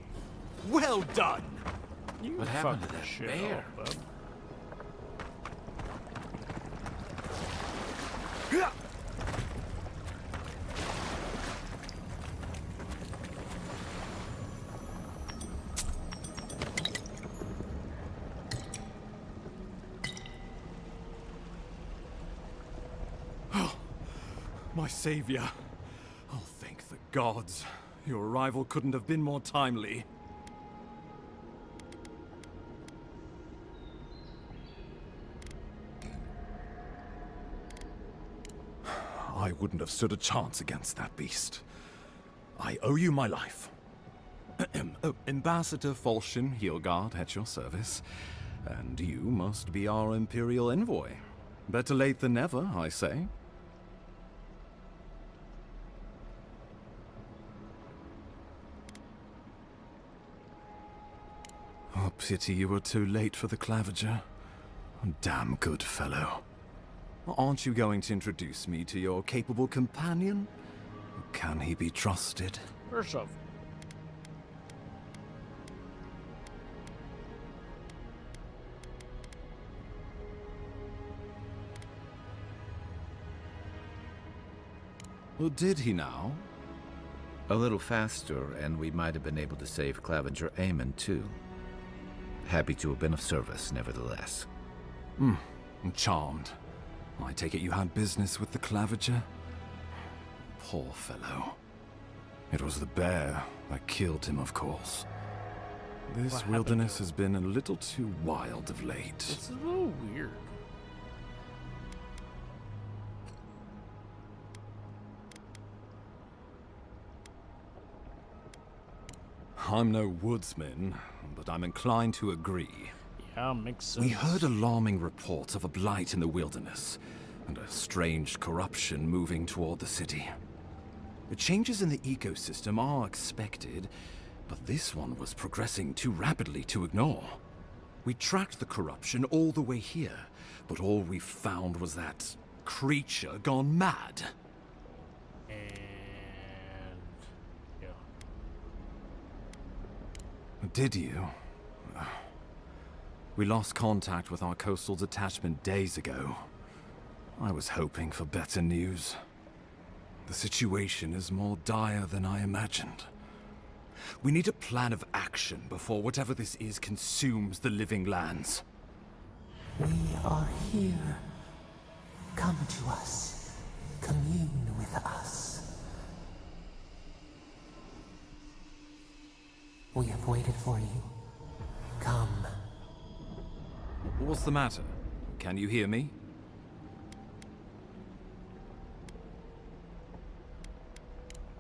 Well done! You what happened to that bear? Oh, my savior. Oh, thank the gods. Your arrival couldn't have been more timely. I wouldn't have stood a chance against that beast. I owe you my life. Ambassador Falchion Heelguard at your service. And you must be our Imperial envoy. Better late than never, I say. Oh, pity you were too late for the Claviger. Damn good fellow. Aren't you going to introduce me to your capable companion? Can he be trusted? First off, well, did he now? A little faster, and we might have been able to save Claviger Aemon, too. Happy to have been of service, nevertheless. I'm charmed. I take it you had business with the Claviger? Poor fellow. It was the bear that killed him, of course. This wilderness has been a little too wild of late. it's a little weird. I'm no woodsman, but I'm inclined to agree. Yeah, makes sense. We heard alarming reports of a blight in the wilderness, and a strange corruption moving toward the city. The changes in the ecosystem are expected, but this one was progressing too rapidly to ignore. We tracked the corruption all the way here, but all we found was that creature gone mad. Did you? We lost contact with our coastal detachment days ago. I was hoping for better news. The situation is more dire than I imagined. We need a plan of action before whatever this is consumes the living lands. We are here. Come to us. Commune with us. We have waited for you. Come. What's the matter? Can you hear me?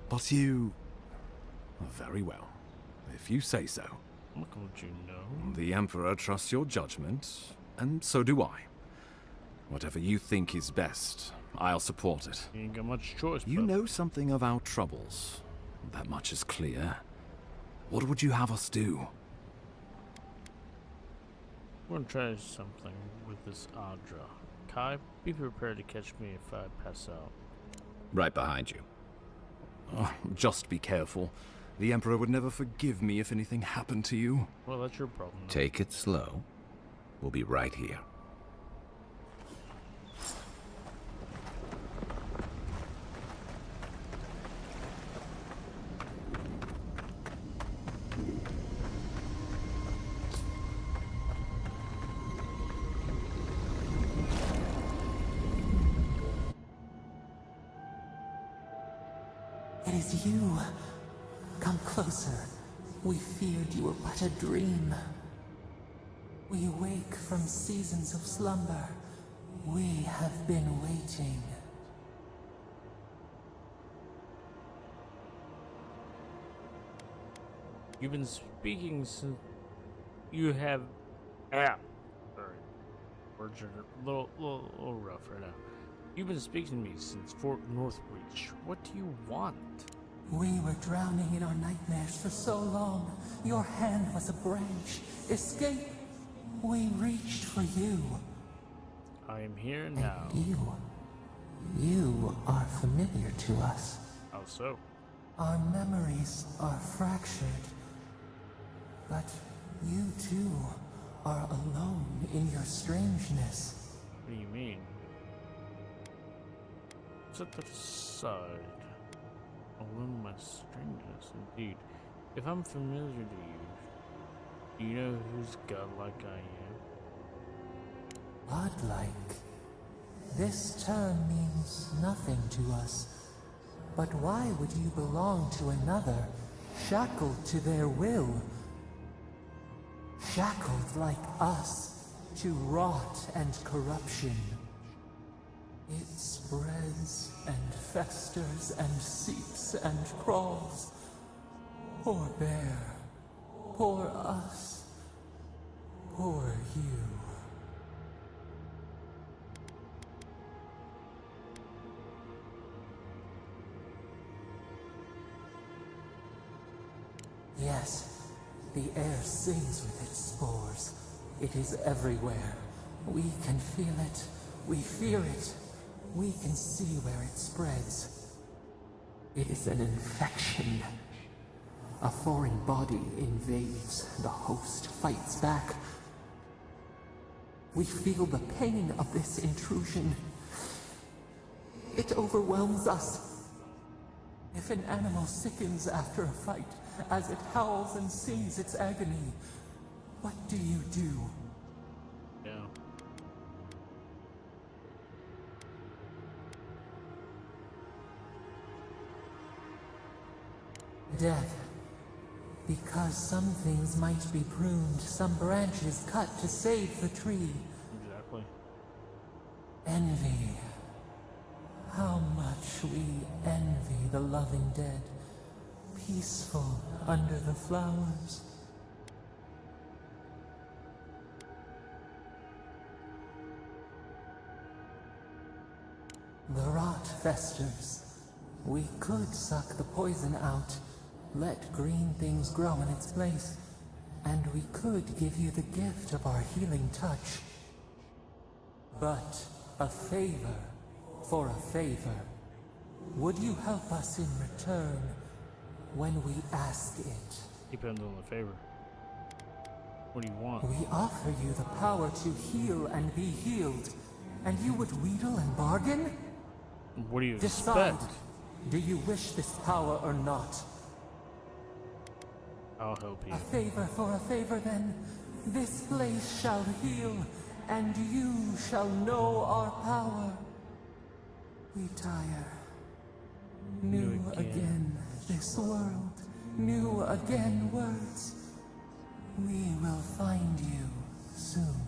But you... Very well. If you say so. Look what you know. The Emperor trusts your judgment, and so do I. Whatever you think is best, I'll support it. You ain't got much choice, You know something of our troubles. That much is clear. What would you have us do? We're gonna try something with this Adra. Kai, be prepared to catch me if I pass out. Right behind you. Just be careful. The Emperor would never forgive me if anything happened to you. Well, that's your problem. Take it slow. We'll be right here. It is you. Come closer. We feared you were but a dream. We wake from seasons of slumber. We have been waiting. You've been speaking since you have. Sorry. Words are a little rough right now. You've been speaking to me since Fort Northreach. What do you want? We were drowning in our nightmares for so long. Your hand was a branch. Escape! We reached for you. I am here now. You are familiar to us. How so? Our memories are fractured. But you too are alone in your strangeness. What do you mean? Set that aside. Alone in my strangeness, indeed. If I'm familiar to you, do you know whose godlike I am? Godlike? This term means nothing to us. But why would you belong to another, shackled to their will? Shackled like us, to rot and corruption. It It spreads and festers and seeps and crawls. Poor bear. Poor us. Poor you. Yes, the air sings with its spores. It is everywhere. We can feel it. We fear it. We can see where it spreads. It is an infection. A foreign body invades. The host fights back. We feel the pain of this intrusion. It overwhelms us. If an animal sickens after a fight, as it howls and sings its agony, what do you do? Yeah. Death. Because some things might be pruned, some branches cut to save the tree. Exactly. Envy. How much we envy the loving dead, peaceful under the flowers. The rot festers. We could suck the poison out, let green things grow in its place, and we could give you the gift of our healing touch. But a favor for a favor. Would you help us in return when we ask it? Depends on the favor. What do you want? We offer you the power to heal and be healed, and you would wheedle and bargain? What do you Decide. expect? Do you wish this power or not? I'll help you. A favor for a favor then. This place shall heal, and you shall know our power. We tire. New again this world, new again words. We will find you soon.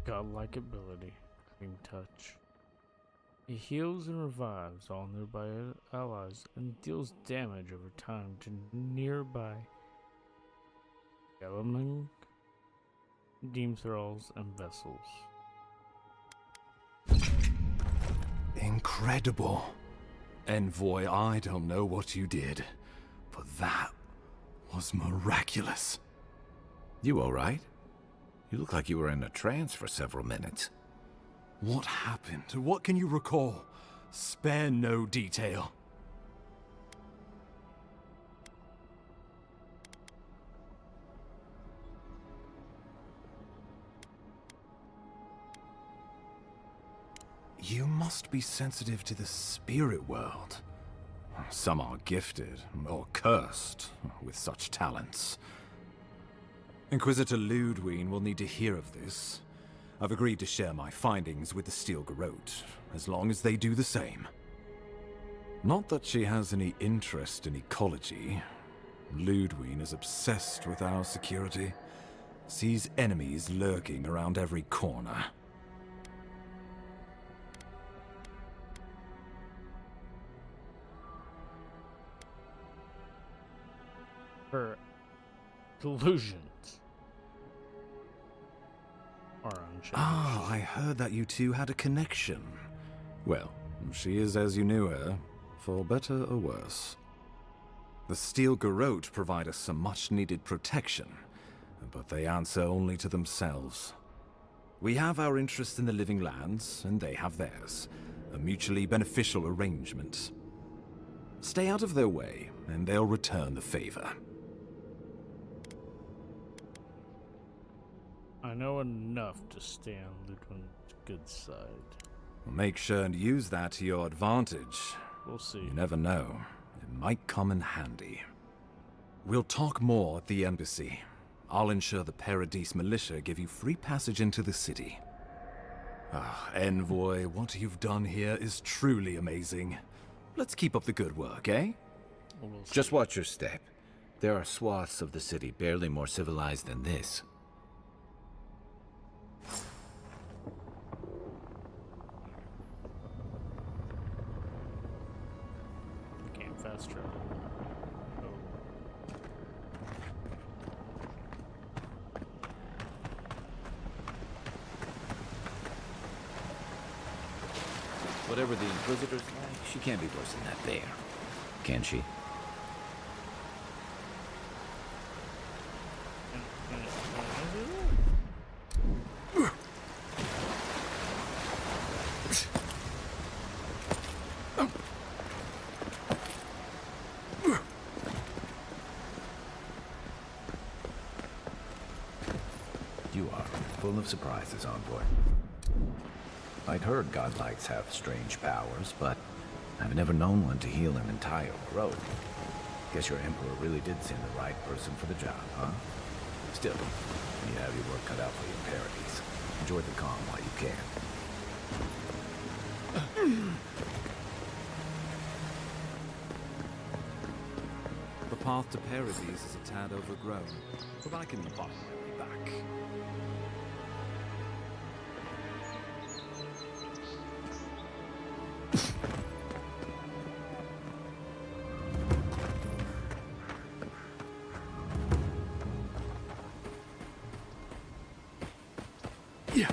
Godlike ability, Green Touch. It heals and revives all nearby allies and deals damage over time to nearby Gellerman, Deem Thralls, and Vessels. Incredible. Envoy, I don't know what you did, but that was miraculous. You alright? You look like you were in a trance for several minutes. What happened? What can you recall? Spare no detail. You must be sensitive to the spirit world. Some are gifted, or cursed, with such talents. Inquisitor Ludwine will need to hear of this. I've agreed to share my findings with the Steel Garrote, as long as they do the same. Not that she has any interest in ecology. Ludwine is obsessed with our security, sees enemies lurking around every corner. Her delusions are unchanged. Ah, I heard that you two had a connection. Well, she is as you knew her, for better or worse. The Steel Garrote provide us some much-needed protection, but they answer only to themselves. We have our interest in the living lands, and they have theirs. A mutually beneficial arrangement. Stay out of their way, and they'll return the favor. I know enough to stay on Ludwig's good side. Make sure and use that to your advantage. We'll see. You never know. It might come in handy. We'll talk more at the embassy. I'll ensure the Paradise militia give you free passage into the city. Ah, Envoy, what you've done here is truly amazing. Let's keep up the good work, eh? Just watch your step. There are swaths of the city barely more civilized than this. Can't fast travel. Whatever the Inquisitor's like, she can't be worse than that there. Can she? You are full of surprises, Envoy. I'd heard godlights have strange powers, but I've never known one to heal an entire road. Guess your Emperor really did send the right person for the job, huh? Still, you have your work cut out for you in Paradise. Enjoy the calm while you can. The path to Paradise is a tad overgrown, but I can find my way back. Yeah.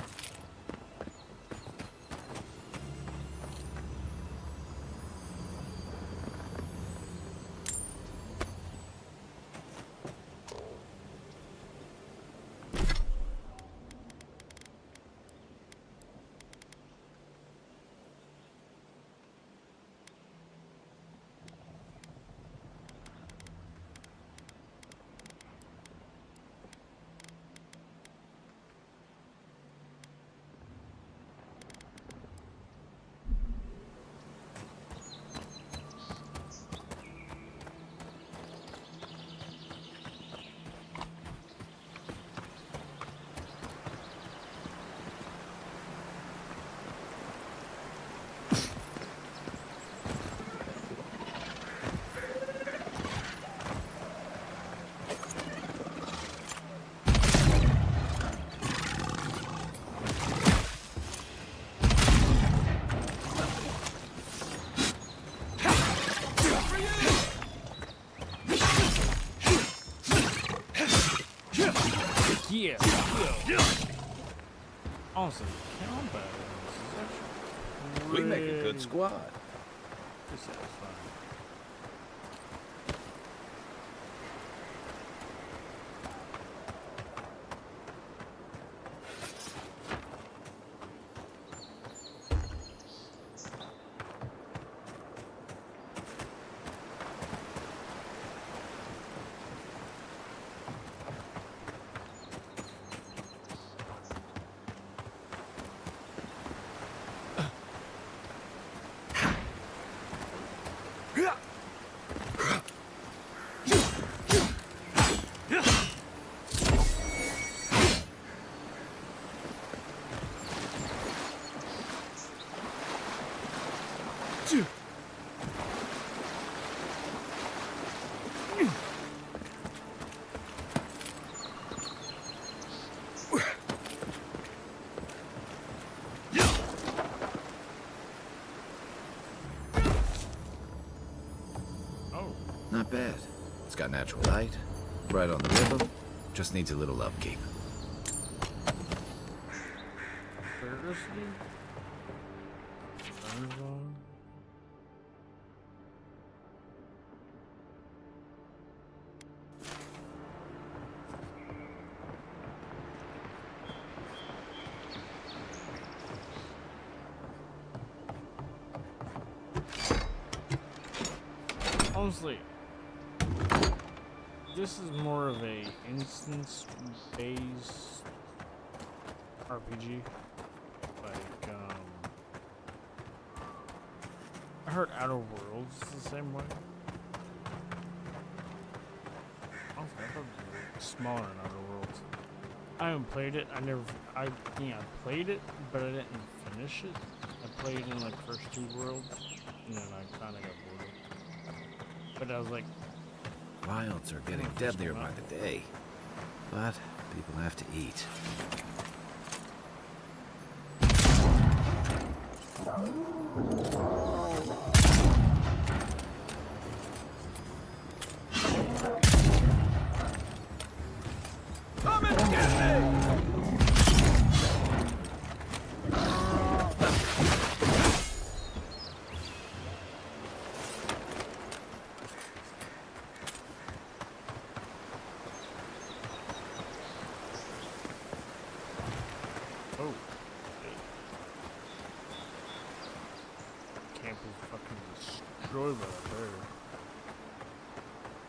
Honestly, combat is actually We make a good squad. pretty satisfying. Not bad. It's got natural light, right on the river, just needs a little upkeep. Seriously? Honestly, this is more of a instance-based RPG. Like, I heard Outer Worlds is the same way. smaller in Outer Worlds. I haven't played it. I played it, but I didn't finish it. I played in like first 2 worlds, and then I kind of got bored. But I was like, Wilds are getting deadlier by the day, but people have to eat. Come and get me! oh, camp is fucking destroyed by that bird.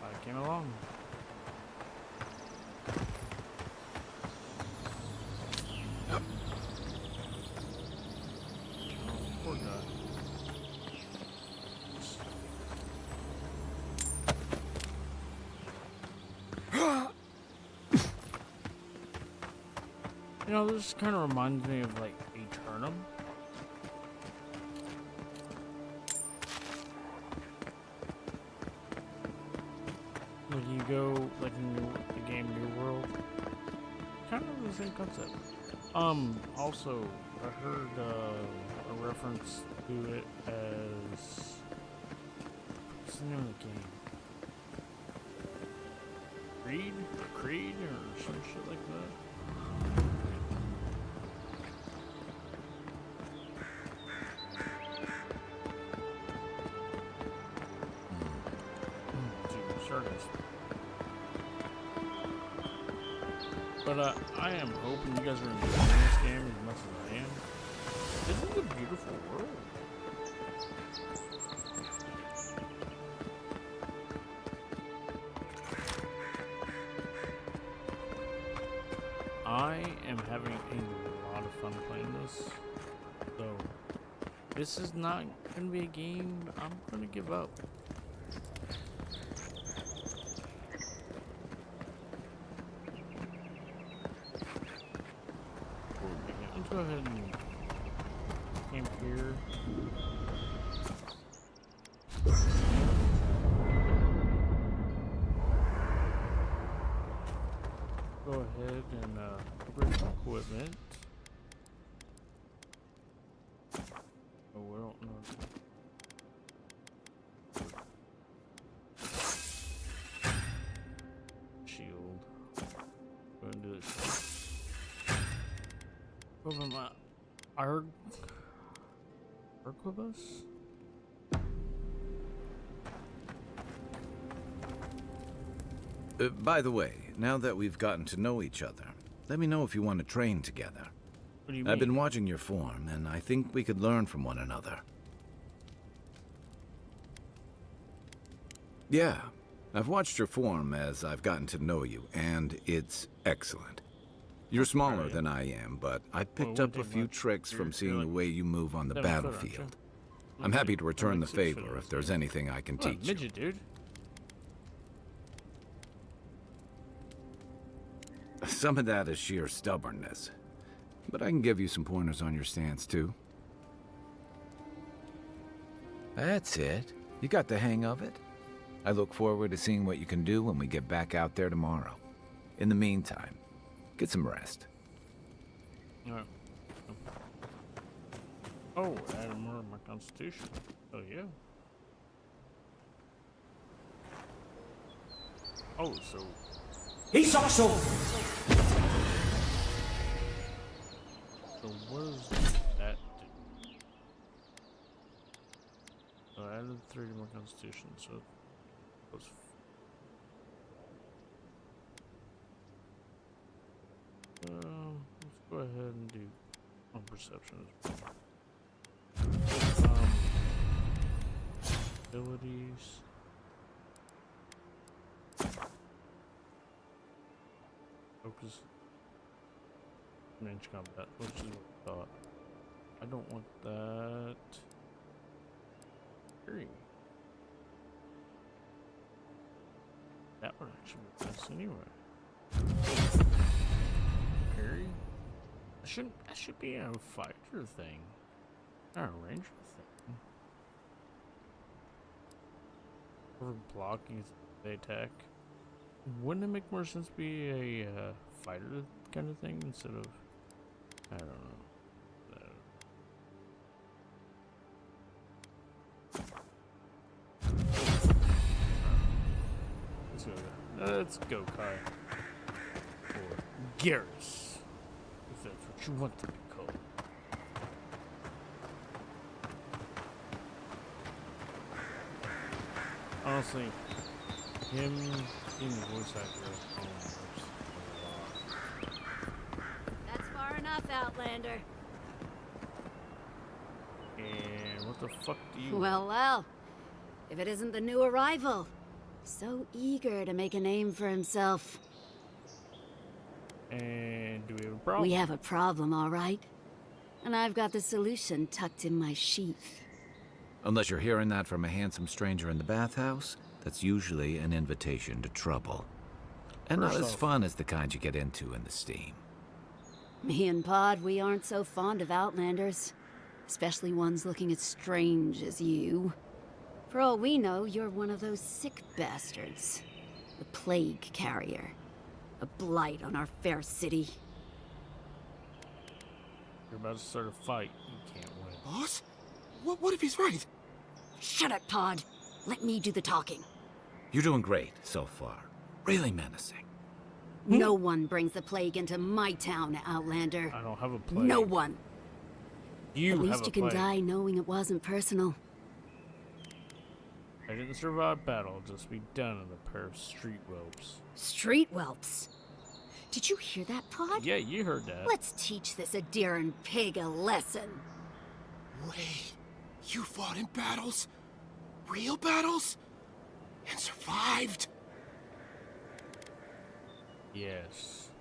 I came along. Poor guy. You know, this kind of reminds me of like Eternum. Like you go like in the game New World, kind of the same concept. Also, I heard a reference to it as what's the name of the game? Creed or some shit like that. But I am hoping you guys are enjoying this game as much as I am. This is a beautiful world. I am having a lot of fun playing this. So, this is not going to be a game I'm going to give up. Let's go ahead and camp here. Go ahead and upgrade some equipment. Oh, we don't know. Shield. Go ahead and do this. Over my Arquebus? By the way, now that we've gotten to know each other, let me know if you want to train together. What do you I've mean? been watching your form, and I think we could learn from one another. Yeah, I've watched your form as I've gotten to know you, and it's excellent. You're smaller than I am, but I picked up a few tricks from seeing the way you move on the battlefield. I'm happy to return the favor if there's anything I can teach you. Midget, dude. Some of that is sheer stubbornness, but I can give you some pointers on your stance, too. That's it. You got the hang of it. I look forward to seeing what you can do when we get back out there tomorrow. In the meantime, get some rest. Alright. Oh, add more of my constitution. Oh, yeah. Oh, so... He's also... So what does that do? So I added 3 to my constitution, so it was... let's go ahead and do on perception as well. Abilities. Focus. Range combat, which is what I thought. I don't want that. Hearing. That would actually be nice anyway. Parry? That should be a fighter thing. Not a ranger thing. Or blocking the attack. Wouldn't it make more sense to be a fighter kind of thing instead of, I don't know. Let's go, Kai. Or Garrus, if that's what you want to be called. Honestly, him being the voice actor helps a lot. That's far enough, Outlander. And what the fuck do you... Well, well. If it isn't the new arrival. So eager to make a name for himself. And do we have a problem? We have a problem, all right. And I've got the solution tucked in my sheath. Unless you're hearing that from a handsome stranger in the bathhouse, that's usually an invitation to trouble. And not as fun as the kind you get into in the steam. Me and Pod, we aren't so fond of Outlanders. Especially ones looking as strange as you. For all we know, you're one of those sick bastards. A plague carrier. A blight on our fair city. You're about to start a fight. You can't win. Boss? What if he's right? Shut up, Pod. Let me do the talking. You're doing great so far. Really menacing. No one brings the plague into my town, Outlander. I don't have a plague. No one. You At have least a you can plague. die knowing it wasn't personal. I didn't survive battle, just be done in a pair of street ropes. Street whelps. Did you hear that, Pod? Yeah, you heard that. Let's teach this Adiran pig a lesson. Wait, you fought in battles? Real battles? And survived? Yes.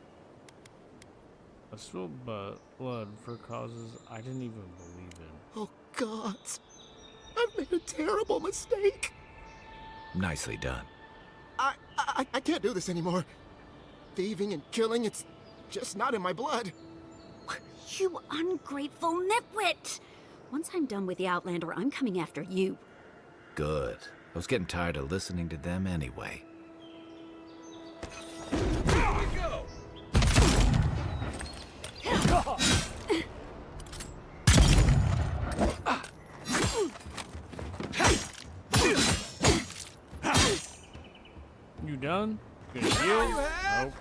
I spilled blood for causes I didn't even believe in. Oh, gods. I've made a terrible mistake. Nicely done. I can't do this anymore. Thieving and killing, it's just not in my blood. You ungrateful nitwit! Once I'm done with the Outlander, I'm coming after you. Good. I was getting tired of listening to them anyway. Here we go! You done? Gonna heal? Nope.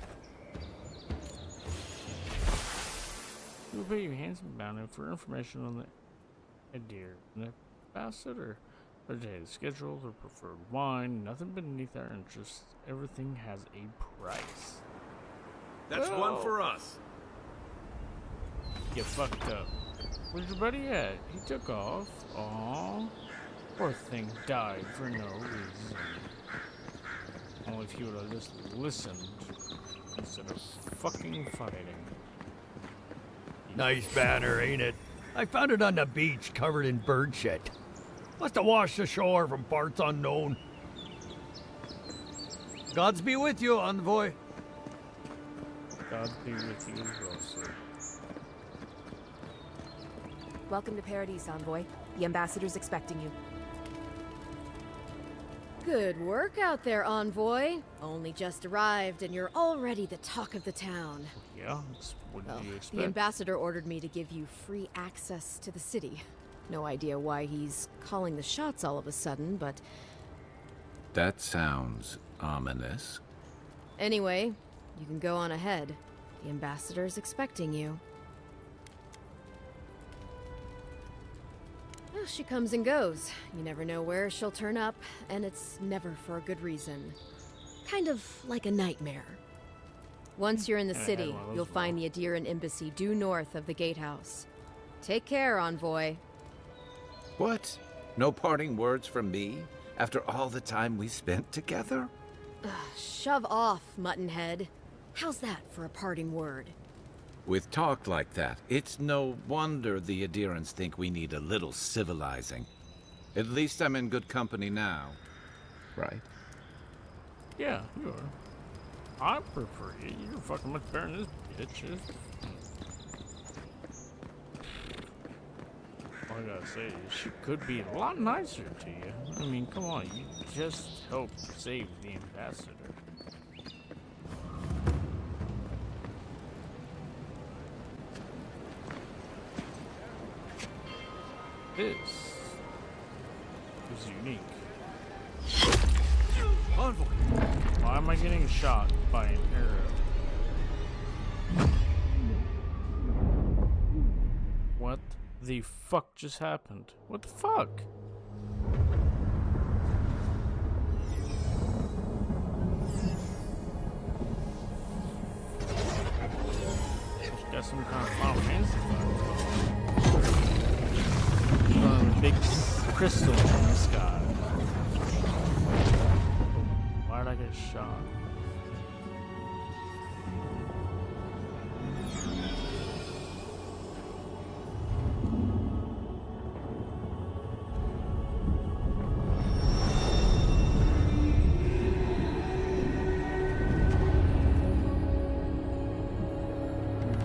You will pay your handsome bounty for information on the Adir, an ambassador, their daily schedule, their preferred wine, nothing beneath our interests. Everything has a price. That's one for us. Get fucked up. Where's your buddy at? He took off. Aww. Poor thing died for no reason. Only if he would have just listened instead of fucking fighting. Nice banner, ain't it? I found it on the beach covered in bird shit. Must have washed ashore from parts unknown. Gods be with you, envoy. God be with you as well, sir. Welcome to Paradise, Envoy. The ambassador's expecting you. Good work out there, Envoy. Only just arrived, and you're already the talk of the town. Yeah, that's what do you expect? The ambassador ordered me to give you free access to the city. No idea why he's calling the shots all of a sudden, but... That sounds ominous. Anyway, you can go on ahead. The ambassador's expecting you. Well, she comes and goes. You never know where she'll turn up, and it's never for a good reason. Kind of like a nightmare. Once you're in the city, you'll find the Adiran embassy due north of the gatehouse. Take care, Envoy. What? No parting words from me? After all the time we spent together? Shove off, Muttonhead. How's that for a parting word? With talk like that, it's no wonder the Adirans think we need a little civilizing. At least I'm in good company now. Right? Yeah, you are. I prefer you. You're fucking much better than this bitch. All I gotta say is she could be a lot nicer to you. I mean, come on, you just helped save the ambassador. This is unique. Why am I getting shot by an arrow? What the fuck just happened? What the fuck? Got some kind of Final Fantasy vibe. Big crystal in the sky. Why did I get shot?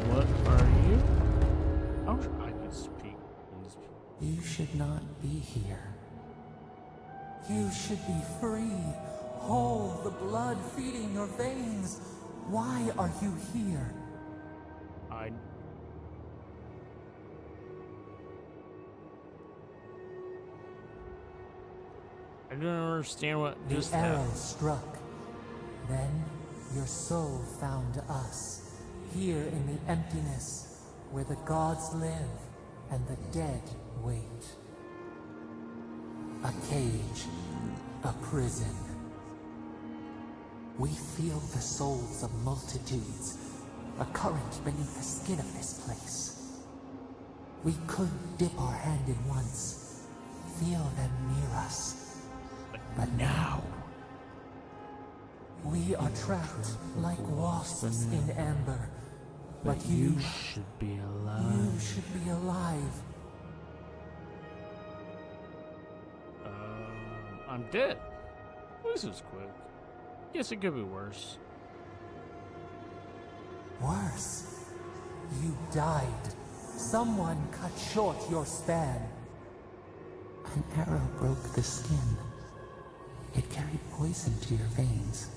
What are you? I wish I could speak. You should not be here. You should be free, whole, the blood feeding your veins. Why are you here? I don't understand what just The arrow happened. struck. Then your soul found us, here in the emptiness, where the gods live and the dead wait. A cage, a prison. We feel the souls of multitudes, a current beneath the skin of this place. We could dip our hand in once, feel them near us. But now, we are trapped like wasps in amber. But you should be alive. You should be alive. I'm dead. This is quick. Guess it could be worse. Worse. You died. Someone cut short your span. An arrow broke the skin. It carried poison to your veins.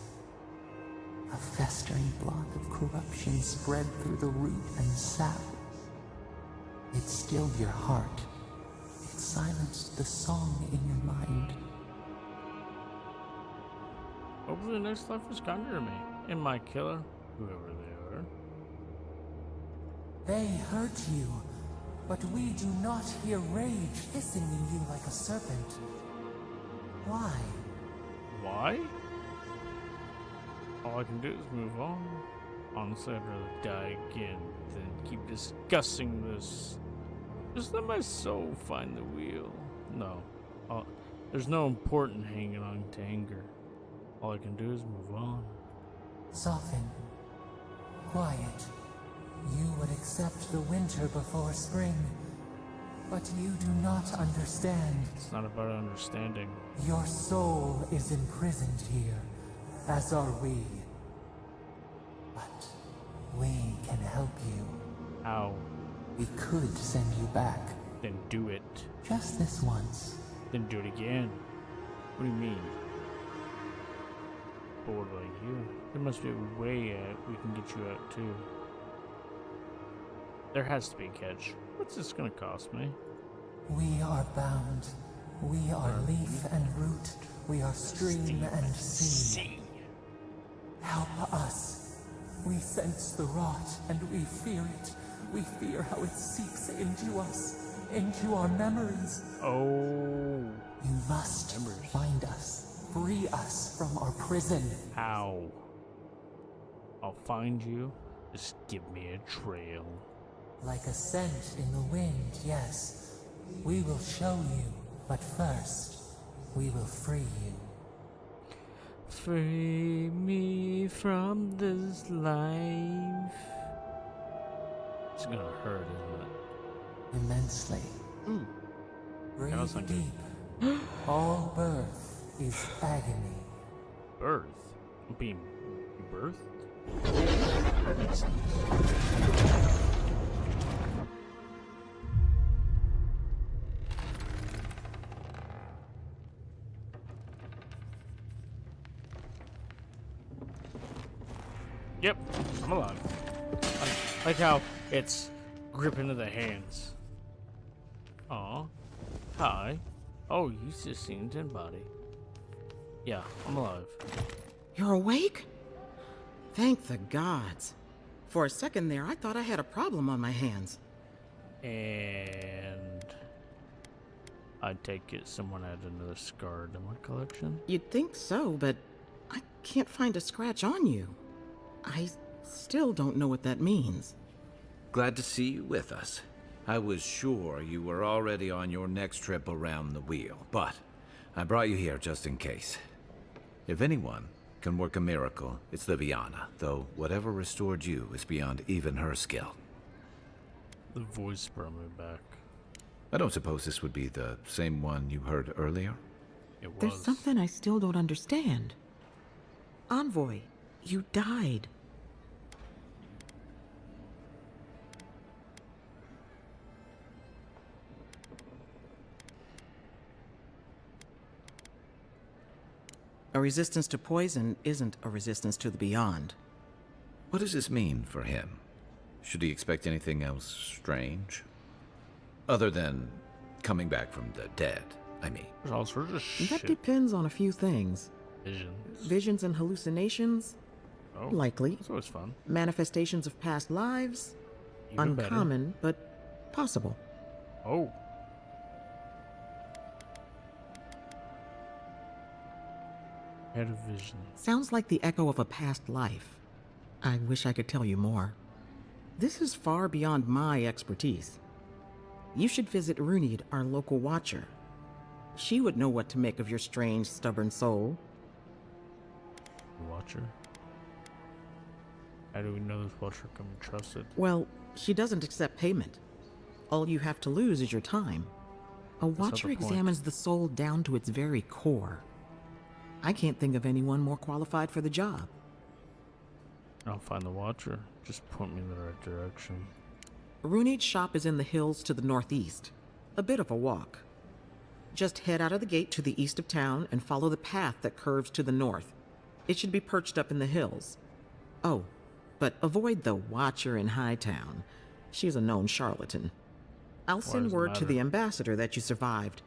A festering blot of corruption spread through the root and sap. It stilled your heart. It silenced the song in your mind. Hopefully the next life is kinder to me. And my killer, whoever they are. They hurt you, but we do not hear rage hissing in you like a serpent. Why? Why? All I can do is move on. Honestly, I'd rather die again than keep discussing this. Just let my soul find the wheel. No. There's no important hanging on to anger. All I can do is move on. Soften. Quiet. You would accept the winter before spring, but you do not understand. It's not about understanding. Your soul is imprisoned here, as are we. But we can help you. How? We could send you back. Then do it. Just this once. Then do it again. What do you mean? But what about you? There must be a way we can get you out too. There has to be a catch. What's this gonna cost me? We are bound. We are leaf and root. We are stream and sea. Help us. We sense the rot and we fear it. We fear how it seeps into us, into our memories. Oh. You must find us. Free us from our prison. How? I'll find you. Just give me a trail. Like a scent in the wind, yes. We will show you, but first, we will free you. Free me from this life. It's gonna hurt, isn't it? Immensely. Breathe deep. All birth is agony. Birth? I'm being birth? Yep, I'm alive. I like how it's grip into the hands. Aw. Hi. Oh, you just seen dead body. Yeah, I'm alive. You're awake? Thank the gods. For a second there, I thought I had a problem on my hands. And I take it someone had another scar in my collection? You'd think so, but I can't find a scratch on you. I still don't know what that means. Glad to see you with us. I was sure you were already on your next trip around the wheel, but I brought you here just in case. If anyone can work a miracle, it's Liviana, though whatever restored you is beyond even her skill. The voice brought me back. I don't suppose this would be the same one you heard earlier? It was. There's something I still don't understand. Envoy, you died. A resistance to poison isn't a resistance to the beyond. What does this mean for him? Should he expect anything else strange? Other than coming back from the dead, I mean. There's all sorts of shit. That depends on a few things. Visions. Visions and hallucinations? Oh, likely. That's always fun. Manifestations of past lives? Even Uncommon, but possible. Oh. Had a vision. Sounds like the echo of a past life. I wish I could tell you more. This is far beyond my expertise. You should visit Runid, our local watcher. She would know what to make of your strange, stubborn soul. Watcher? How do we know this watcher can be trusted? Well, she doesn't accept payment. All you have to lose is your time. A watcher examines the soul down to its very core. I can't think of anyone more qualified for the job. I'll find the watcher. Just point me in the right direction. Runid's shop is in the hills to the northeast. A bit of a walk. Just head out of the gate to the east of town and follow the path that curves to the north. It should be perched up in the hills. Oh, but avoid the watcher in Hightown. She's a known charlatan. I'll send word to the ambassador that you survived,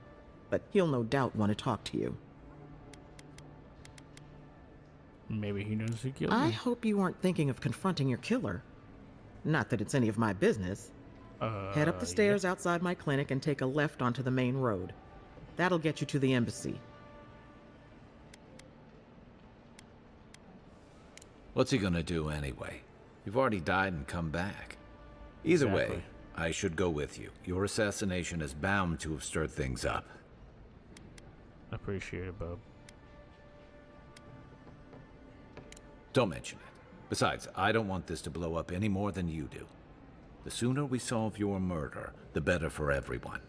but he'll no doubt want to talk to you. Maybe he knows who killed me. I hope you weren't thinking of confronting your killer. Not that it's any of my business. Head up the stairs outside my clinic and take a left onto the main road. That'll get you to the embassy. What's he gonna do anyway? You've already died and come back. Either way, I should go with you. Your assassination is bound to have stirred things up. Appreciate it, bub. Don't mention it. Besides, I don't want this to blow up any more than you do. The sooner we solve your murder, the better for everyone.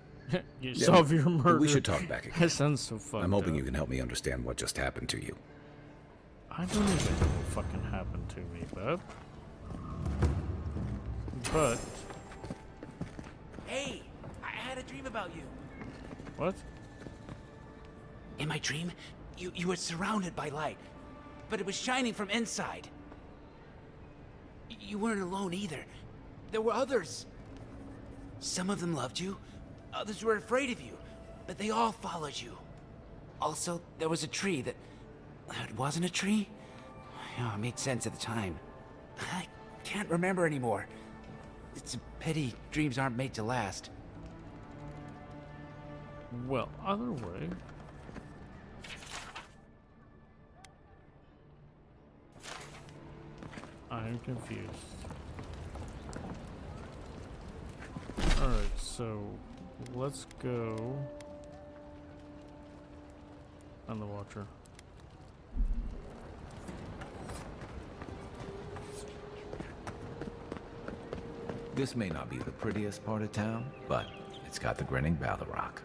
Solve your murder. We should talk back again. That sounds so fucked I'm hoping up. you can help me understand what just happened to you. I don't even know what fucking happened to me, bub. But... Hey, I had a dream about you. What? In my dream, you were surrounded by light, but it was shining from inside. You weren't alone either. There were others. Some of them loved you, others were afraid of you, but they all followed you. Also, there was a tree that... It wasn't a tree? Oh, it made sense at the time. I can't remember anymore. It's a pity dreams aren't made to last. Well, other way... I'm confused. Alright, so let's go on the watcher. This may not be the prettiest part of town, but it's got the grinning Balrog.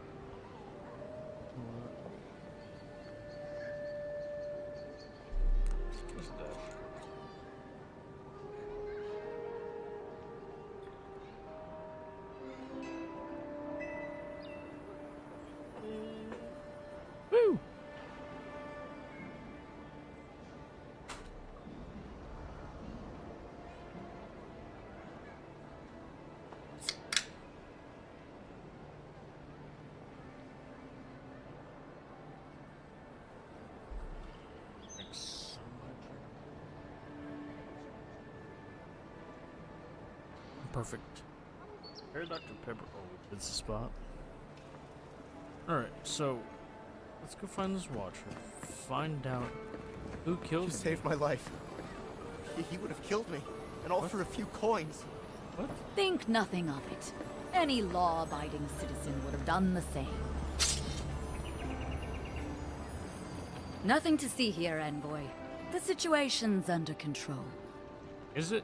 Perfect. Here, Dr. Pepper. Oh, it's a spot. Alright, so let's go find this Watcher. Find out who killed You me. saved my life. He would have killed me, and all for a few coins. What? Think nothing of it. Any law-abiding citizen would have done the same. Nothing to see here, Envoy. The situation's under control. Is it?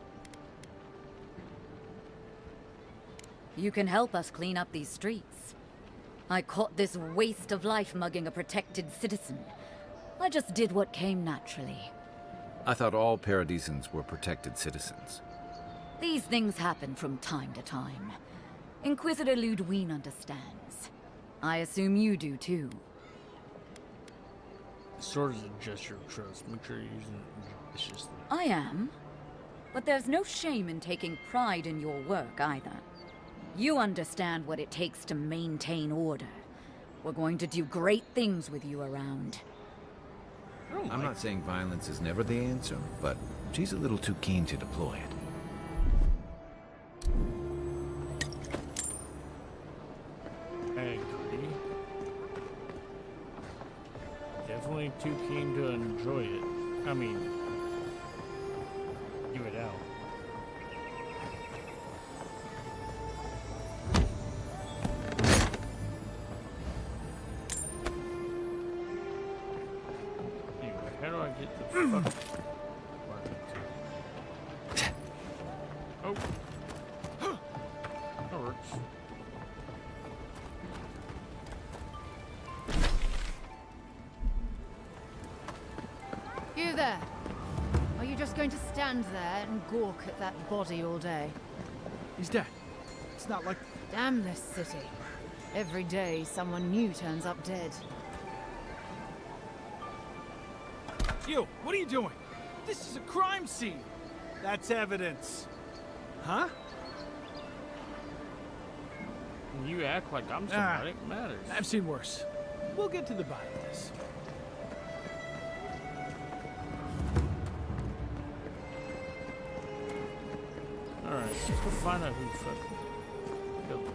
You can help us clean up these streets. I caught this waste of life mugging a protected citizen. I just did what came naturally. I thought all Paradisans were protected citizens. These things happen from time to time. Inquisitor Ludwine understands. I assume you do too. Sword is a gesture of trust. Make sure you're using it judiciously. I am. But there's no shame in taking pride in your work either. You understand what it takes to maintain order. We're going to do great things with you around. I'm not saying violence is never the answer, but she's a little too keen to deploy it. I agree. Definitely too keen to enjoy it. I mean, give it out. Anyway, how do I get the fuck market to? Oh. That works. You there. Are you just going to stand there and gawk at that body all day? He's dead. It's not like... Damn this city. Every day someone new turns up dead. You, what are you doing? This is a crime scene. That's evidence. Huh? You act like I'm somebody. It matters. I've seen worse. We'll get to the bottom of this. Alright, let's go find out who fucking killed me.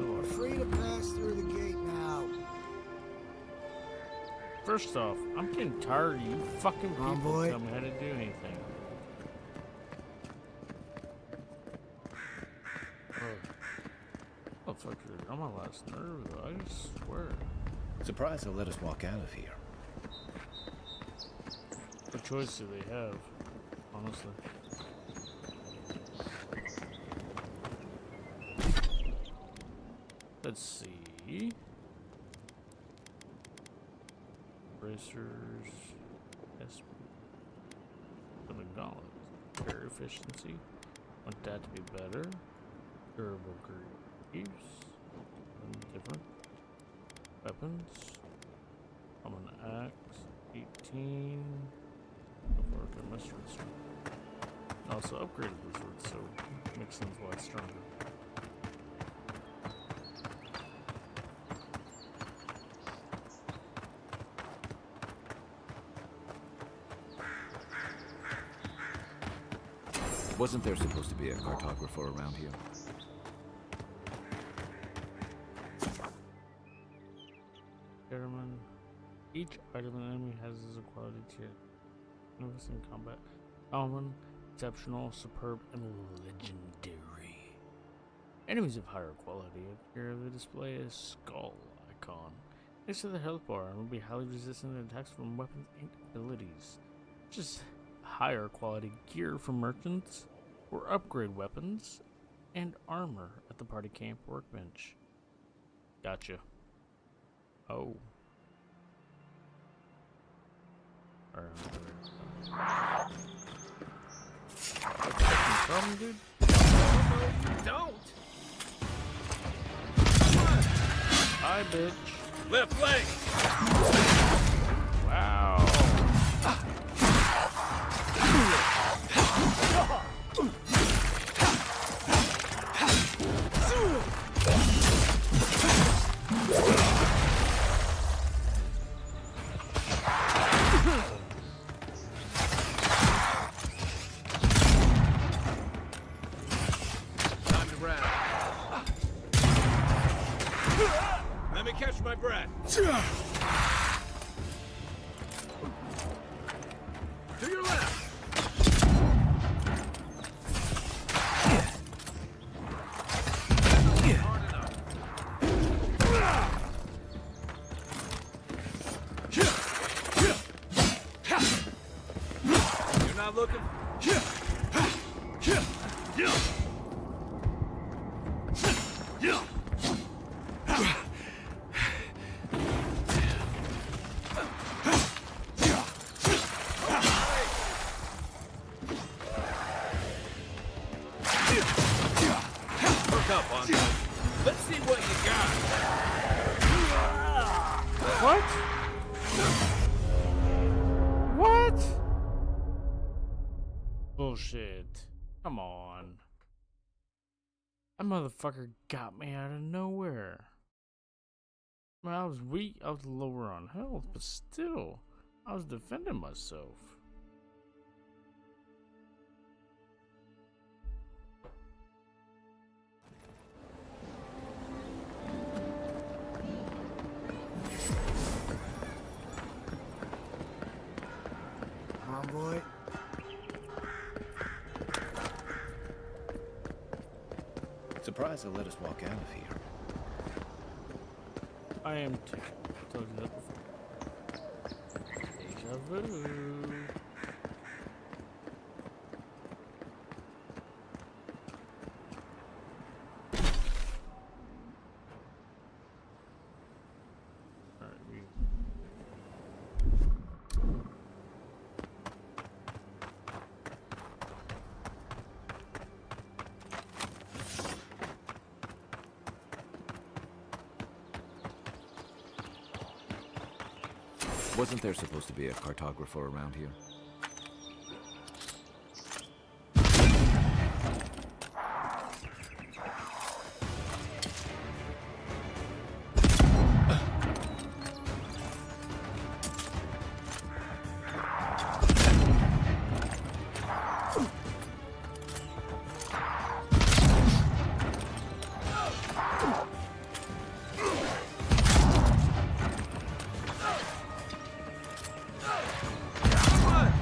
We're free to pass through the gate now. First off, I'm getting tired of you fucking people boy. telling me how to do anything. Oh, fuck, you're on my last nerve, though. I swear. Surprised they'll let us walk out of here. What choice do they have, honestly? Let's see. Bracers. SP. The McDonald's. Air efficiency. Want that to be better. Durable greaves. Different. Weapons. I'm an axe. 18. Before I can my sword. Also upgraded the sword, so it makes things a lot stronger. Wasn't there supposed to be a cartographer around here? Gentlemen, each item an enemy has is a quality tier. Noticing combat. Common, exceptional, superb, and legendary. Enemies of higher quality appear to display a skull icon. Next to the health bar and will be highly resistant to attacks from weapons and abilities. Just higher quality gear for merchants or upgrade weapons and armor at the party camp workbench. Gotcha. Oh. Problem, dude? Don't! Hi, bitch. Left leg! Wow. To your left! You're not looking? Look up, Andre. Let's see what you got. What? What? Bullshit. Come on. That motherfucker got me out of nowhere. I mean, I was weak, I was lower on health, but still, I was defending myself. Come on, boy. Surprised they let us walk out of here. I am too. I told you that before. Deja vu. Alright, Wasn't there supposed to be a cartographer around here? What?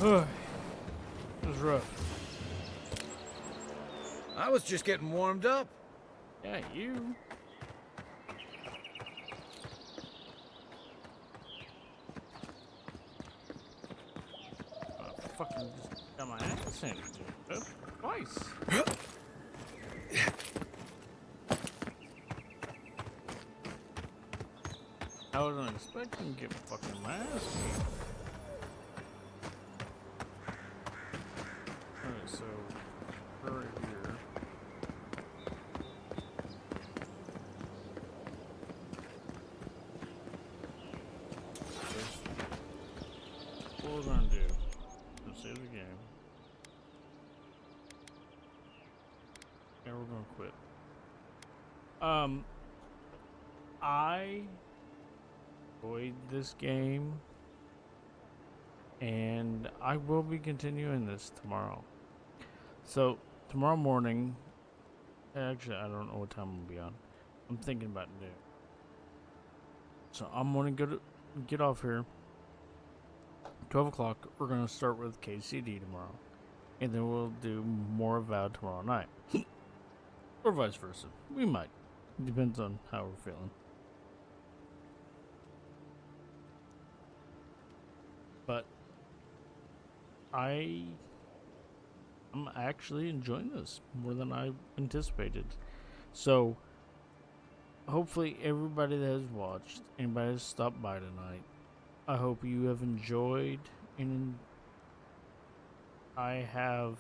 It was rough. I was just getting warmed up. Yeah, you. Fucking just got my ass handed to me. Twice. I wasn't expecting to get fucking my ass beat. Alright, so right here. What we're gonna do? Let's save the game. And we're gonna quit. I enjoyed this game, and I will be continuing this tomorrow. So tomorrow morning, actually I don't know what time I'll be on. I'm thinking about noon. So I'm gonna get off here. 12 o'clock. We're gonna start with KCD tomorrow, and then we'll do more Avowed tomorrow night, or vice versa. We might. Depends on how we're feeling. But I'm actually enjoying this more than I anticipated. So hopefully everybody that has watched, anybody that's stopped by tonight, I hope you have enjoyed, and I have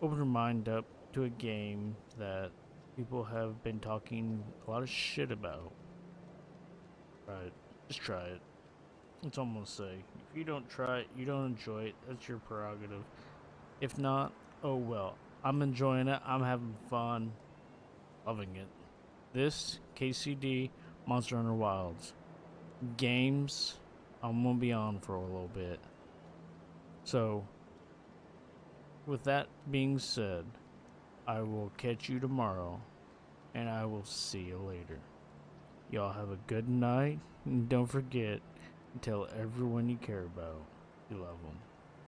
opened your mind up to a game that people have been talking a lot of shit about. Right, just try it. That's all I'm gonna say. If you don't try it, you don't enjoy it, that's your prerogative. If not, oh well. I'm enjoying it, I'm having fun, loving it. This, KCD, Monster Hunter Wilds. Games, I'm gonna be on for a little bit. So, with that being said, I will catch you tomorrow, and I will see you later. Y'all have a good night, and don't forget, tell everyone you care about you love them.